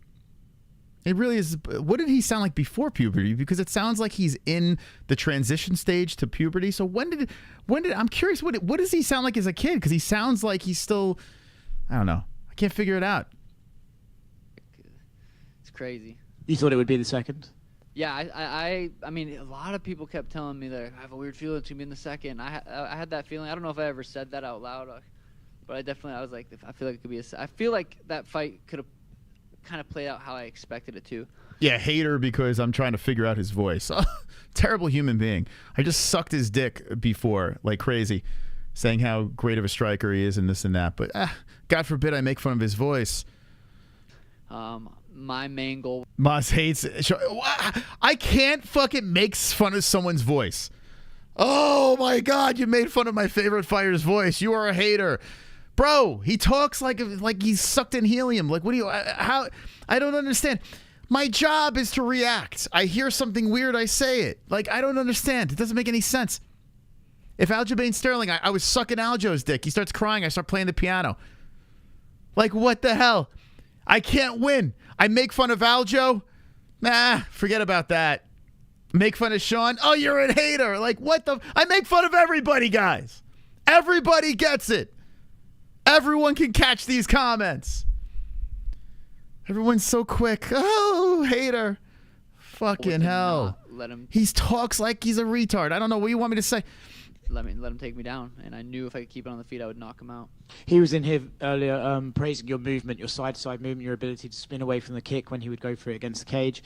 S1: It really is. What did he sound like before puberty? Because it sounds like he's in the transition stage to puberty. So when did I'm curious, what does he sound like as a kid? Because he sounds like he's still, I don't know. I can't figure it out.
S13: It's crazy.
S7: You thought it would be the second?
S13: Yeah, I mean, a lot of people kept telling me that I have a weird feeling it's going to be in the second. I had that feeling. I don't know if I ever said that out loud, but I was like, I feel like it could be I feel like that fight could have kind of played out how I expected it to.
S1: Yeah, hater because I'm trying to figure out his voice. Terrible human being. I just sucked his dick before like crazy, saying how great of a striker he is and this and that. But God forbid I make fun of his voice.
S13: My main goal.
S1: Moss hates it. I can't fucking make fun of someone's voice. Oh my God, you made fun of my favorite fighter's voice. You are a hater. Bro, he talks like he's sucked in helium. Like, what do you, how, I don't understand. My job is to react. I hear something weird, I say it. Like, I don't understand. It doesn't make any sense. If Aljamain Sterling, I was sucking Aljo's dick. He starts crying. I start playing the piano. Like, what the hell? I can't win. I make fun of Aljo. Nah, forget about that. Make fun of Sean. Oh, you're a hater. Like, what the? I make fun of everybody, guys. Everybody gets it. Everyone can catch these comments. Everyone's so quick. Oh, hater. Fucking hell.
S13: Let him.
S1: He talks like he's a retard. I don't know what you want me to say.
S13: Let him take me down, and I knew if I could keep it on the feet, I would knock him out.
S7: He was in here earlier praising your movement, your side-to-side movement, your ability to spin away from the kick when he would go for it against the cage.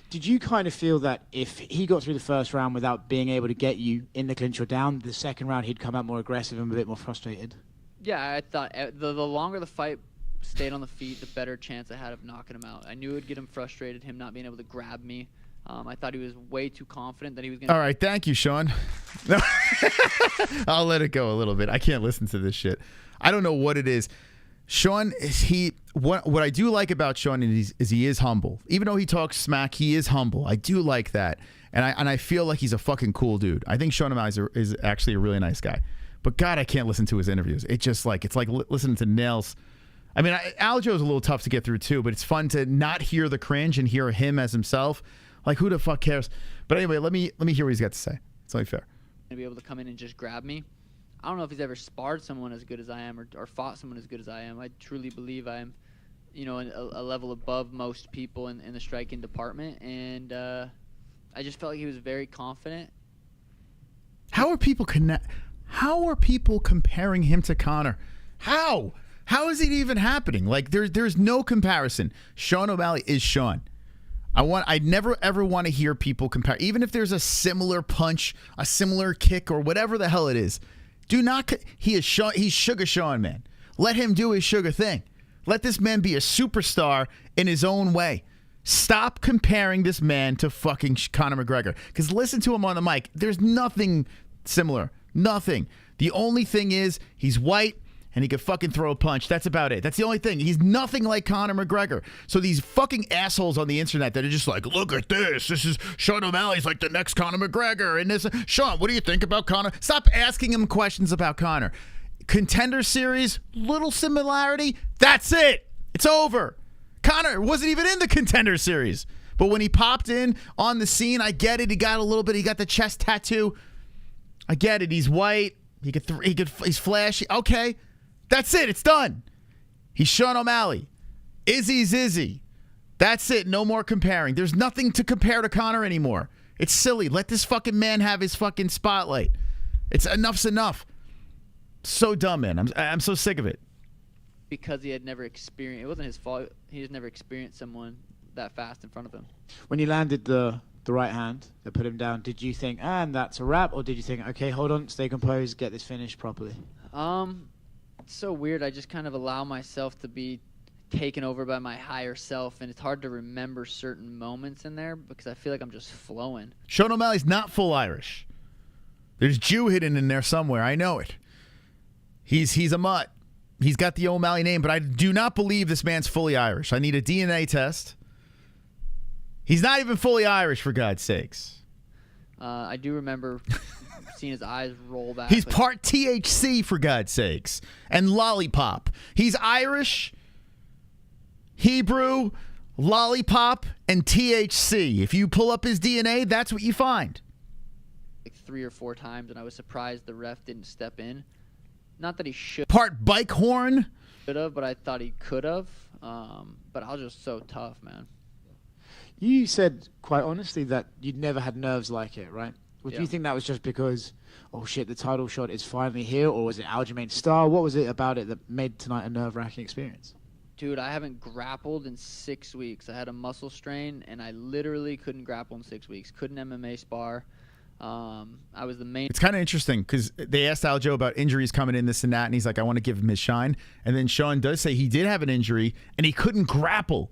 S7: Did you kind of feel that if he got through the first round without being able to get you in the clinch or down, the second round he'd come out more aggressive and a bit more frustrated?
S13: Yeah, I thought the longer the fight stayed on the feet, the better chance I had of knocking him out. I knew it would get him frustrated, him not being able to grab me. I thought he was way too confident that he was going to...
S1: All right, thank you, Sean. No. I'll let it go a little bit. I can't listen to this shit. I don't know what it is. Sean, what I do like about Sean is he is humble. Even though he talks smack, he is humble. I do like that. And I feel like he's a fucking cool dude. I think Sean O'Malley is actually a really nice guy. But God, I can't listen to his interviews. It's like listening to nails. I mean, Aljo's a little tough to get through too, but it's fun to not hear the cringe and hear him as himself. Like, who the fuck cares? But anyway, let me hear what he's got to say. It's only fair.
S13: To be able to come in and just grab me. I don't know if he's ever sparred someone as good as I am or fought someone as good as I am. I truly believe I'm, a level above most people in the striking department. And I just felt like he was very confident.
S1: How are people comparing him to Conor? How? How is it even happening? Like, there's no comparison. Sean O'Malley is Sean. I never ever want to hear people compare, even if there's a similar punch, a similar kick, or whatever the hell it is. Do not. He's Sugar Sean, man. Let him do his Sugar thing. Let this man be a superstar in his own way. Stop comparing this man to fucking Conor McGregor. Because listen to him on the mic. There's nothing similar. Nothing. The only thing is he's white and he could fucking throw a punch. That's about it. That's the only thing. He's nothing like Conor McGregor. So these fucking assholes on the internet that are just like, look at this. This is Sean O'Malley's like the next Conor McGregor. And this, Sean, what do you think about Conor? Stop asking him questions about Conor. Contender Series, little similarity. That's it. It's over. Conor wasn't even in the Contender Series. But when he popped in on the scene, I get it. He got a little bit. He got the chest tattoo. I get it. He's white. He's flashy. Okay. That's it. It's done. He's Sean O'Malley. Izzy's Izzy. That's it. No more comparing. There's nothing to compare to Conor anymore. It's silly. Let this fucking man have his fucking spotlight. Enough's enough. So dumb, man. I'm so sick of it.
S13: Because he had never experienced, it wasn't his fault. He just never experienced someone that fast in front of him.
S7: When you landed the right hand that put him down, did you think, and that's a wrap, or did you think, okay, hold on, stay composed, get this finished properly?
S13: It's so weird. I just kind of allow myself to be taken over by my higher self, and it's hard to remember certain moments in there because I feel like I'm just flowing.
S1: Sean O'Malley's not full Irish. There's Jew hidden in there somewhere. I know it. He's a mutt. He's got the O'Malley name, but I do not believe this man's fully Irish. I need a DNA test. He's not even fully Irish, for God's sakes.
S13: I do remember seeing his eyes roll back.
S1: He's part THC, for God's sakes, and lollipop. He's Irish, Hebrew, lollipop, and THC. If you pull up his DNA, that's what you find.
S13: Like 3 or 4 times, and I was surprised the ref didn't step in. Not that he should.
S1: Part bike horn.
S13: Should have, but I thought he could have. But I was just so tough, man.
S7: You said quite honestly that you'd never had nerves like it, right? Would
S13: Yeah.
S7: you think that was just because, oh shit, the title shot is finally here, or was it Aljamain's style? What was it about it that made tonight a nerve-wracking experience?
S13: Dude, I haven't grappled in 6 weeks. I had a muscle strain, and I literally couldn't grapple in 6 weeks. Couldn't MMA spar. I was the main.
S1: It's kind of interesting because they asked Aljo about injuries coming in, this and that, and he's like, I want to give him his shine. And then Sean does say he did have an injury, and he couldn't grapple,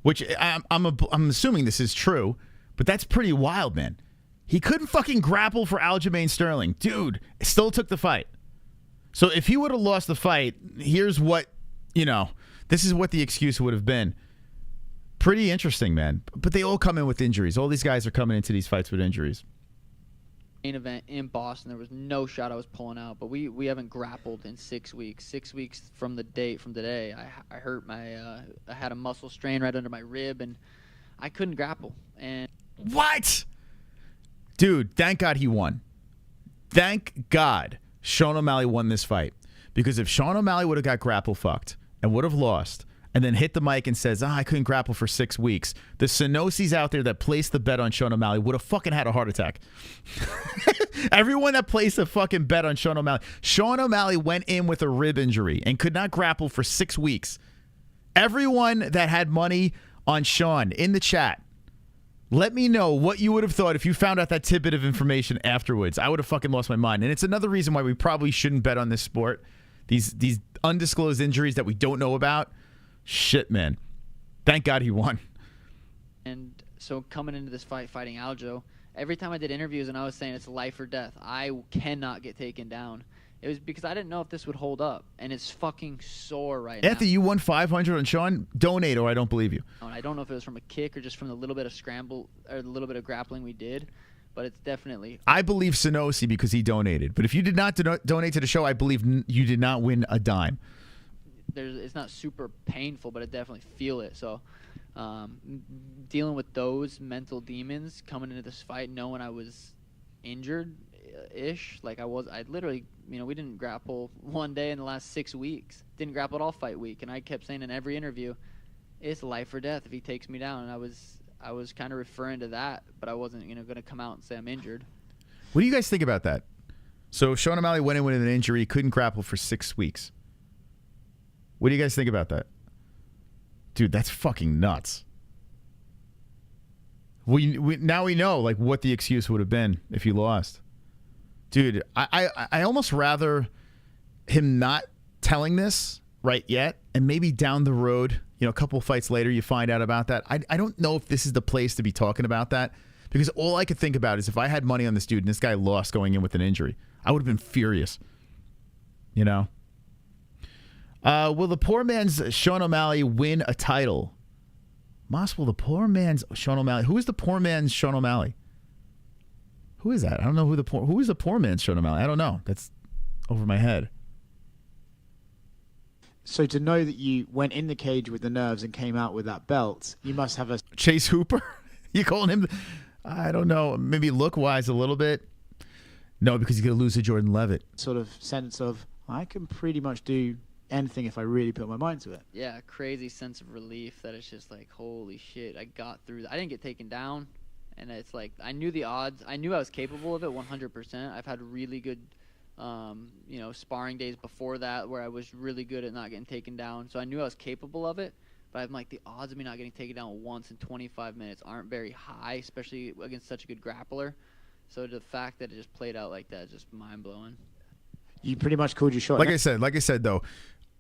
S1: which I'm assuming this is true, but that's pretty wild, man. He couldn't fucking grapple for Aljamain Sterling. Dude, still took the fight. So if he would have lost the fight, here's what, this is what the excuse would have been. Pretty interesting, man. But they all come in with injuries. All these guys are coming into these fights with injuries.
S13: Main event in Boston, there was no shot I was pulling out, but we haven't grappled in 6 weeks. 6 weeks from today, I hurt I had a muscle strain right under my rib, and I couldn't grapple. And
S1: what? Dude, thank God he won. Thank God Sean O'Malley won this fight, because if Sean O'Malley would have got grapple fucked and would have lost, and then hit the mic and says, I couldn't grapple for 6 weeks, the SMESH out there that placed the bet on Sean O'Malley would have fucking had a heart attack. Everyone that placed a fucking bet on Sean O'Malley. Sean O'Malley went in with a rib injury and could not grapple for 6 weeks. Everyone that had money on Sean in the chat, let me know what you would have thought if you found out that tidbit of information afterwards. I would have fucking lost my mind. And it's another reason why we probably shouldn't bet on this sport. These undisclosed injuries that we don't know about. Shit, man. Thank God he won.
S13: And so coming into this fight, fighting Aljo, every time I did interviews and I was saying it's life or death, I cannot get taken down. It was because I didn't know if this would hold up, and it's fucking sore right now.
S1: After you won 500 on Sean, donate or I don't believe you.
S13: And I don't know if it was from a kick or just from the little bit of scramble or the little bit of grappling we did, but it's definitely.
S1: I believe SMESH because he donated. But if you did not donate to the show, I believe you did not win a dime.
S13: It's not super painful, but I definitely feel it. So dealing with those mental demons coming into this fight, knowing I was injured-ish, like I literally, we didn't grapple one day in the last 6 weeks. Didn't grapple at all fight week, and I kept saying in every interview, it's life or death if he takes me down. And I was kind of referring to that, but I wasn't going to come out and say I'm injured.
S1: What do you guys think about that? So Sean O'Malley went in with an injury, couldn't grapple for 6 weeks. What do you guys think about that? Dude, that's fucking nuts. Now we know like what the excuse would have been if he lost. Dude, I almost rather him not telling this right yet, and maybe down the road, a couple fights later you find out about that. I don't know if this is the place to be talking about that, because all I could think about is if I had money on this dude and this guy lost going in with an injury, I would have been furious. Will the poor man's Sean O'Malley win a title? Moss, will the poor man's Sean O'Malley? Who is the poor man's Sean O'Malley? Who is that? I don't know who is the poor man's Sean O'Malley. I don't know. That's over my head.
S7: So to know that you went in the cage with the nerves and came out with that belt, you must have a
S1: Chase Hooper. You calling him? I don't know. Maybe look wise a little bit. No, because he's gonna lose to Jordan Levitt.
S7: sort of sense of I can pretty much do anything if I really put my mind to it.
S13: Yeah, crazy sense of relief that it's just like, holy shit, I got through that. I didn't get taken down, and it's like I knew the odds. I knew I was capable of it 100%. I've had really good, you know, sparring days before that where I was really good at not getting taken down. So I knew I was capable of it. But I'm like, the odds of me not getting taken down once in 25 minutes aren't very high, especially against such a good grappler. So the fact that it just played out like that is just mind-blowing.
S7: You pretty much called your shot.
S1: Like I said though,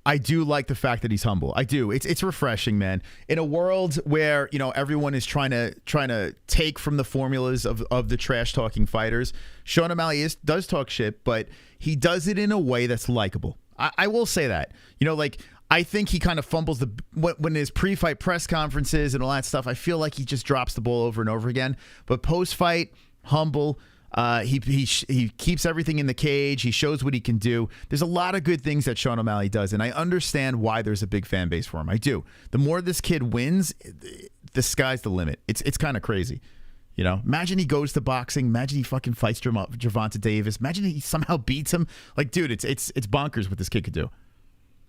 S1: I do like the fact that he's humble. I do. It's refreshing, man. In a world where, you know, everyone is trying to take from the formulas of the trash talking fighters, Sean O'Malley does talk shit, but he does it in a way that's likable. I will say that. You know, like, I think he kind of fumbles when his pre-fight press conferences and all that stuff. I feel like he just drops the ball over and over again. But post-fight, humble. He keeps everything in the cage. He shows what he can do. There's a lot of good things that Sean O'Malley does, and I understand why there's a big fan base for him. I do. The more this kid wins, the sky's the limit. It's kind of crazy. You know, imagine he goes to boxing. Imagine he fucking fights Gervonta Davis. Imagine he somehow beats him. Like, dude, it's bonkers what this kid could do.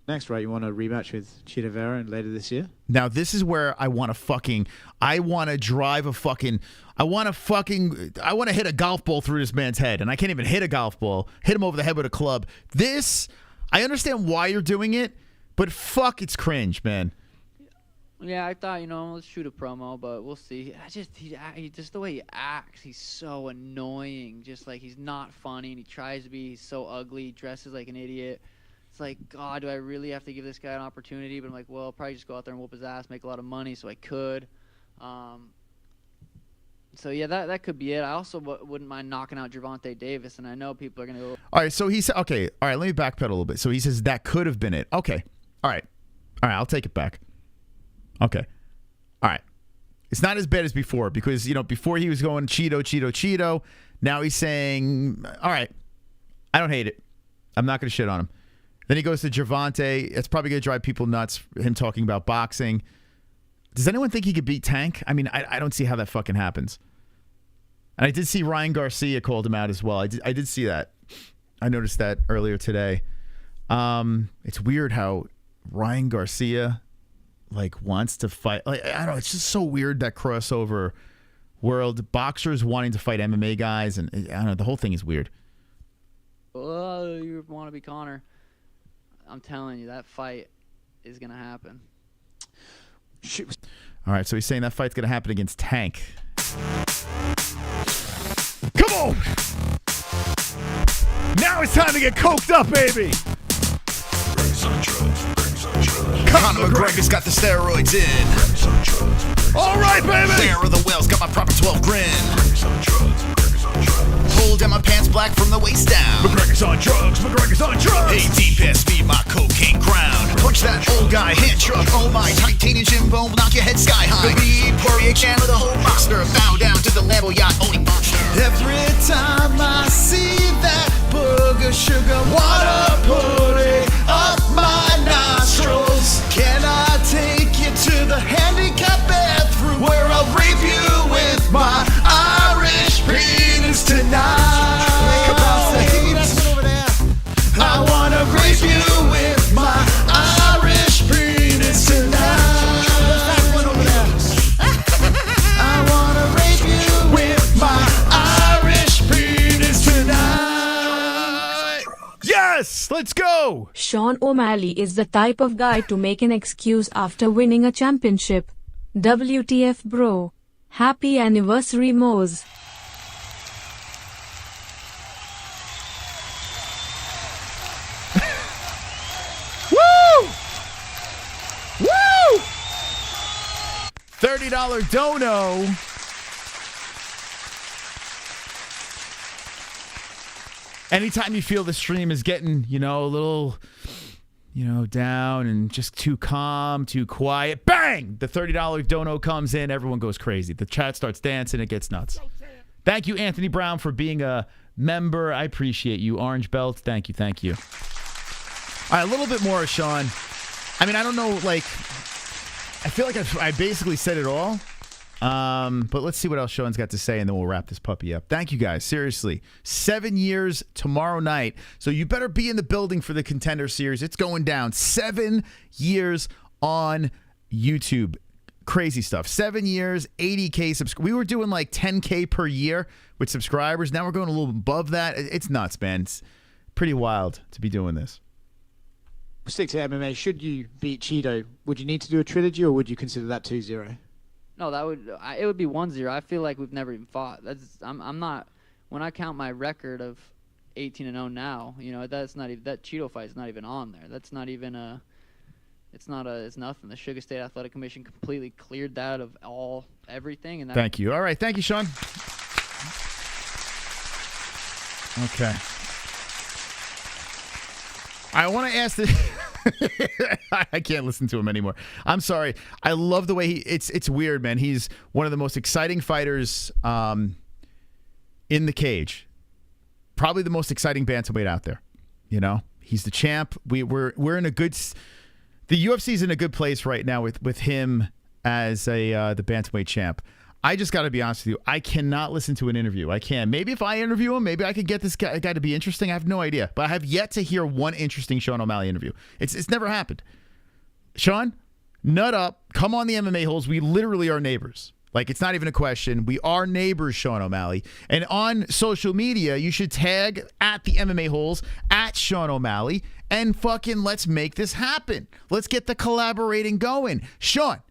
S7: Next, right, you want a rematch with Chita Vera later this year?
S1: Now, this is where I want to hit a golf ball through this man's head, and I can't even hit a golf ball. Hit him over the head with a club. This, I understand why you're doing it, but fuck, it's cringe, man.
S13: Yeah, I thought, you know, let's shoot a promo, but we'll see. He just the way he acts, he's so annoying. Just like, he's not funny, and he tries to be. He's so ugly. He dresses like an idiot. It's like, God, do I really have to give this guy an opportunity? But I'm like, well, I'll probably just go out there and whoop his ass, make a lot of money, so I could. So, yeah, that could be it. I also wouldn't mind knocking out Gervonta Davis, and I know people are going to go.
S1: All right, so he said, okay, all right, let me backpedal a little bit. So he says that could have been it. Okay, all right, I'll take it back. Okay, all right. It's not as bad as before because, you know, before he was going Cheeto. Now he's saying, all right, I don't hate it. I'm not going to shit on him. Then he goes to Gervonta. It's probably going to drive people nuts, him talking about boxing. Does anyone think he could beat Tank? I mean, I don't see how that fucking happens. And I did see Ryan Garcia called him out as well. I did see that. I noticed that earlier today. It's weird how Ryan Garcia, like, wants to fight. Like, I don't know. It's just so weird, that crossover world. Boxers wanting to fight MMA guys. And I don't know. The whole thing is weird.
S13: Oh, you want to be Conor. I'm telling you, that fight is going to happen.
S7: Shoot.
S1: All right, so he's saying that fight's going to happen against Tank. Come on! Now it's time to get coked up, baby!
S6: Conor McGregor's got the steroids in.
S1: All right, baby!
S6: Where are the whales? Got my proper 12 grin. Holding my pants black from the waist down.
S1: McGregor's on drugs.
S6: Hey, D-Pass me my cocaine crown. Punch that old guy, hand truck. Oh my, titanium gym bone will knock your head sky high. Khabib, Poirier, Chandler, the whole roster. Bow down to the level yacht, only monster.
S12: Every time I see that booger sugar water pouring up my nostrils, can I take you to the handicap bathroom where I'll rape you with my Irish penis tonight? Come on, say that's over there. I wanna rape you with my Irish penis tonight. I wanna rape you with my Irish penis tonight.
S1: Yes, let's go!
S3: Sean O'Malley is the type of guy to make an excuse after winning a championship. WTF, bro. Happy anniversary, Moz.
S1: Woo! Woo! $30 dono. Anytime you feel the stream is getting, you know, a little, down and just too calm, too quiet. Bang! The $30 dono comes in. Everyone goes crazy. The chat starts dancing. It gets nuts. Thank you, Anthony Brown, for being a member. I appreciate you. Orange belt. Thank you. Thank you. All right, a little bit more, Sean. I mean, I don't know, like, I feel like I basically said it all. But let's see what else Sean's got to say, and then we'll wrap this puppy up. Thank you, guys. Seriously. 7 years tomorrow night. So you better be in the building for the Contender Series. It's going down. 7 years on YouTube. Crazy stuff. 7 years, 80K subscribers. We were doing like 10K per year with subscribers. Now we're going a little above that. It's nuts, man. It's pretty wild to be doing this.
S7: Stick to MMA. Should you beat Cheeto, would you need to do a trilogy, or would you consider that 2-0?
S13: No, it would be 1-0. I feel like we've never even fought. I'm not. When I count my record of 18-0 now, that's not even, that Cheeto fight is not even on there. That's not even a. It's nothing. The Sugar State Athletic Commission completely cleared that of everything. And
S1: thank you. All right, thank you, Sean. Okay. I want to ask this. I can't listen to him anymore. I'm sorry. I love the way it's weird, man. He's one of the most exciting fighters in the cage. Probably the most exciting bantamweight out there. He's the champ. We're in a good. The UFC's in a good place right now with him as the bantamweight champ. I just got to be honest with you. I cannot listen to an interview. I can. Maybe if I interview him, maybe I could get this guy to be interesting. I have no idea. But I have yet to hear one interesting Sean O'Malley interview. It's never happened. Sean, nut up. Come on the MMA-Holes. We literally are neighbors. Like, it's not even a question. We are neighbors, Sean O'Malley. And on social media, you should tag at the MMA-Holes, at Sean O'Malley, and fucking let's make this happen. Let's get the collaborating going. Sean.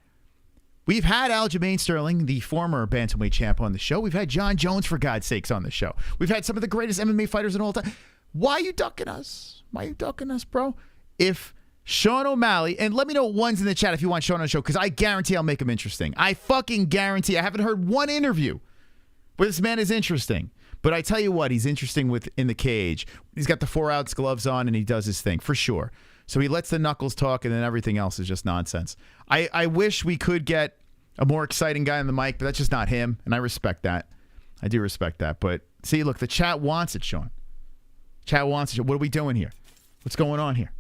S1: We've had Aljamain Sterling, the former bantamweight champ, on the show. We've had John Jones, for God's sakes, on the show. We've had some of the greatest MMA fighters in all time. Why are you ducking us? Why are you ducking us, bro? If Sean O'Malley, and let me know ones in the chat if you want Sean on the show, because I guarantee I'll make him interesting. I fucking guarantee. I haven't heard one interview where this man is interesting. But I tell you what, he's interesting in the cage. He's got the 4-ounce gloves on, and he does his thing, for sure. So he lets the knuckles talk, and then everything else is just nonsense. I wish we could get a more exciting guy on the mic, but that's just not him, and I respect that. I do respect that. But, see, look, the chat wants it, Sean. Chat wants it. What are we doing here? What's going on here?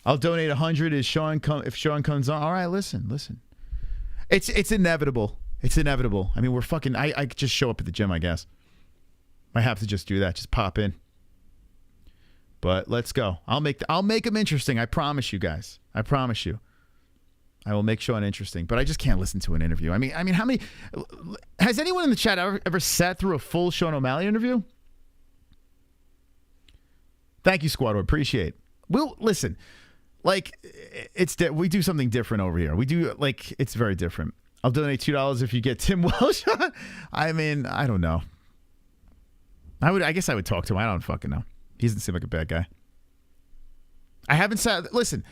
S1: I'll donate 100 if Sean comes on. All right, listen. It's inevitable. It's inevitable. I mean, we're fucking... I just show up at the gym, I guess. I have to just do that. Just pop in. But let's go. I'll make them interesting. I promise you guys. I promise you. I will make Sean interesting. But I just can't listen to an interview. I mean, how many? Has anyone in the chat ever sat through a full Sean O'Malley interview? Thank you, Squad. Appreciate it. We'll listen. Like we do something different over here. We do it's very different. I'll donate $2 if you get Tim Welsh. I mean, I don't know. I guess I would talk to him. I don't fucking know. He doesn't seem like a bad guy. I haven't sat. Listen,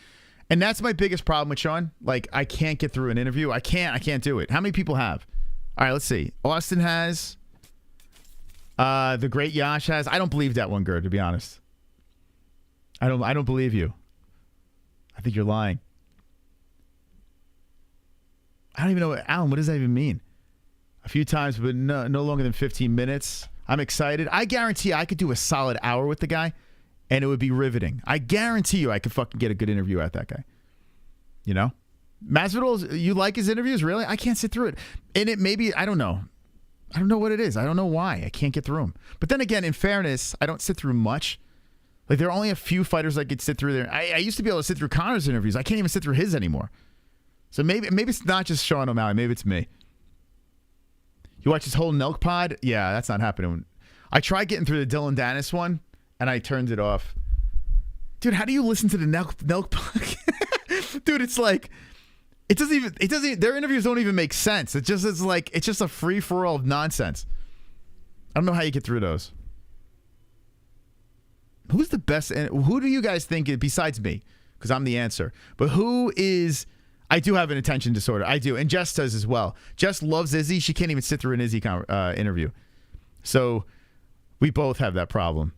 S1: and that's my biggest problem with Sean. Like, I can't get through an interview. I can't do it. How many people have? All right, let's see. Austin has. The great Yash has. I don't believe that one, Gerd, to be honest. I don't believe you. I think you're lying. I don't even know, Alan, what does that even mean? A few times, but no longer than 15 minutes. I'm excited. I guarantee I could do a solid hour with the guy, and it would be riveting. I guarantee you I could fucking get a good interview at that guy. You know? Masvidal, you like his interviews? Really? I can't sit through it. And it maybe, I don't know. I don't know what it is. I don't know why. I can't get through them. But then again, in fairness, I don't sit through much. Like, there are only a few fighters I could sit through there. I used to be able to sit through Conor's interviews. I can't even sit through his anymore. So maybe it's not just Sean O'Malley. Maybe it's me. You watch his whole Nelk pod? Yeah, that's not happening. I tried getting through the Dylan Dennis one, and I turned it off. Dude, how do you listen to the Nelk pod? Dude, it's like, it doesn't even, their interviews don't even make sense. It's just a free-for-all of nonsense. I don't know how you get through those. Who's the best, and who do you guys think, besides me, because I'm the answer, but who is... I do have an attention disorder. I do. And Jess does as well. Jess loves Izzy. She can't even sit through an Izzy interview. So we both have that problem.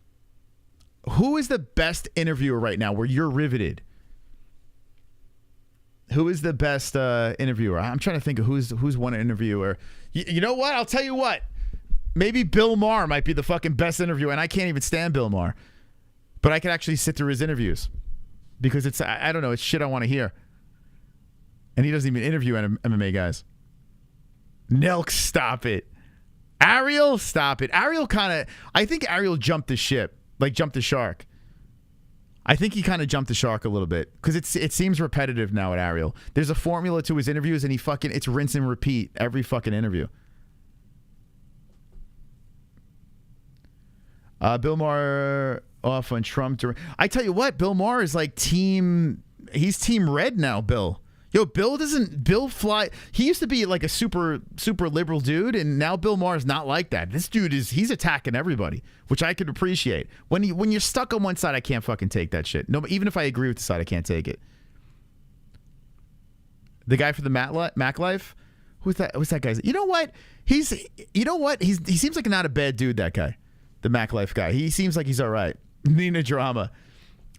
S1: Who is the best interviewer right now where you're riveted? Who is the best interviewer? I'm trying to think of who's won an interviewer. You know what? I'll tell you what. Maybe Bill Maher might be the fucking best interviewer, and I can't even stand Bill Maher. But I can actually sit through his interviews because it's, I don't know, it's shit I want to hear. And he doesn't even interview MMA guys. Nelk, stop it. ARIEL, stop it. ARIEL I think ARIEL jumped the ship, like jumped the shark. I think he kind of jumped the shark a little bit because it seems repetitive now at ARIEL. There's a formula to his interviews, and it's rinse and repeat every fucking interview. Bill Maher off on Trump. I tell you what, Bill Maher is like he's team red now, Bill. Yo, Bill fly. He used to be like a super liberal dude, and now Bill Maher is not like that. This dude he's attacking everybody, which I could appreciate. When you're stuck on one side, I can't fucking take that shit. No, even if I agree with the side, I can't take it. The guy for the Mac Life, who's that guy? You know what? He seems like not a bad dude. That guy, the Mac Life guy. He seems like he's all right. Nina Drama.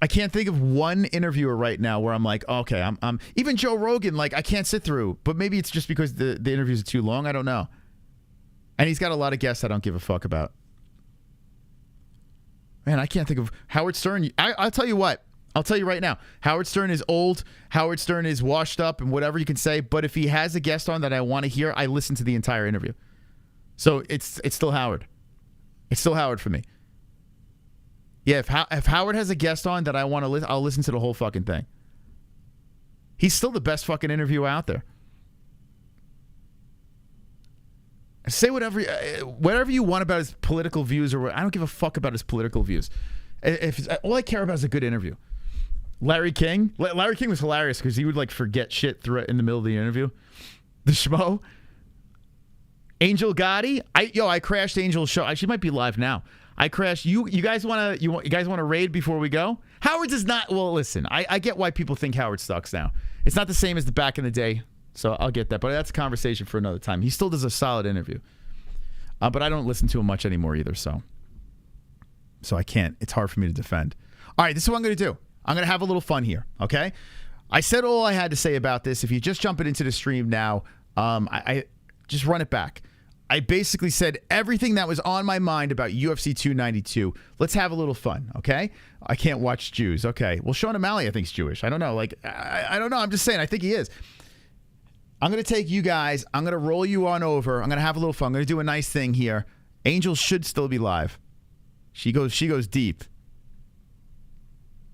S1: I can't think of one interviewer right now where I'm like, okay, I'm even Joe Rogan, like I can't sit through, but maybe it's just because the interviews are too long. I don't know. And he's got a lot of guests I don't give a fuck about. Man, I can't think of Howard Stern. I'll tell you what. I'll tell you right now. Howard Stern is old. Howard Stern is washed up and whatever you can say. But if he has a guest on that I want to hear, I listen to the entire interview. So it's still Howard. It's still Howard for me. Yeah, if Howard has a guest on that I want to listen, I'll listen to the whole fucking thing. He's still the best fucking interviewer out there. Say whatever you want about his political views, or I don't give a fuck about his political views. All I care about is a good interview. Larry King was hilarious because he would like forget shit in the middle of the interview. The schmo. Angel Gotti. I crashed Angel's show. She might be live now. I crashed. You guys want to raid before we go? Howard does not. Well, listen. I get why people think Howard sucks now. It's not the same as the back in the day, so I'll get that. But that's a conversation for another time. He still does a solid interview, but I don't listen to him much anymore either. So I can't. It's hard for me to defend. All right, this is what I'm going to do. I'm going to have a little fun here. Okay. I said all I had to say about this. If you just jump into the stream now, I just run it back. I basically said everything that was on my mind about UFC 292. Let's have a little fun, okay? I can't watch Jews. Okay. Well, Sean O'Malley, I think, is Jewish. I don't know. Like, I don't know. I'm just saying. I think he is. I'm going to take you guys. I'm going to roll you on over. I'm going to have a little fun. I'm going to do a nice thing here. Angel should still be live. She goes deep.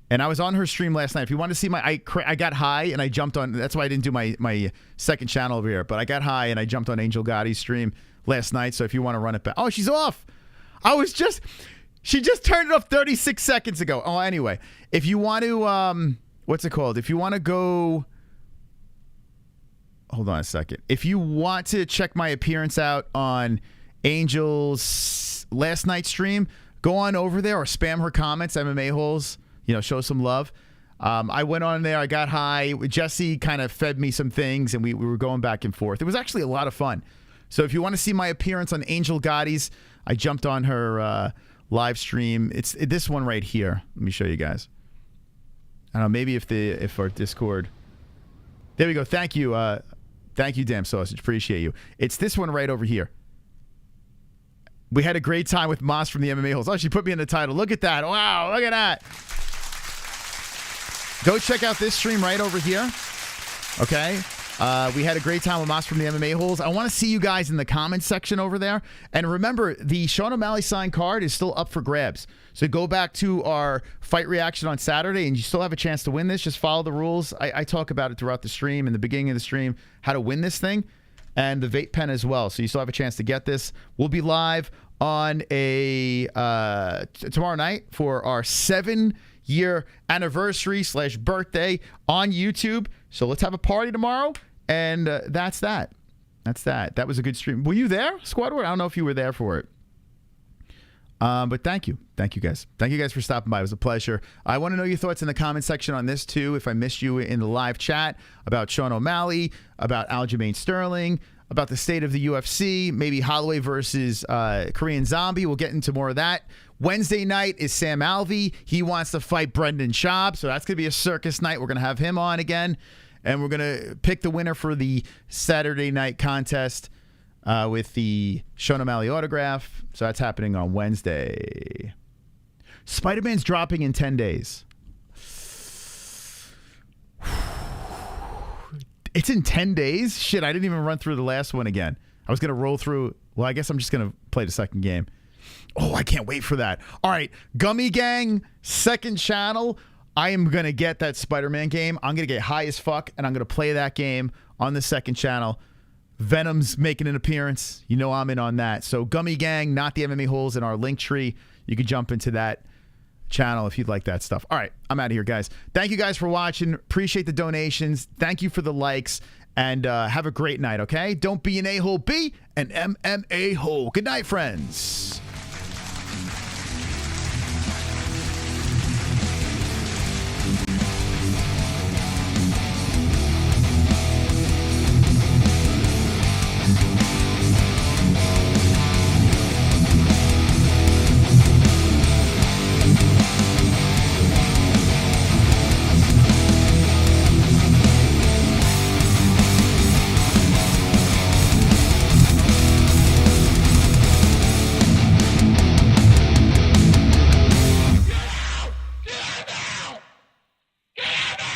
S1: And I was on her stream last night. If you want to see I got high and I jumped on. That's why I didn't do my second channel over here. But I got high and I jumped on Angel Gotti's stream last night. So if you want to run it back. Oh, she's off. She just turned it off 36 seconds ago. Oh, anyway. If you want to, what's it called? If you want to go, hold on a second. If you want to check my appearance out on Angel's last night's stream, go on over there or spam her comments, MMA-Holes. Show some love. I went on there. I got high. Jessie kind of fed me some things, and we were going back and forth. It was actually a lot of fun. So if you want to see my appearance on Angel Gotti's, I jumped on her live stream. It's this one right here. Let me show you guys. I don't know. Maybe if our Discord. There we go. Thank you. Thank you, Damn Sausage. Appreciate you. It's this one right over here. We had a great time with Moss from the MMA-Holes. Oh, she put me in the title. Look at that. Wow. Look at that. Go check out this stream right over here. Okay. We had a great time with Moss from the MMA-Holes. I want to see you guys in the comments section over there. And remember, the Sean O'Malley signed card is still up for grabs. So go back to our fight reaction on Saturday, and you still have a chance to win this. Just follow the rules. I talk about it throughout the stream, in the beginning of the stream, how to win this thing, and the vape pen as well. So you still have a chance to get this. We'll be live on a tomorrow night for our 7-year anniversary / birthday on YouTube. So let's have a party tomorrow. And that's that. That was a good stream. Were you there, Squadward? I don't know if you were there for it. But thank you. Thank you, guys. Thank you guys for stopping by. It was a pleasure. I want to know your thoughts in the comment section on this, too. If I missed you in the live chat about Sean O'Malley, about Aljamain Sterling, about the state of the UFC, maybe Holloway versus Korean Zombie. We'll get into more of that. Wednesday night is Sam Alvey. He wants to fight Brendan Schaub, so that's going to be a circus night. We're going to have him on again, and we're going to pick the winner for the Saturday night contest with the Sean O'Malley autograph. So that's happening on Wednesday. Spider-Man's dropping in 10 days. It's in 10 days? Shit, I didn't even run through the last one again. I was going to roll through. Well, I guess I'm just going to play the second game. Oh, I can't wait for that. All right, Gummy Gang, second channel. I am going to get that Spider-Man game. I'm going to get high as fuck, and I'm going to play that game on the second channel. Venom's making an appearance. You know I'm in on that. So Gummy Gang, not the MMA-Holes in our link tree. You can jump into that channel if you'd like that stuff. All right, I'm out of here, guys. Thank you guys for watching. Appreciate the donations. Thank you for the likes, and have a great night, okay? Don't be an a-hole, be an MMA hole. Good night, friends.